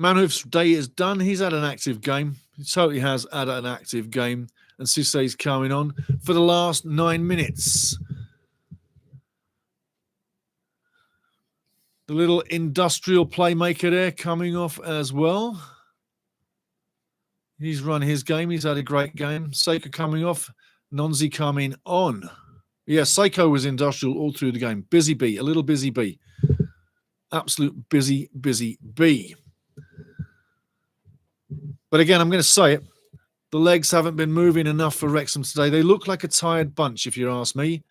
Manhoof's day is done. He's had an active game. He totally has had an active game. And Cissé's coming on for the last 9 minutes. The little industrial playmaker there coming off as well. He's run his game. He's had a great game. Seiko coming off. Nonzi coming on. Yeah, Seiko was industrial all through the game. Busy bee. A little busy bee. Absolute busy bee. But again, I'm going to say it. The legs haven't been moving enough for Wrexham today. They look like a tired bunch, if you ask me.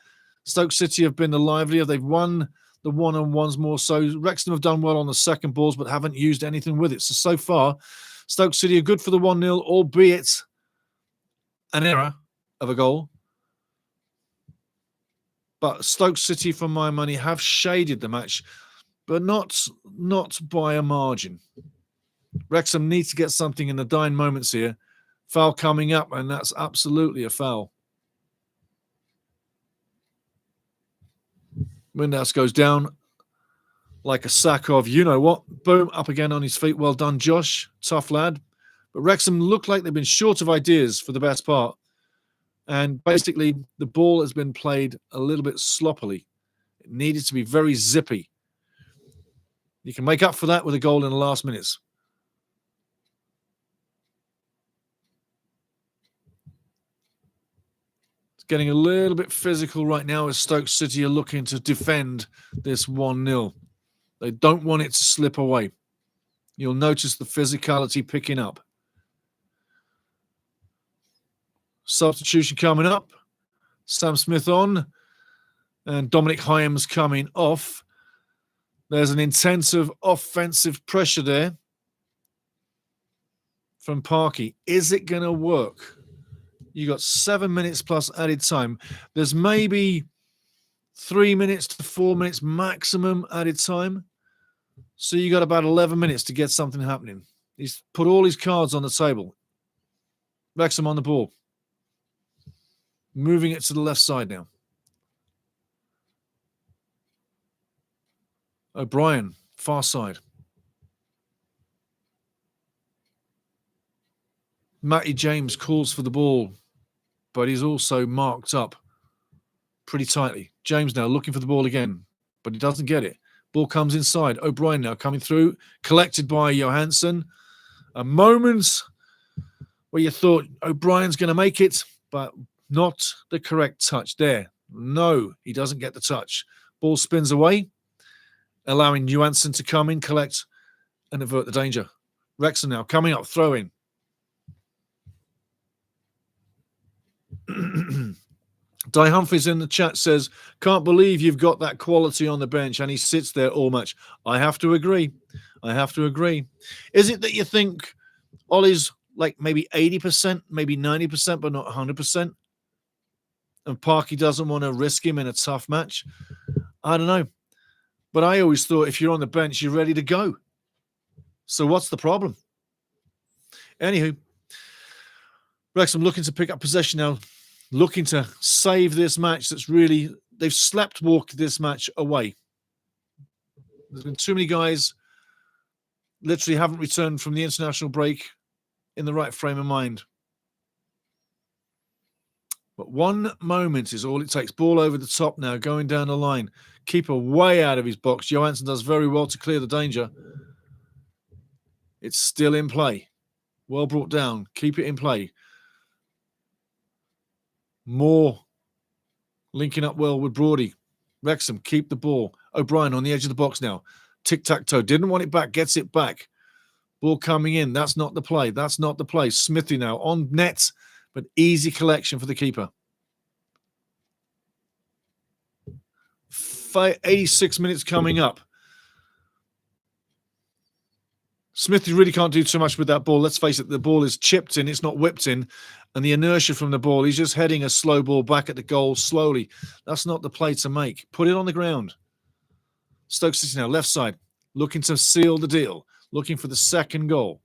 Stoke City have been the livelier. They've won the one-on-ones more so. Wrexham have done well on the second balls, but haven't used anything with it. So far, Stoke City are good for the 1-0, albeit an error of a goal. But Stoke City, for my money, have shaded the match, but not by a margin. Wrexham needs to get something in the dying moments here. Foul coming up, and that's absolutely a foul. Windass goes down like a sack of you-know-what. Boom, up again on his feet. Well done, Josh. Tough lad. But Wrexham look like they've been short of ideas for the best part. And basically, the ball has been played a little bit sloppily. It needed to be very zippy. You can make up for that with a goal in the last minutes. getting a little bit physical right now as Stoke City are looking to defend this 1-0. They don't want it to slip away. You'll notice the physicality picking up. Substitution coming up. Sam Smith on. And Dominic Hyams coming off. There's an intensive offensive pressure there from Parky. Is it going to work? You got 7 minutes plus added time. There's maybe 3 minutes to 4 minutes maximum added time. So you got about 11 minutes to get something happening. He's put all his cards on the table. Wrexham on the ball. Moving it to the left side now. O'Brien, far side. Matty James calls for the ball, but he's also marked up pretty tightly. James now looking for the ball again, but he doesn't get it. Ball comes inside. O'Brien now coming through, collected by Johansson. A moment where you thought O'Brien's going to make it, but not the correct touch there. No, he doesn't get the touch. Ball spins away, allowing Johansson to come in, collect, and avert the danger. Wrexham now coming up, throwing. Di Humphries in the chat says, can't believe you've got that quality on the bench, and he sits there all match. I have to agree. I have to agree. Is it that you think Ollie's like maybe 80%, maybe 90%, but not 100%? And Parky doesn't want to risk him in a tough match? I don't know. But I always thought if you're on the bench, you're ready to go. So what's the problem? Anywho, Wrexham looking to pick up possession now, looking to save this match that's really, they've slept-walked this match away. There's been too many guys literally haven't returned from the international break in the right frame of mind. But 1 moment is all it takes. Ball over the top now, going down the line. Keeper way out of his box. Johansson does very well to clear the danger. It's still in play. Well brought down. Keep it in play. Moore linking up well with Brody. Wrexham keep the ball. O'Brien on the edge of the box now. Tic-tac-toe. Didn't want it back. Gets it back. Ball coming in. That's not the play. That's not the play. Smithy now on net, but easy collection for the keeper. 86 minutes coming up. Smithy really can't do too much with that ball. Let's face it, the ball is chipped in. It's not whipped in. And the inertia from the ball, he's just heading a slow ball back at the goal slowly. That's not the play to make. Put it on the ground. Stoke City now, left side, looking to seal the deal, looking for the second goal.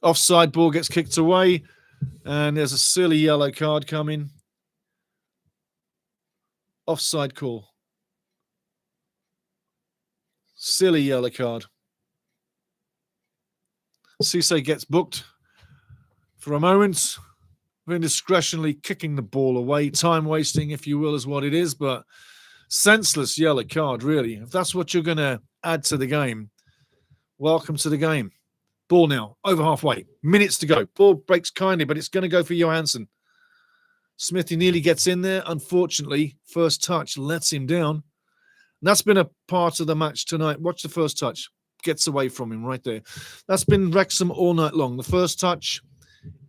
Offside, ball gets kicked away, and there's a silly yellow card coming. Offside call. Silly yellow card. Cisse gets booked for a moment, indiscretionally kicking the ball away. Time wasting, if you will, is what it is, but senseless yellow card, really. If that's what you're going to add to the game, welcome to the game. Ball now, over halfway. Minutes to go. Ball breaks kindly, but it's going to go for Johansson. Smithy nearly gets in there. Unfortunately, first touch lets him down. And that's been a part of the match tonight. Watch the first touch. Gets away from him right there. That's been Wrexham all night long. The first touch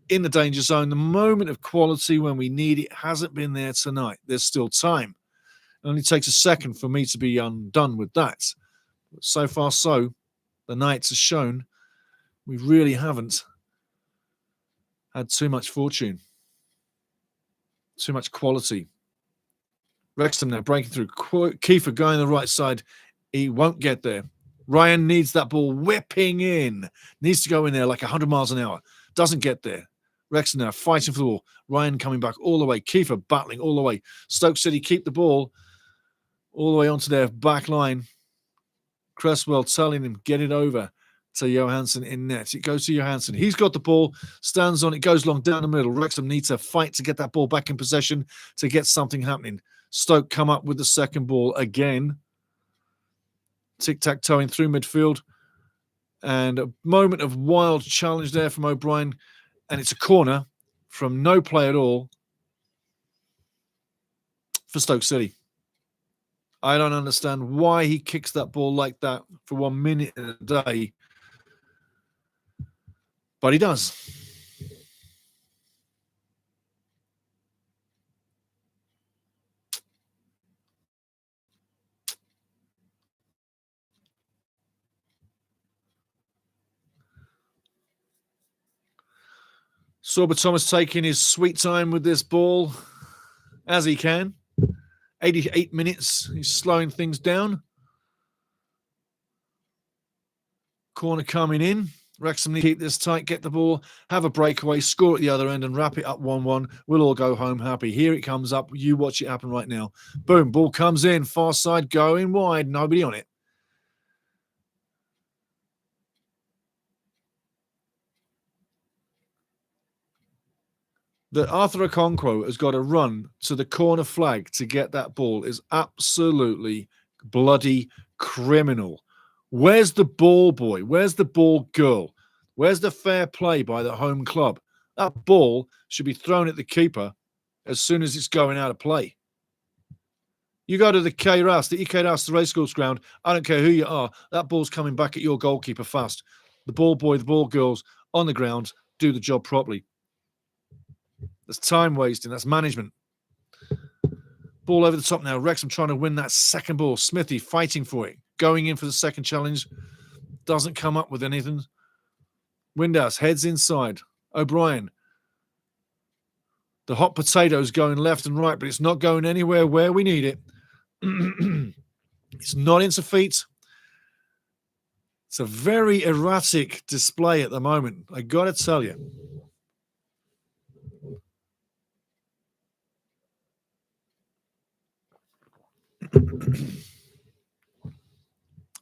in the danger zone. The moment of quality when we need it hasn't been there tonight. There's still time. It only takes a second for me to be done with that. But so far so, the Knights has shown we really haven't had too much fortune. Too much quality. Wrexham now breaking through. Kiefer going the right side. He won't get there. Ryan needs that ball whipping in. Needs to go in there like 100 miles an hour. Doesn't get there. Wrexham now fighting for the ball. Ryan coming back all the way. Kiefer battling all the way. Stoke City keep the ball all the way onto their back line. Cresswell telling him, get it over to Johansson in net. It goes to Johansson. He's got the ball, stands on it, goes long down the middle. Wrexham needs to fight to get that ball back in possession to get something happening. Stoke come up with the second ball again. Tic-tac-toeing through midfield. And a moment of wild challenge there from O'Brien. And it's a corner. from no play at all for Stoke City. I don't understand why he kicks that ball like that for 1 minute in a day, but he does. Sorba Thomas taking his sweet time with this ball as he can. 88 minutes, he's slowing things down. Corner coming in. Wrexham need to keep this tight, get the ball, have a breakaway, score at the other end and wrap it up 1-1. We'll all go home happy. Here it comes up. You watch it happen right now. Boom, ball comes in, far side going wide, nobody on it. That Arthur Okonkwo has got to run to the corner flag to get that ball is absolutely bloody criminal. Where's the ball boy? Where's the ball girl? Where's the fair play by the home club? That ball should be thrown at the keeper as soon as it's going out of play. You go to the K-Ras, the EK Ras, the racecourse ground. I don't care who you are. That ball's coming back at your goalkeeper fast. The ball boy, the ball girls on the ground do the job properly. That's time wasting. That's management. Ball over the top now. Wrexham trying to win that second ball. Smithy fighting for it. Going in for the second challenge. Doesn't come up with anything. Windhouse heads inside. O'Brien. The hot potatoes going left and right, but it's not going anywhere where we need it. It's not into feet. It's a very erratic display at the moment. I got to tell you.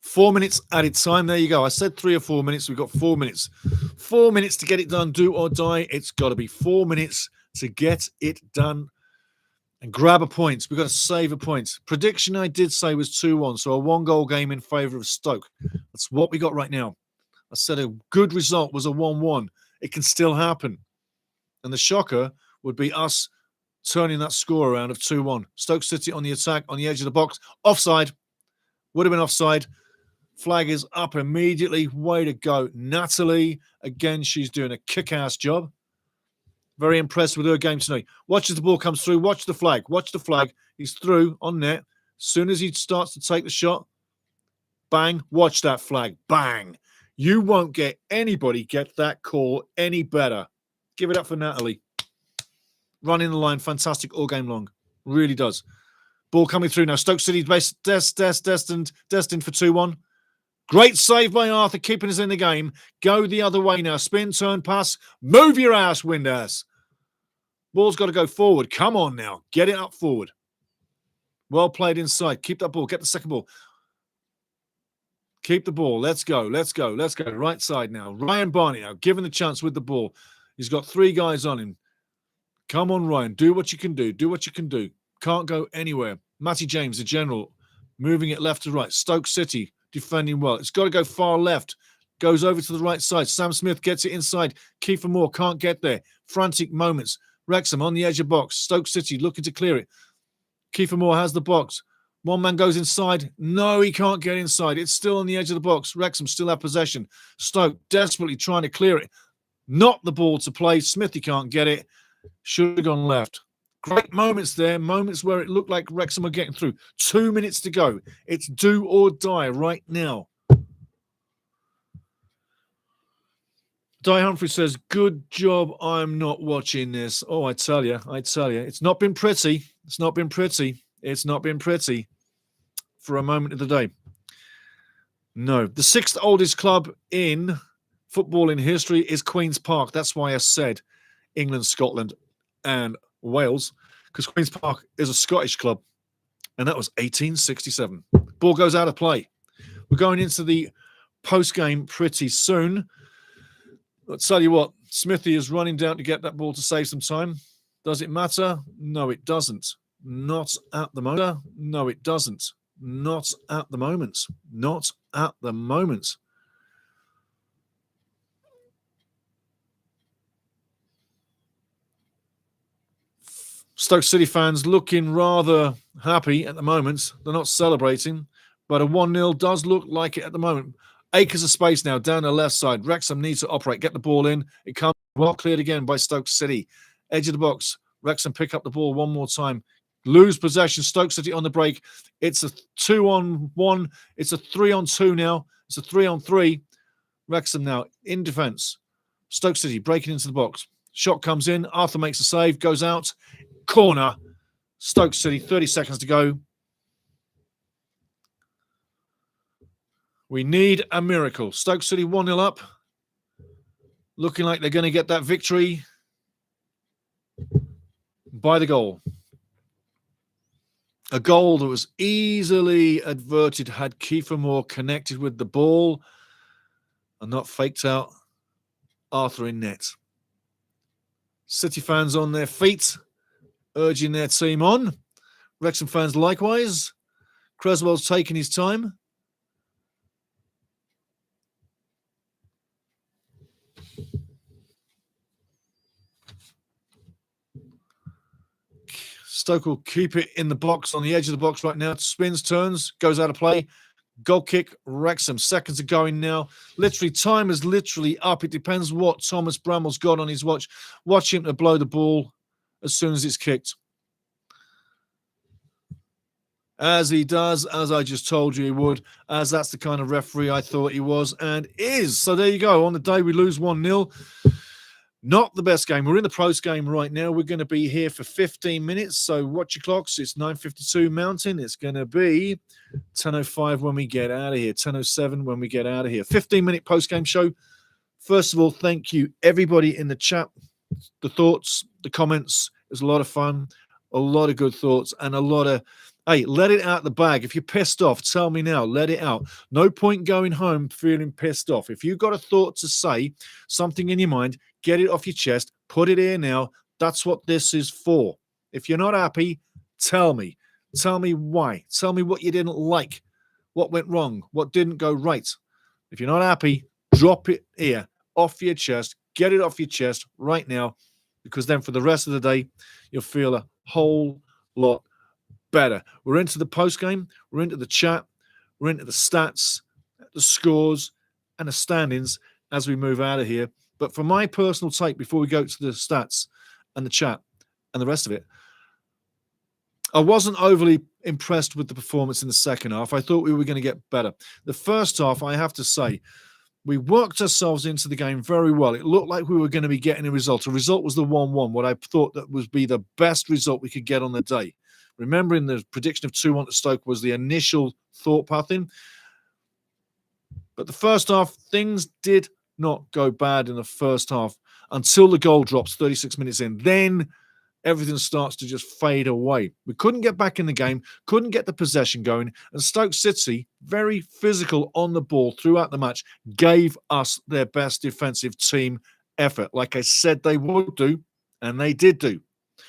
Four minutes added time. There you go. I said 3 or 4 minutes. We've got 4 minutes. 4 minutes to get it done. Do or die. It's got to be 4 minutes to get it done and grab a point. We've got to save a point. Prediction I did say was 2-1. So a 1-goal game in favour of Stoke. That's what we got right now. I said a good result was a 1-1. It can still happen. And the shocker would be us turning that score around of 2-1. Stoke City on the attack, on the edge of the box. Offside. Would have been offside. Flag is up immediately. Way to go, Natalie. Again, she's doing a kick-ass job. Very impressed with her game tonight. Watch as the ball comes through. Watch the flag. Watch the flag. He's through on net. As soon as he starts to take the shot, bang, watch that flag. Bang. You won't get anybody get that call any better. Give it up for Natalie. Running the line, fantastic all game long. Really does. Ball coming through now. Stoke City destined for 2-1. Great save by Arthur, keeping us in the game. Go the other way now. Spin, turn, pass. Move your ass, Windhouse. Ball's got to go forward. Come on now. Get it up forward. Well played inside. Keep that ball. Get the second ball. Keep the ball. Let's go. Let's go. Let's go. Right side now. Ryan Barney now, given the chance with the ball. He's got 3 guys on him. Come on, Ryan. Do what you can do. Do what you can do. Can't go anywhere. Matty James, the general, moving it left to right. Stoke City defending well. It's got to go far left. Goes over to the right side. Sam Smith gets it inside. Kiefer Moore can't get there. Frantic moments. Wrexham on the edge of box. Stoke City looking to clear it. Kiefer Moore has the box. One man goes inside. No, he can't get inside. It's still on the edge of the box. Wrexham still have possession. Stoke desperately trying to clear it. Not the ball to play. Smithy can't get it. Should have gone left. Great moments there. Moments where it looked like Wrexham were getting through. 2 minutes to go. It's do or die right now. Di Humphrey says, good job I'm not watching this. Oh, I tell you. It's not been pretty. It's not been pretty. It's not been pretty for a moment of the day. No. The 6th oldest club in football in history is Queen's Park. That's why I said England, Scotland, and Wales, because Queen's Park is a Scottish club, and that was 1867. Ball goes out of play. We're going into the post-game pretty soon. I'll tell you what, Smithy is running down to get that ball to save some time. Does it matter? No, it doesn't. Not at the moment. No, it doesn't. Not at the moment. Not at the moment. Stoke City fans looking rather happy at the moment. They're not celebrating, but a 1-0 does look like it at the moment. Acres of space now down the left side. Wrexham needs to operate, get the ball in. It comes well cleared again by Stoke City. Edge of the box. Wrexham pick up the ball one more time. Lose possession. Stoke City on the break. It's a 2-on-1. It's a 3-on-2 now. It's a 3-on-3. Wrexham now in defence. Stoke City breaking into the box. Shot comes in. Arthur makes a save. Goes out. Corner. Stoke City. 30 seconds to go. We need a miracle. Stoke City 1-0 up. Looking like they're going to get that victory by the goal. A goal that was easily averted had Kiefer Moore connected with the ball and not faked out Arthur in net. City fans on their feet, urging their team on. Wrexham fans likewise. Creswell's taking his time. Stoke will keep it in the box, on the edge of the box right now. Spins, turns, goes out of play. Goal kick, Wrexham. Seconds are going now. Literally, time is literally up. It depends what Thomas Bramwell's got on his watch. Watch him to blow the ball as soon as it's kicked. As he does, as I just told you he would, as that's the kind of referee I thought he was and is. So there you go. On the day we lose 1-0. Not the best game. We're in the post game right now. We're going to be here for 15 minutes. So watch your clocks. It's 9:52 Mountain. It's going to be 10:05 when we get out of here. 10:07 when we get out of here. 15-minute post game show. First of all, thank you everybody in the chat. The thoughts, the comments. It was a lot of fun. A lot of good thoughts and a lot of, hey, let it out the bag. If you're pissed off, tell me now. Let it out. No point going home feeling pissed off. If you've got a thought to say, something in your mind, get it off your chest. Put it here now. That's what this is for. If you're not happy, tell me. Tell me why. Tell me what you didn't like. What went wrong. What didn't go right. If you're not happy, drop it here. Off your chest. Get it off your chest right now. Because then for the rest of the day, you'll feel a whole lot better. We're into the post game. We're into the chat. We're into the stats, the scores, and the standings as we move out of here. But for my personal take, before we go to the stats and the chat and the rest of it, I wasn't overly impressed with the performance in the second half. I thought we were going to get better. The first half, I have to say, we worked ourselves into the game very well. It looked like we were going to be getting a result. The result was the 1-1, what I thought that would be the best result we could get on the day. Remembering the prediction of 2-1 to Stoke was the initial thought pathing. But the first half, things did not go bad in the first half until the goal drops 36 minutes in. Then everything starts to just fade away. We couldn't get back in the game, couldn't get the possession going, and Stoke City, very physical on the ball throughout the match, gave us their best defensive team effort, like I said they would do, and they did do.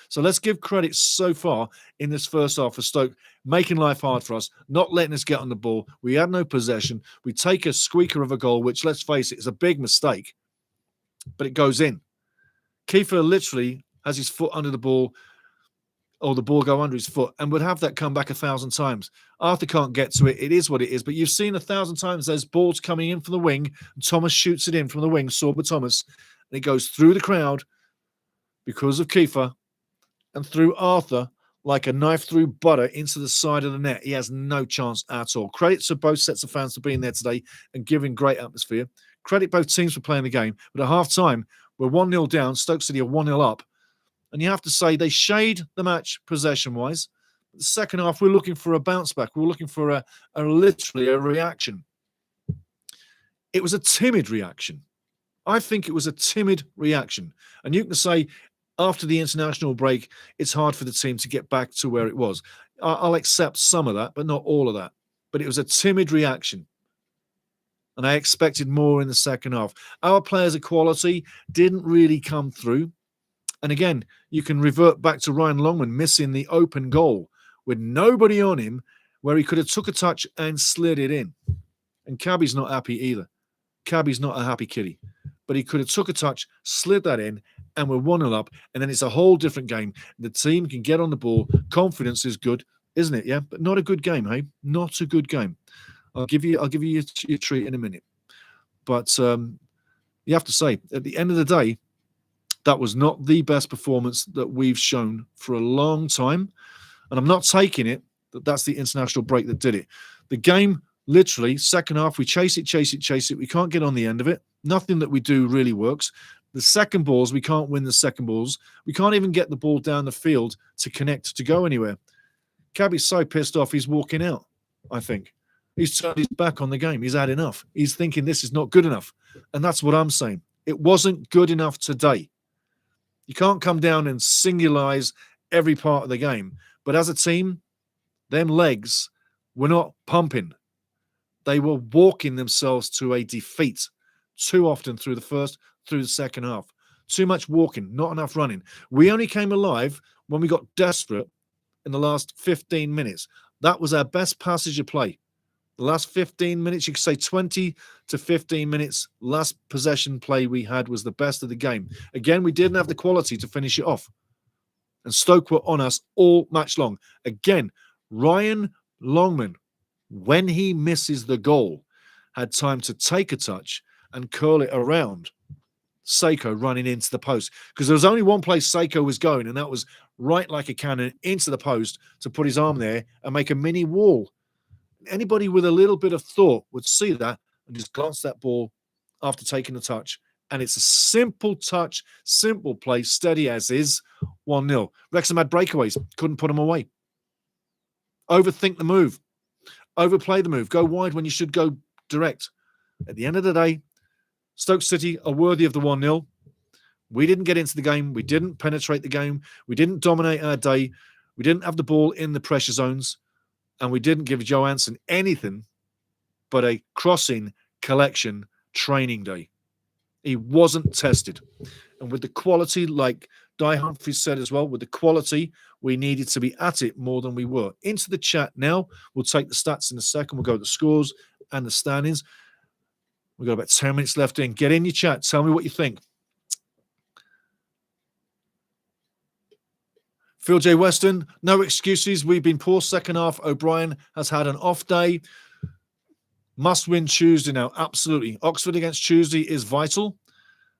So let's give credit so far in this first half for Stoke, making life hard for us, not letting us get on the ball. We had no possession. We take a squeaker of a goal, which, let's face it, is a big mistake, but it goes in. Kiefer literally has his foot under the ball, or the ball go under his foot, and would have that come back 1,000 times. Arthur can't get to it. It is what it is. But you've seen 1,000 times there's balls coming in from the wing, and Thomas shoots it in from the wing, Sorba Thomas, and it goes through the crowd because of Kiefer, and through Arthur like a knife through butter into the side of the net. He has no chance at all. Credit to both sets of fans for being there today and giving great atmosphere. Credit both teams for playing the game. But at half-time, we're 1-0 down. Stoke City are 1-0 up. And you have to say they shade the match possession-wise. The second half, we're looking for a bounce back. We're looking for literally a reaction. It was a timid reaction. I think it was a timid reaction. And you can say, after the international break, it's hard for the team to get back to where it was. I'll accept some of that, but not all of that. But it was a timid reaction. And I expected more in the second half. Our players of quality didn't really come through. And again, you can revert back to Ryan Longman missing the open goal with nobody on him, where he could have took a touch and slid it in. And Cabby's not happy either. Cabby's not a happy kitty. But he could have took a touch, slid that in, and we're 1-0 up, and then it's a whole different game. The team can get on the ball. Confidence is good, isn't it? Yeah, but not a good game, hey? Not a good game. I'll give you your treat in a minute. But you have to say, at the end of the day, that was not the best performance that we've shown for a long time. And I'm not taking it that that's the international break that did it. The game, literally, second half, we chase it. We can't get on the end of it. Nothing that we do really works. The second balls, we can't win the second balls. We can't even get the ball down the field to connect, to go anywhere. Cabby's so pissed off, he's walking out, I think. He's turned his back on the game. He's had enough. He's thinking this is not good enough. And that's what I'm saying. It wasn't good enough today. You can't come down and singularize every part of the game. But as a team, them legs were not pumping. They were walking themselves to a defeat too often through the second half. Too much walking, not enough running. We only came alive when we got desperate in the last 15 minutes. That was our best passage of play. The last 15 minutes, you could say 20 to 15 minutes, last possession play we had was the best of the game. Again, we didn't have the quality to finish it off. And Stoke were on us all match long. Again, Ryan Longman, when he misses the goal, had time to take a touch and curl it around Seiko running into the post. Because there was only one place Seiko was going, and that was right like a cannon into the post to put his arm there and make a mini wall. Anybody with a little bit of thought would see that and just glance that ball after taking the touch. And it's a simple touch, simple play, steady as is, 1-0. Wrexham had breakaways, couldn't put them away. Overthink the move. Overplay the move. Go wide when you should go direct. At the end of the day, Stoke City are worthy of the 1-0. We didn't get into the game. We didn't penetrate the game. We didn't dominate our day. We didn't have the ball in the pressure zones. And we didn't give Johansson anything but a crossing collection training day. He wasn't tested. And with the quality, like Di Humphries said as well, with the quality, we needed to be at it more than we were. Into the chat now. We'll take the stats in a second. We'll go to the scores and the standings. We've got about 10 minutes left in. Get in your chat. Tell me what you think. Phil J. Weston, no excuses. We've been poor second half. O'Brien has had an off day. Must win Tuesday now. Absolutely. Oxford against Tuesday is vital.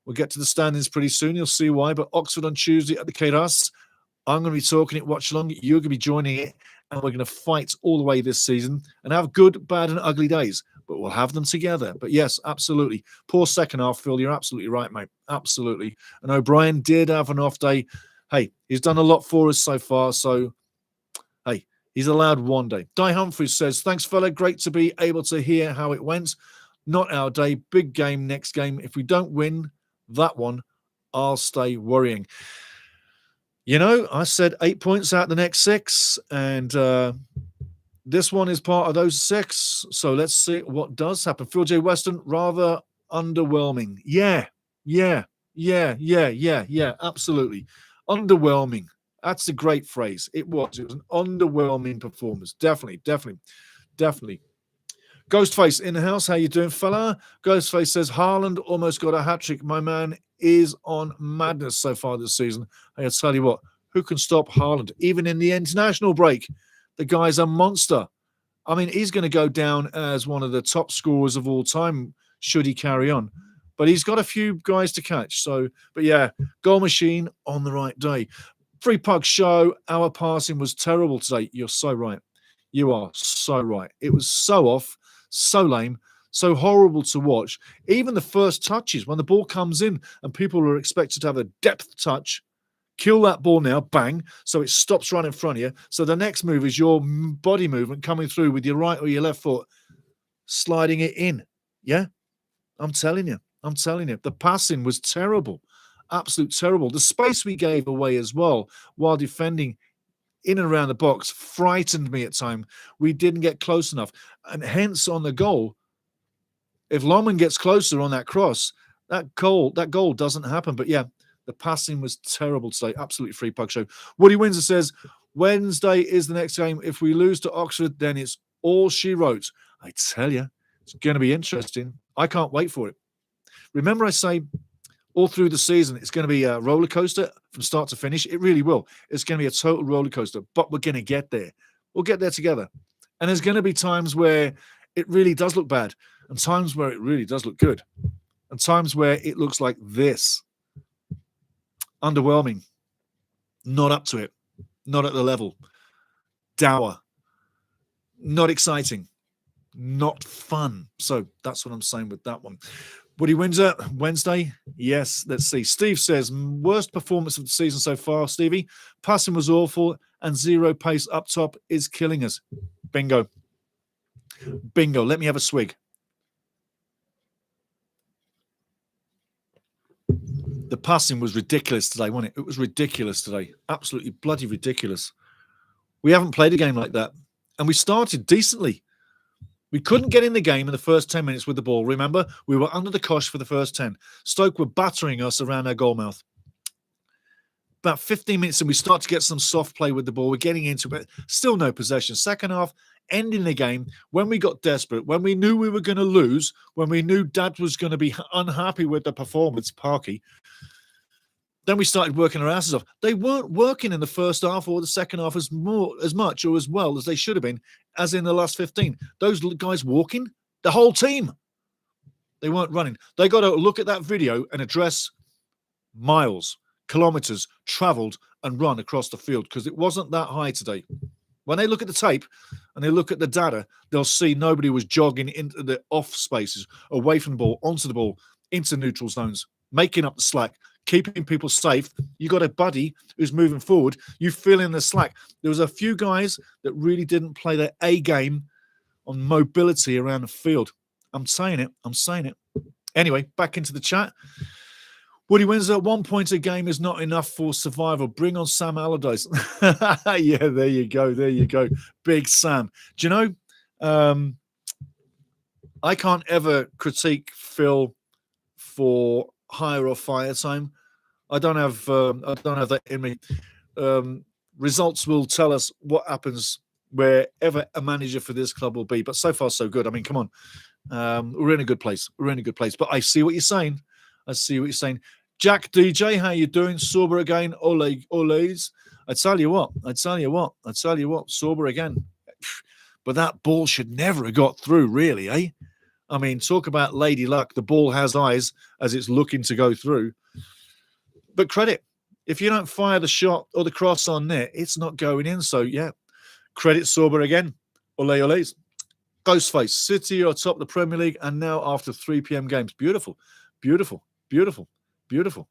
We'll get to the standings pretty soon. You'll see why. But Oxford on Tuesday at the Kairas. I'm going to be talking it, watch along. You're going to be joining it. And we're going to fight all the way this season and have good, bad, and ugly days. But we'll have them together. But yes, absolutely. Poor second half, Phil. You're absolutely right, mate. Absolutely. And O'Brien did have an off day. Hey, he's done a lot for us so far. So, hey, he's allowed one day. Di Humphries says, thanks, fella. Great to be able to hear how it went. Not our day. Big game next game. If we don't win that one, I'll stay worrying. You know, I said 8 points out the next 6. And this one is part of those 6. So let's see what does happen. Phil J. Weston, rather underwhelming. Yeah, absolutely. Underwhelming. That's a great phrase. It was an underwhelming performance. Definitely. Ghostface in the house. How you doing, fella? Ghostface says, Haaland almost got a hat-trick. My man is on madness so far this season. I'll tell you what, who can stop Haaland? Even in the international break, the guy's a monster. I mean, he's going to go down as one of the top scorers of all time, should he carry on. But he's got a few guys to catch. So, but yeah, goal machine on the right day. Free Puck Show, our passing was terrible today. You're so right. You are so right. It was so off, so lame, so horrible to watch. Even the first touches, when the ball comes in and people are expected to have a depth touch, kill that ball now, bang, so it stops right in front of you. So the next move is your body movement coming through with your right or your left foot, sliding it in. Yeah, I'm telling you. The passing was terrible. Absolute terrible. The space we gave away as well while defending in and around the box frightened me at times. We didn't get close enough. And hence on the goal, if Longman gets closer on that cross, that goal doesn't happen. But yeah, the passing was terrible today. Absolutely Free Puck Show. Woody Windsor says, Wednesday is the next game. If we lose to Oxford, then it's all she wrote. I tell you, it's going to be interesting. I can't wait for it. Remember I say, all through the season. It's going to be a roller coaster from start to finish. It really will. It's going to be a total roller coaster, but we're going to get there. We'll get there together. And there's going to be times where it really does look bad, and times where it really does look good, and times where it looks like this. Underwhelming. Not up to it. Not at the level. Dour. Not exciting. Not fun. So that's what I'm saying with that one. Woody Windsor, Wednesday. Yes, let's see. Steve says, worst performance of the season so far, Stevie. Passing was awful and zero pace up top is killing us. Bingo. Bingo. Let me have a swig. The passing was ridiculous today, wasn't it? It was ridiculous today. Absolutely bloody ridiculous. We haven't played a game like that. And we started decently. We couldn't get in the game in the first 10 minutes with the ball. Remember, we were under the cosh for the first 10. Stoke were battering us around our goal mouth. About 15 minutes and we start to get some soft play with the ball. We're getting into it. Still no possession. Second half, ending the game, when we got desperate, when we knew we were going to lose, when we knew Dad was going to be unhappy with the performance, Parky, then we started working our asses off. They weren't working in the first half or the second half as much or as well as they should have been, as in the last 15. Those guys walking, the whole team, they weren't running. They got to look at that video and address miles, kilometers traveled and run across the field, because it wasn't that high today. When they look at the tape and they look at the data, they'll see nobody was jogging into the off spaces, away from the ball, onto the ball, into neutral zones, making up the slack, keeping people safe. You got a buddy who's moving forward. You fill in the slack. There was a few guys that really didn't play their A game on mobility around the field. I'm saying it. I'm saying it. Anyway, back into the chat. Woody Windsor, 1 point a game is not enough for survival. Bring on Sam Allardyce. Yeah, there you go. There you go. Big Sam. Do you know, I can't ever critique Phil for hire or fire time. I don't have that in me. Results will tell us what happens wherever a manager for this club will be. But so far, so good. I mean, come on. We're in a good place. We're in a good place. But I see what you're saying. I see what you're saying. Jack DJ, how you doing? Sober again. Ole's. I tell you what. Sober again. But that ball should never have got through, really, eh? I mean, talk about lady luck. The ball has eyes as it's looking to go through. But credit. If you don't fire the shot or the cross on net, it's not going in. So, yeah, credit Sorba again. Ole's. Ghostface. City are atop the Premier League and now after 3 p.m. games. Beautiful. Beautiful. Beautiful. Beautiful.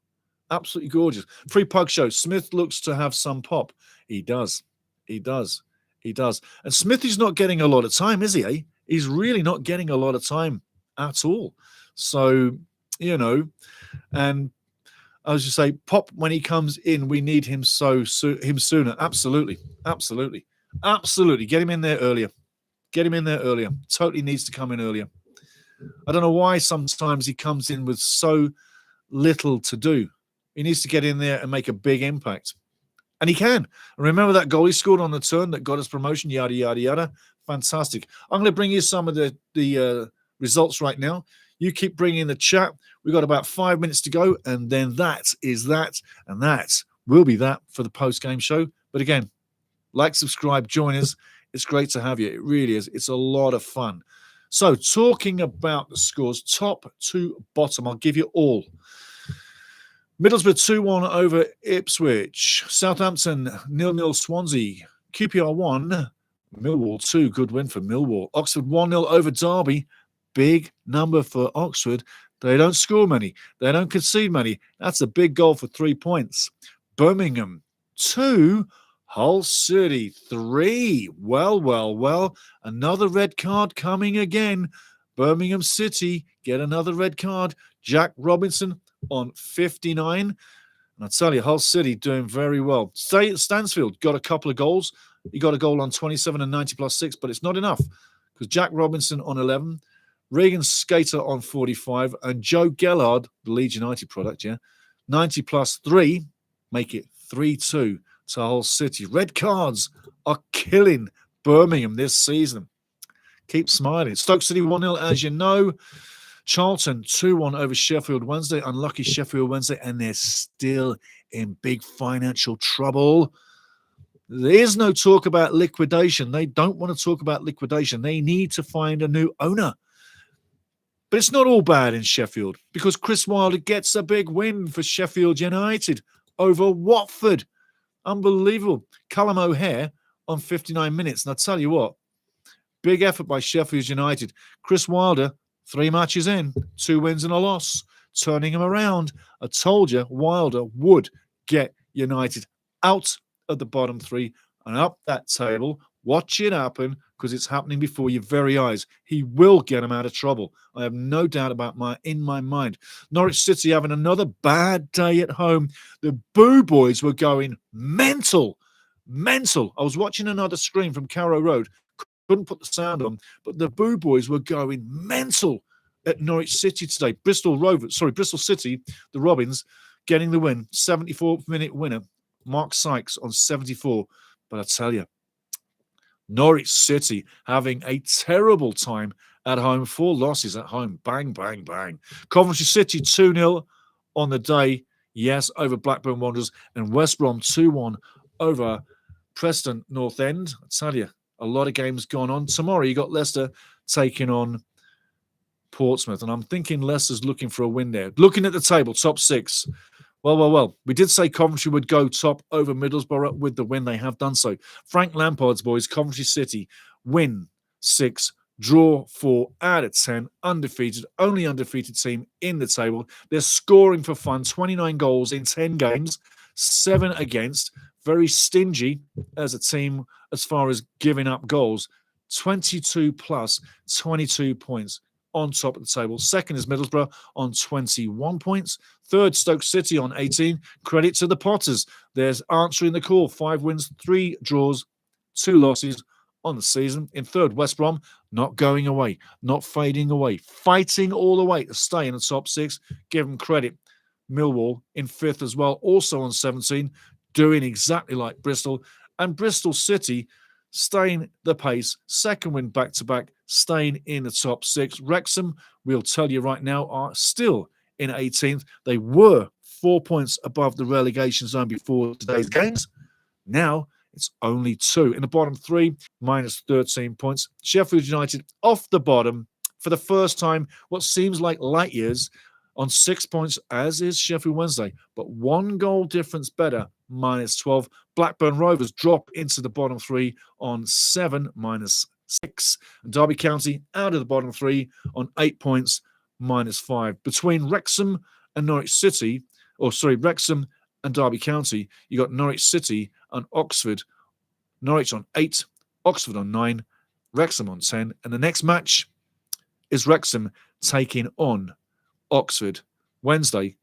Absolutely gorgeous. Free Pug Show. Smith looks to have some pop. He does. He does. He does. And Smith is not getting a lot of time, is he, eh? He's really not getting a lot of time at all. So, you know, and I was just say, pop when he comes in, we need him sooner. Absolutely. Absolutely. Absolutely. Get him in there earlier. Get him in there earlier. Totally needs to come in earlier. I don't know why sometimes he comes in with so little to do. He needs to get in there and make a big impact. And he can. Remember that goal he scored on the turn that got us promotion, yada, yada, yada. Fantastic. I'm going to bring you some of the results right now. You keep bringing the chat. We've got about 5 minutes to go, and then that is that, and that will be that for the post-game show. But again, like, subscribe, join us. It's great to have you. It really is. It's a lot of fun. So talking about the scores, top to bottom, I'll give you all. Middlesbrough 2-1 over Ipswich. Southampton 0-0 Swansea. QPR 1, Millwall 2. Good win for Millwall. Oxford 1-0 over Derby. Big number for Oxford. They don't score many. They don't concede many. That's a big goal for 3 points. Birmingham 2. Hull City 3. Well. Another red card coming again. Birmingham City get another red card. Jack Robinson on 59. And I tell you, Hull City doing very well. Stansfield got a couple of goals. He got a goal on 27 and 90 plus 6, but it's not enough because Jack Robinson on 11, Regan Skater on 45, and Joe Gellard, the Leeds United product, 90 plus 3, make it 3-2 to Hull City. Red cards are killing Birmingham this season. Keep smiling. Stoke City 1-0, as you know. Charlton 2-1 over Sheffield Wednesday. Unlucky Sheffield Wednesday, and they're still in big financial trouble. There is no talk about liquidation. They don't want to talk about liquidation. They need to find a new owner. But it's not all bad in Sheffield, because Chris Wilder gets a big win for Sheffield United over Watford. Unbelievable. Callum O'Hare on 59 minutes. And I tell you what, big effort by Sheffield United. Chris Wilder, 3 matches in, 2 wins and a loss, turning him around. I told you Wilder would get United out of the bottom 3 and up that table. Watch it happen, because it's happening before your very eyes. He will get them out of trouble. I have no doubt about in my mind. Norwich City having another bad day at home. The Boo Boys were going mental. Mental. I was watching another stream from Carrow Road. Couldn't put the sound on, but the Boo Boys were going mental at Norwich City today. Bristol City, the Robins, getting the win. 74th minute winner, Mark Sykes on 74. But I tell you, Norwich City having a terrible time at home. 4 losses at home. Bang, bang, bang. Coventry City 2-0 on the day. Yes, over Blackburn Wanderers. And West Brom 2-1 over Preston North End. I tell you, a lot of games gone on. Tomorrow you got Leicester taking on Portsmouth. And I'm thinking Leicester's looking for a win there. Looking at the table, top 6. Well. We did say Coventry would go top over Middlesbrough with the win. They have done so. Frank Lampard's boys, Coventry City, win 6, draw 4 out of 10, undefeated, only undefeated team in the table. They're scoring for fun, 29 goals in 10 games, 7 against. Very stingy as a team as far as giving up goals. 22 plus, 22 points. On top of the table. Second is Middlesbrough on 21 points. Third, Stoke City on 18. Credit to the Potters. There's answering the call. 5 wins, 3 draws, 2 losses on the season. In third, West Brom, not going away, not fading away, fighting all the way to stay in the top 6. Give them credit. Millwall in 5th as well, also on 17, doing exactly like Bristol. And Bristol City staying the pace, 2nd win back-to-back, staying in the top 6. Wrexham, we'll tell you right now, are still in 18th. They were 4 points above the relegation zone before today's games. Now it's only 2. In the bottom 3, minus 13 points. Sheffield United off the bottom for the first time, what seems like light years, on 6 points, as is Sheffield Wednesday, but 1 goal difference better, minus 12. Blackburn Rovers drop into the bottom 3 on 7, minus 6. And Derby County out of the bottom 3 on 8 points, minus 5. Between Wrexham and Wrexham and Derby County, you got Norwich City and Oxford. Norwich on 8, Oxford on 9, Wrexham on 10. And the next match is Wrexham taking on Oxford Wednesday.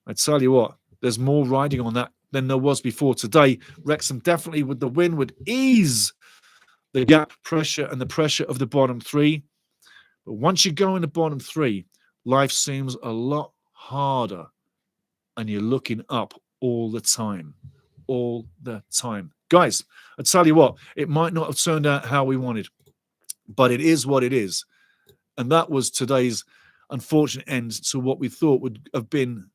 I tell you what, there's more riding on that than there was before today. Wrexham definitely with the win would ease the gap pressure and the pressure of the bottom 3. But once you go in the bottom 3, life seems a lot harder and you're looking up all the time. All the time. Guys, I tell you what, it might not have turned out how we wanted, but it is what it is. And that was today's unfortunate end to what we thought would have been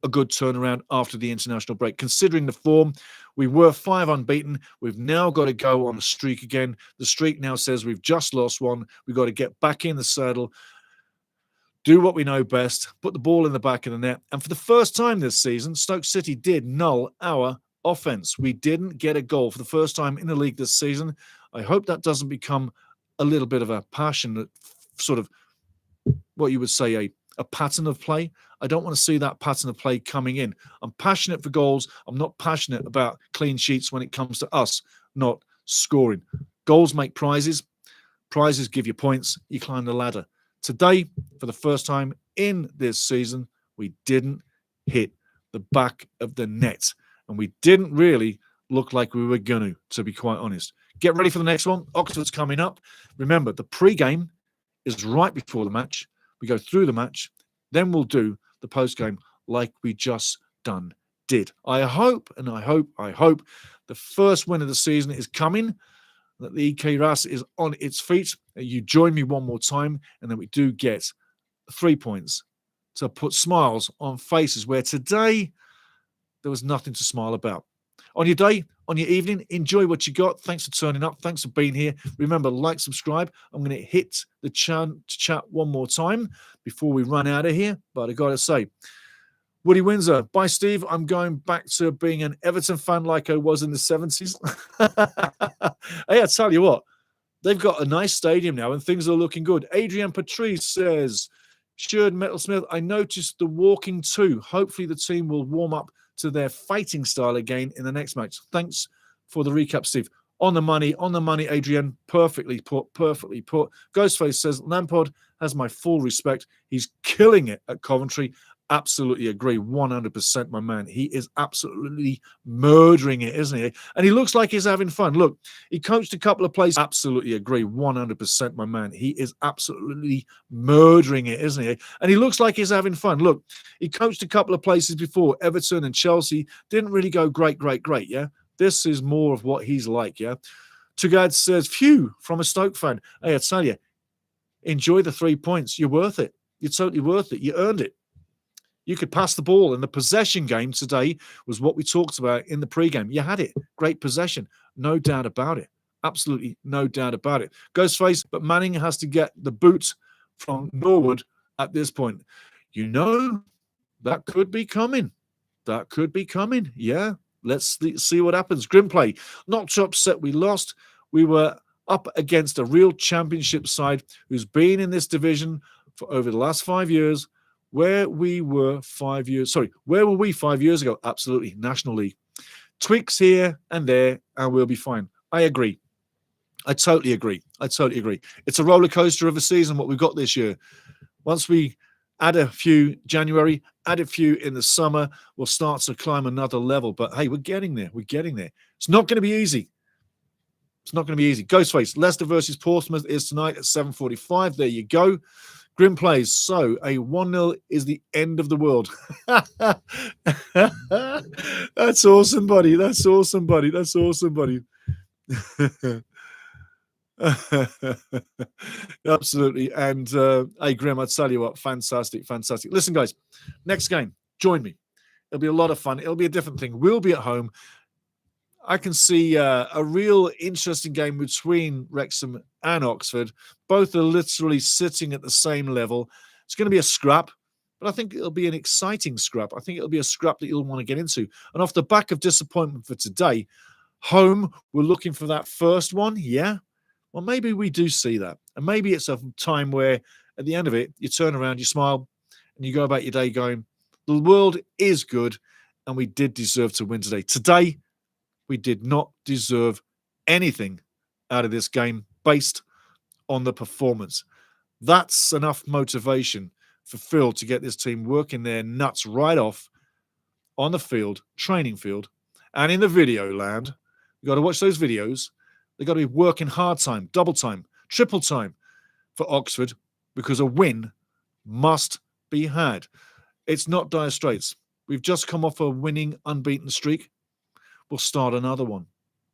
a good turnaround after the international break. Considering the form, we were 5 unbeaten. We've now got to go on a streak again. The streak now says we've just lost 1. We've got to get back in the saddle, do what we know best, put the ball in the back of the net. And for the first time this season, Stoke City did null our offense. We didn't get a goal for the first time in the league this season. I hope that doesn't become a little bit of a passionate sort of, what you would say, a pattern of play. I don't want to see that pattern of play coming in. I'm passionate for goals. I'm not passionate about clean sheets when it comes to us not scoring. Goals make prizes. Prizes give you points. You climb the ladder. Today, for the first time in this season, we didn't hit the back of the net. And we didn't really look like we were going to be quite honest. Get ready for the next one. Oxford's coming up. Remember, the pre-game is right before the match. We go through the match, then we'll do the post-game like we just did. I hope the first win of the season is coming, that the EK Ras is on its feet, that you join me one more time, and that we do get 3 points to put smiles on faces where today there was nothing to smile about. On your day, on your evening, enjoy what you got. Thanks for turning up. Thanks for being here. Remember, like, subscribe. I'm going to hit the chat one more time before we run out of here. But I got to say, Woody Windsor, bye, Steve. I'm going back to being an Everton fan like I was in the 70s. Hey, I tell you what, they've got a nice stadium now and things are looking good. Adrian Patrice says, Sherd Metalsmith, I noticed the walking too. Hopefully the team will warm up to their fighting style again in the next match. Thanks for the recap, Steve. On the money, Adrian. Perfectly put, perfectly put. Ghostface says, Lampard has my full respect. He's killing it at Coventry. Absolutely agree. 100%, my man. He is absolutely murdering it, isn't he? And he looks like he's having fun. Look, he coached a couple of places. Absolutely agree. 100%, my man. He is absolutely murdering it, isn't he? And he looks like he's having fun. Look, he coached a couple of places before, Everton and Chelsea. Didn't really go great, yeah? This is more of what he's like, yeah? Tugad says, phew, from a Stoke fan. Hey, I tell you, enjoy the 3 points. You're worth it. You're totally worth it. You earned it. You could pass the ball, and the possession game today was what we talked about in the pregame. You had it. Great possession. No doubt about it. Absolutely no doubt about it. Ghostface, but Manning has to get the boot from Norwood at this point. You know, that could be coming. That could be coming. Yeah, let's see what happens. Grimplay, not too upset we lost. We were up against a real championship side who's been in this division for over the last 5 years. Where we were 5 years, where were we 5 years ago? Absolutely, National League. Tweaks here and there, and we'll be fine. I agree. I totally agree. It's a roller coaster of a season, what we've got this year. Once we add a few January, add a few in the summer, we'll start to climb another level. But hey, we're getting there. It's not going to be easy. Ghostface, Leicester versus Portsmouth is tonight at 7:45. There you go. Grim plays. So a 1-0 is the end of the world. That's awesome, buddy. Absolutely. And hey, Grim, I tell you what, fantastic. Listen, guys, next game, join me. It'll be a lot of fun. It'll be a different thing. We'll be at home. I can see a real interesting game between Wrexham and Oxford. Both are literally sitting at the same level. It's going to be a scrap, but I think it'll be an exciting scrap. I think it'll be a scrap that you'll want to get into. And off the back of disappointment for today, home, we're looking for that first one. Yeah. Well, maybe we do see that. And maybe it's a time where at the end of it, you turn around, you smile, and you go about your day going, the world is good, and we did deserve to win today. Today, we did not deserve anything out of this game based on the performance. That's enough motivation for Phil to get this team working their nuts right off on the field, training field, and in the video land. You've got to watch those videos. They've got to be working hard time, double time, triple time for Oxford because a win must be had. It's not dire straits. We've just come off a winning, unbeaten streak. We'll start another one.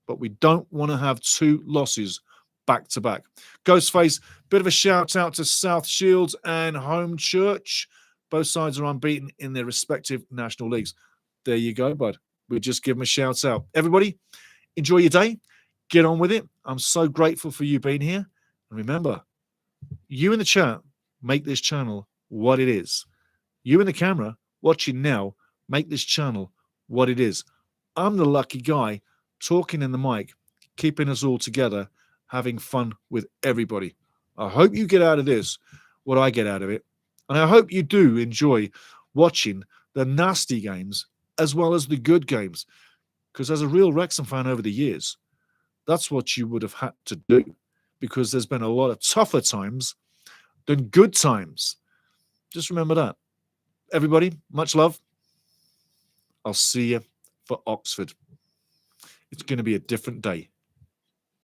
But we don't want to have 2 losses back to back. Ghostface, bit of a shout out to South Shields and Home Church. Both sides are unbeaten in their respective national leagues. There you go, bud. We just give them a shout out. Everybody, enjoy your day. Get on with it. I'm so grateful for you being here. And remember, you in the chat make this channel what it is. You in the camera watching now make this channel what it is. I'm the lucky guy talking in the mic, keeping us all together, having fun with everybody. I hope you get out of this what I get out of it. And I hope you do enjoy watching the nasty games as well as the good games. Because as a real Wrexham fan over the years, that's what you would have had to do. Because there's been a lot of tougher times than good times. Just remember that. Everybody, much love. I'll see you for Oxford. It's going to be a different day.